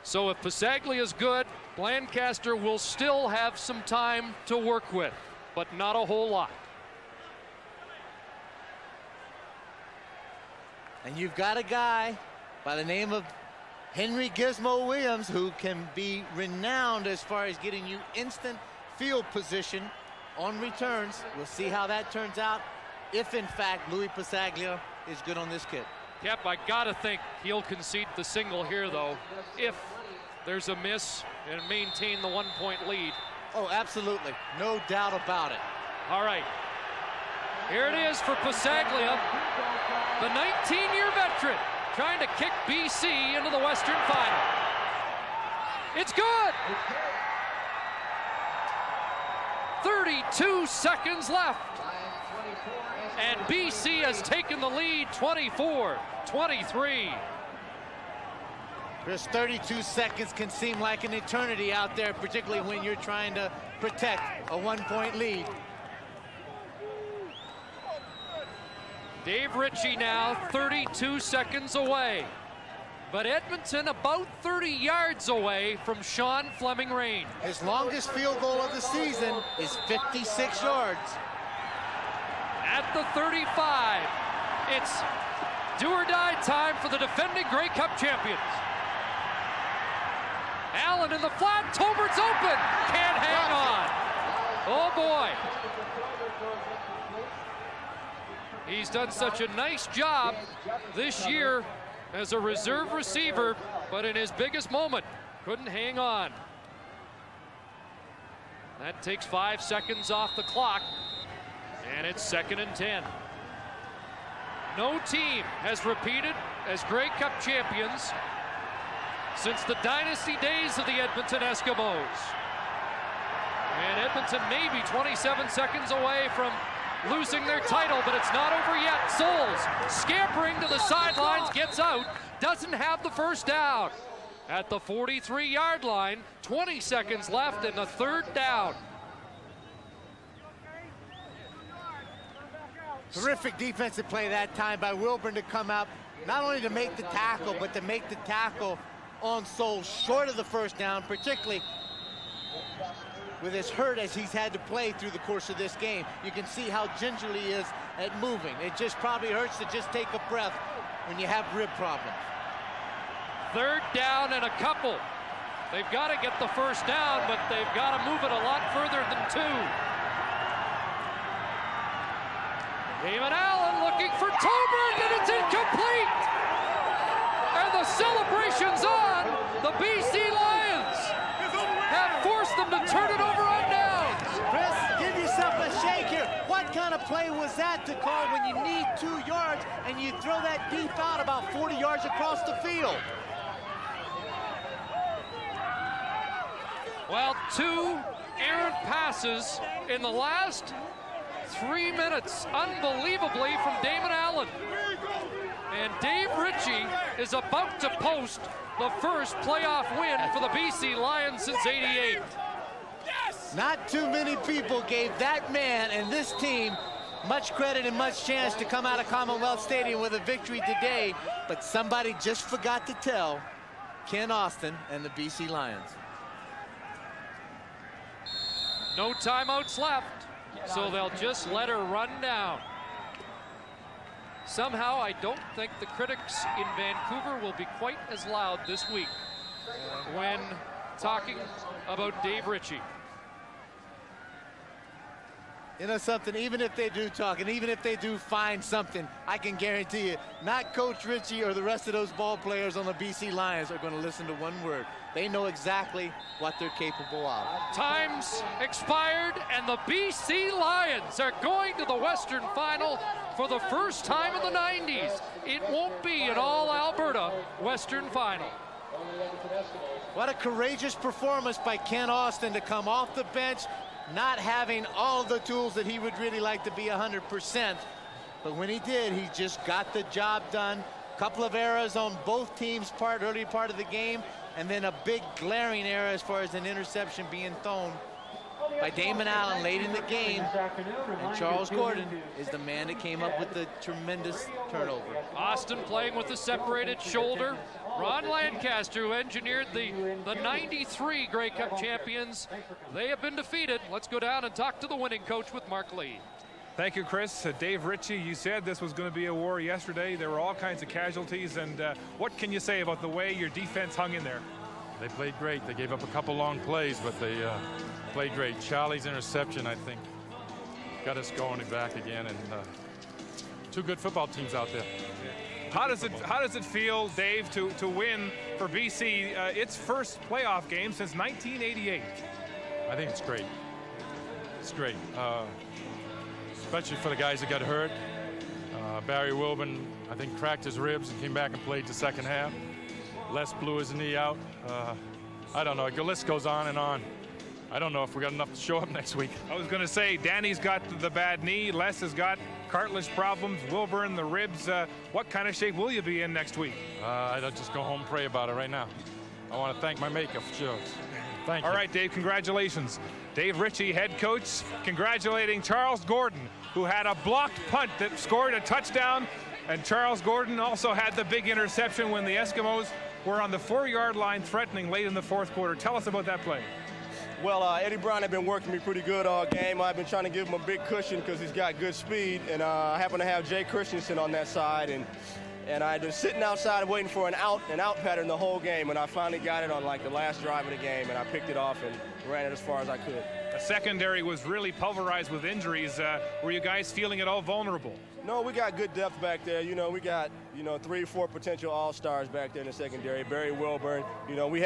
So if Pasaglia is good, Lancaster will still have some time to work with, but not a whole lot. And you've got a guy by the name of Henry Gizmo Williams who can be renowned as far as getting you instant field position on returns. We'll see how that turns out if, in fact, Louis Pasaglia is good on this kid. Yep, I gotta think he'll concede the single here, though, if there's a miss and maintain the 1-point lead. Oh, absolutely. No doubt about it. All right. Here it is for Pasaglia, the 19-year veteran, trying to kick BC into the Western Final. It's good! 32 seconds left. And BC has taken the lead 24-23. Chris, 32 seconds can seem like an eternity out there, particularly when you're trying to protect a 1-point lead. Dave Ritchie now 32 seconds away. But Edmonton about 30 yards away from Sean Fleming Rain. His longest field goal of the season is 56 yards. At the 35, it's do or die time for the defending Grey Cup champions. Allen in the flat, Tolbert's open, can't hang on. Oh boy. He's done such a nice job this year as a reserve receiver, but in his biggest moment, couldn't hang on. That takes 5 seconds off the clock, and it's 2nd and 10. No team has repeated as Grey Cup champions since the dynasty days of the Edmonton Eskimos. And Edmonton may be 27 seconds away from losing their title, but it's not over yet. Souls scampering to the sidelines, gets out, doesn't have the first down. At the 43-yard line, 20 seconds left and the 3rd down. Terrific defensive play that time by Wilburn to come out, not only to make the tackle, but to make the tackle on Souls short of the first down, particularly with as hurt as he's had to play through the course of this game. You can see how gingerly he is at moving. It just probably hurts to just take a breath when you have rib problems. 3rd down and a couple. They've got to get the first down, but they've got to move it a lot further than 2. Damon Allen looking for Tolbert, and it's incomplete! And the celebration's on! The BC Lions have forced them to turn it over on downs. Chris, give yourself a shake here. What kind of play was that to call when you need 2 yards and you throw that deep out about 40 yards across the field? Well, 2 errant passes in the last 3 minutes, unbelievably, from Damon Allen. And Dave Ritchie is about to post the first playoff win for the BC Lions since '88. Yes! Not too many people gave that man and this team much credit and much chance to come out of Commonwealth Stadium with a victory today, but somebody just forgot to tell Ken Austin and the BC Lions. No timeouts left, so they'll just let her run down. Somehow, I don't think the critics in Vancouver will be quite as loud this week when talking about Dave Ritchie. You know something, even if they do talk and even if they do find something, I can guarantee you, not Coach Ritchie or the rest of those ball players on the BC Lions are going to listen to one word. They know exactly what they're capable of. Time's expired, and the BC Lions are going to the Western Final for the first time in the 90s. It won't be an all-Alberta Western Final. What a courageous performance by Ken Austin to come off the bench, not having all the tools that he would really like to be 100%. But when he did, he just got the job done. Couple of errors on both teams' part, early part of the game, and then a big glaring error as far as an interception being thrown by Damon Allen late in the game. And Charles Gordon is the man that came up with the tremendous turnover. Austin playing with a separated shoulder. Ron Lancaster, who engineered the 93 Grey Cup champions. They have been defeated. Let's go down and talk to the winning coach with Mark Lee. Thank you, Chris. Dave Ritchie, you said this was going to be a war yesterday. There were all kinds of casualties. And what can you say about the way your defense hung in there? They played great. They gave up a couple long plays, but they played great. Charlie's interception, I think, got us going back again. And two good football teams out there. How does it feel, Dave, to win for BC its first playoff game since 1988? I think it's great. It's great, especially for the guys that got hurt. Barry Wilburn, I think, cracked his ribs and came back and played the second half. Les blew his knee out. I don't know. The list goes on and on. I don't know if we got enough to show up next week. I was going to say, Danny's got the bad knee. Les has got cartilage problems. Wilburn, the ribs. What kind of shape will you be in next week? I'll just go home and pray about it right now. I want to thank my maker for sure. Thank you. All right, Dave, congratulations. Dave Ritchie, head coach, congratulating Charles Gordon, who had a blocked punt that scored a touchdown. And Charles Gordon also had the big interception when the Eskimos were on the 4-yard line threatening late in the fourth quarter. Tell us about that play. Well, Eddie Brown had been working me pretty good all game. I've been trying to give him a big cushion because he's got good speed. And I happen to have Jay Christensen on that side. And I'd been sitting outside waiting for an out pattern the whole game. And I finally got it on like the last drive of the game. And I picked it off and ran it as far as I could. The secondary was really pulverized with injuries. Were you guys feeling at all vulnerable? No, we got good depth back there. You know, we got, 3 or 4 potential all-stars back there in the secondary. Barry Wilburn. We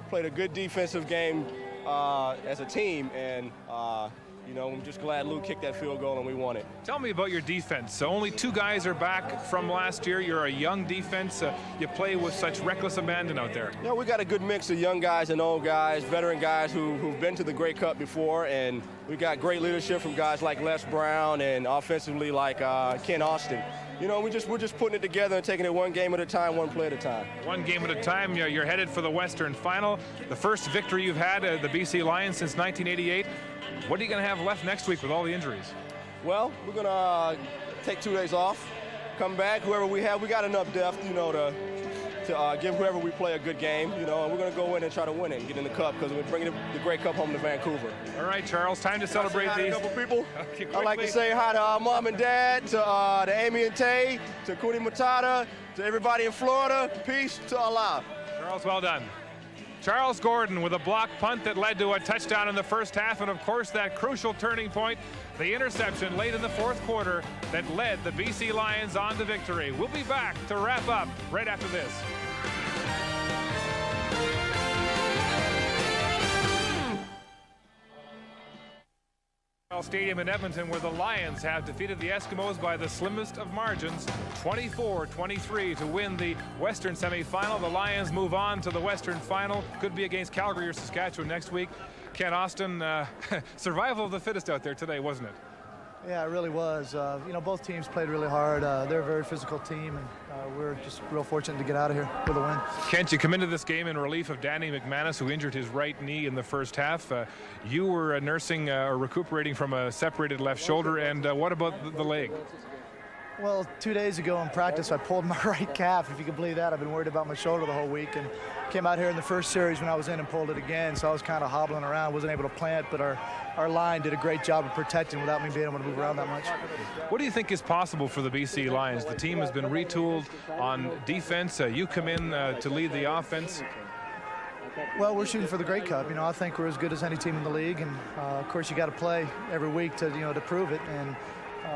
played a good defensive game as a team, and I'm just glad Lou kicked that field goal and we won it. Tell me about your defense. So only 2 guys are back from last year. You're a young defense. You play with such reckless abandon out there. Yeah, we got a good mix of young guys and old guys, veteran guys who've been to the Grey Cup before, and we got great leadership from guys like Les Brown and offensively like Ken Austin. We're just putting it together and taking it one game at a time, one play at a time. One game at a time. You're headed for the Western Final. The first victory you've had, the BC Lions, since 1988. What are you going to have left next week with all the injuries? Well, we're going to take 2 days off, come back. Whoever we have, we got enough depth, to give whoever we play a good game, and we're going to go in and try to win it and get in the Cup because we're bringing the Grey Cup home to Vancouver. All right, Charles, time to celebrate these. A couple people. I'd like to say hi to our mom and dad, to Amy and Tay, to Kuni Matata, to everybody in Florida. Peace to Allah. Charles, well done. Charles Gordon with a blocked punt that led to a touchdown in the first half, and of course that crucial turning point, the interception late in the fourth quarter that led the BC Lions on to victory. We'll be back to wrap up right after this. Stadium in Edmonton, where the Lions have defeated the Eskimos by the slimmest of margins, 24-23 to win the Western semifinal. The Lions move on to the Western final. Could be against Calgary or Saskatchewan next week. Ken Austin, survival of the fittest out there today, wasn't it? Yeah, it really was. Both teams played really hard. They're a very physical team, and we're just real fortunate to get out of here with a win. Kent, you come into this game in relief of Danny McManus, who injured his right knee in the first half. You were nursing or recuperating from a separated left shoulder, and what about the leg? Well, 2 days ago in practice, I pulled my right calf, if you can believe that. I've been worried about my shoulder the whole week, and came out here in the first series when I was in and pulled it again, so I was kind of hobbling around, wasn't able to plant, but our line did a great job of protecting without me being able to move around that much. What do you think is possible for the BC Lions? The team has been retooled on defense. You come in to lead the offense. Well, we're shooting for the Grey Cup. I think we're as good as any team in the league, and of course you got to play every week to to prove it. And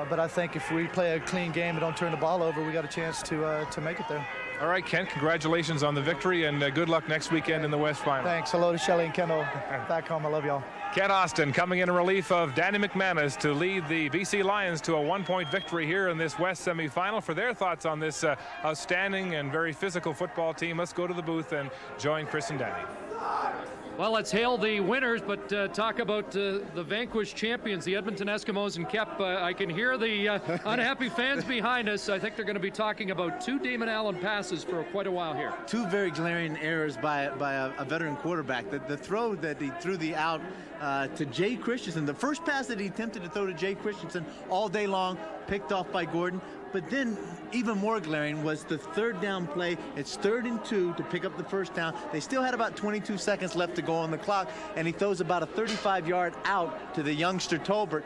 but I think if we play a clean game and don't turn the ball over, we got a chance to make it there. All right, Kent, congratulations on the victory, and good luck next weekend in the West Final. Thanks. Hello to Shelley and Kendall back home. I love y'all. Ken Austin coming in relief of Danny McManus to lead the BC Lions to a 1-point victory here in this West semifinal. For their thoughts on this outstanding and very physical football team, let's go to the booth and join Chris and Danny. Well, let's hail the winners, but talk about the vanquished champions, the Edmonton Eskimos. And Kep, I can hear the unhappy fans behind us. I think they're going to be talking about 2 Damon Allen passes for quite a while here. 2 very glaring errors by a veteran quarterback. The throw that he threw out to Jay Christensen, the first pass that he attempted to throw to Jay Christensen all day long, picked off by Gordon. But then, even more glaring was the third down play. It's 3rd and 2 to pick up the first down. They still had about 22 seconds left to go on the clock, and he throws about a 35-yard out to the youngster Tolbert.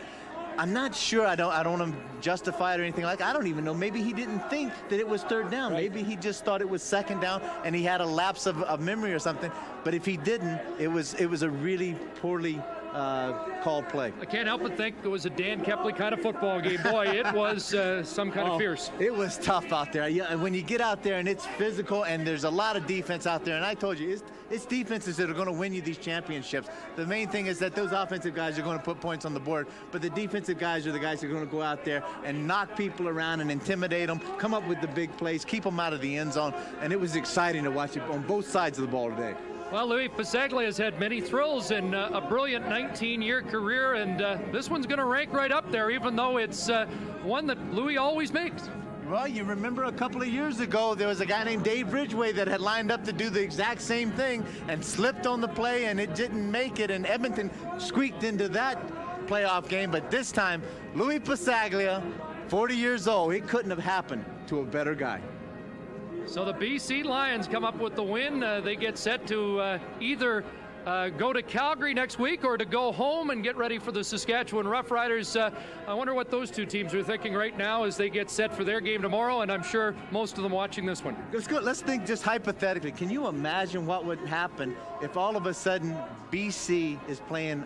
I'm not sure. I don't want to justify it or anything like that. I don't even know. Maybe he didn't think that it was 3rd down. Right. Maybe he just thought it was 2nd down and he had a lapse of memory or something. But if he didn't, it was a really poorly called play. I can't help but think it was a Dan Kepley kind of football game. Boy, it was some kind of fierce. It was tough out there. When you get out there and it's physical and there's a lot of defense out there, and I told you, it's defenses that are going to win you these championships. The main thing is that those offensive guys are going to put points on the board, but the defensive guys are the guys that are going to go out there and knock people around and intimidate them, come up with the big plays, keep them out of the end zone, and it was exciting to watch it on both sides of the ball today. Well, Louis Pasaglia has had many thrills in a brilliant 19-year career, and this one's going to rank right up there, even though it's one that Louis always makes. Well, you remember a couple of years ago, there was a guy named Dave Ridgway that had lined up to do the exact same thing and slipped on the play, and it didn't make it, and Edmonton squeaked into that playoff game. But this time, Louis Pasaglia, 40 years old, it couldn't have happened to a better guy. So the BC Lions come up with the win. They get set to either go to Calgary next week or to go home and get ready for the Saskatchewan Roughriders. I wonder what those two teams are thinking right now as they get set for their game tomorrow, and I'm sure most of them watching this one. Let's go. Let's think just hypothetically. Can you imagine what would happen if all of a sudden BC is playing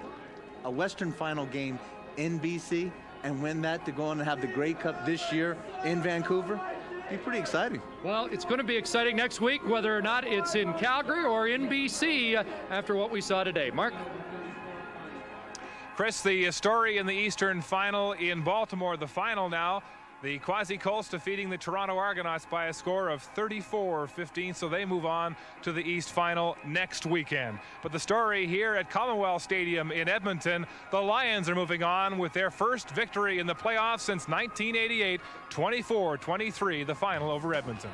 a Western Final game in BC and win that to go on and have the Grey Cup this year in Vancouver? Be pretty exciting. Well, it's going to be exciting next week, whether or not it's in Calgary or in BC after what we saw today. Mark? Chris, the story in the Eastern Final in Baltimore, the final now. The Quasi-Colts defeating the Toronto Argonauts by a score of 34-15, so they move on to the East Final next weekend. But the story here at Commonwealth Stadium in Edmonton, the Lions are moving on with their first victory in the playoffs since 1988, 24-23, the final over Edmonton.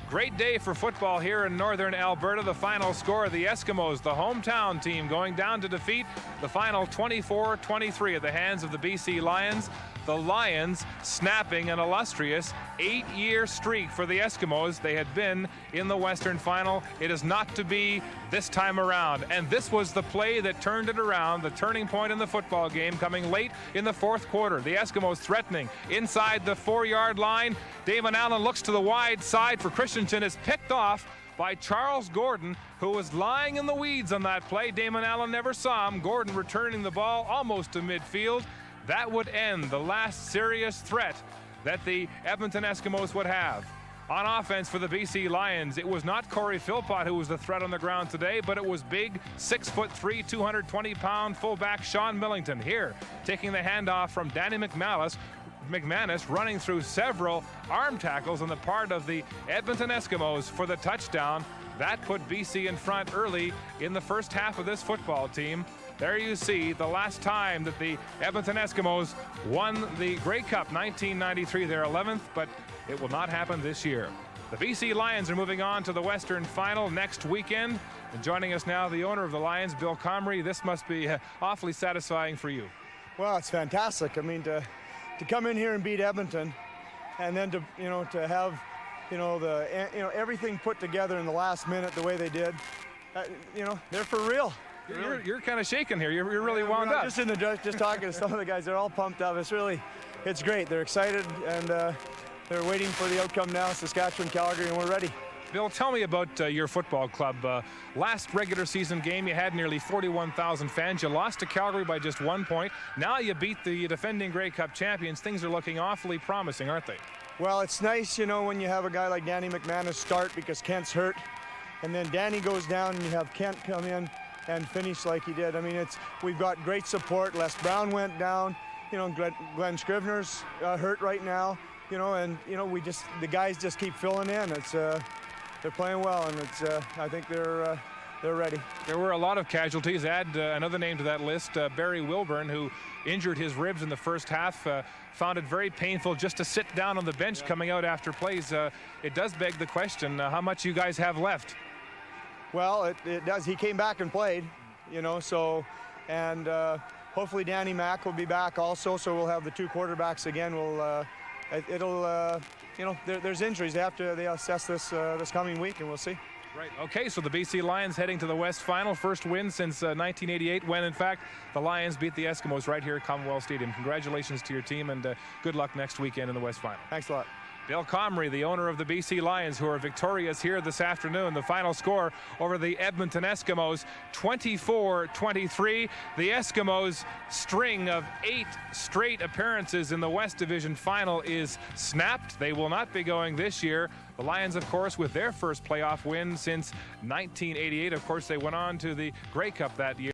Great day for football here in northern Alberta. The final score, the Eskimos, the hometown team, going down to defeat the final 24-23 at the hands of the BC Lions. The Lions snapping an illustrious 8-year streak for the Eskimos. They had been in the Western Final. It is not to be this time around. And this was the play that turned it around, the turning point in the football game, coming late in the fourth quarter. The Eskimos threatening inside the 4-yard line. Damon Allen looks to the wide side for Christensen, is picked off by Charles Gordon, who was lying in the weeds on that play. Damon Allen never saw him. Gordon returning the ball almost to midfield. That would end the last serious threat that the Edmonton Eskimos would have. On offense for the BC Lions, it was not Corey Philpott who was the threat on the ground today, but it was big 6'3", 220-pound fullback Sean Millington here, taking the handoff from Danny McManus, running through several arm tackles on the part of the Edmonton Eskimos for the touchdown. That put BC in front early in the first half of this football team. There you see the last time that the Edmonton Eskimos won the Grey Cup, 1993, their 11th, but it will not happen this year. The BC Lions are moving on to the Western Final next weekend. And joining us now, the owner of the Lions, Bill Comrie. This must be awfully satisfying for you. Well, it's fantastic. I mean, to come in here and beat Edmonton, and then to have everything put together in the last minute the way they did. They're for real. You're kind of shaking here. You're really wound up. Just talking to some of the guys. They're all pumped up. It's great. They're excited, and they're waiting for the outcome now. Saskatchewan, Calgary, and we're ready. Bill, tell me about your football club. Last regular season game, you had nearly 41,000 fans. You lost to Calgary by just 1 point. Now you beat the defending Grey Cup champions. Things are looking awfully promising, aren't they? Well, it's nice, when you have a guy like Danny McManus start because Kent's hurt, and then Danny goes down and you have Kent come in and finish like he did. I mean, we've got great support. Les Brown went down. Glenn Scrivener's hurt right now. The guys just keep filling in. They're playing well, and I think they're ready. There were a lot of casualties. Add another name to that list, Barry Wilburn, who injured his ribs in the first half. Found it very painful just to sit down on the bench coming out after plays. It does beg the question, how much you guys have left? Well, it does. He came back and played, and hopefully Danny Mack will be back also, so we'll have the 2 quarterbacks again. You know, there's injuries. They assess this this coming week, and we'll see. Right. Okay, so the BC Lions heading to the West Final. First win since 1988, when, in fact, the Lions beat the Eskimos right here at Commonwealth Stadium. Congratulations to your team, and good luck next weekend in the West Final. Thanks a lot. Bill Comrie, the owner of the BC Lions, who are victorious here this afternoon. The final score over the Edmonton Eskimos, 24-23. The Eskimos' string of 8 straight appearances in the West Division final is snapped. They will not be going this year. The Lions, of course, with their first playoff win since 1988. Of course, they went on to the Grey Cup that year.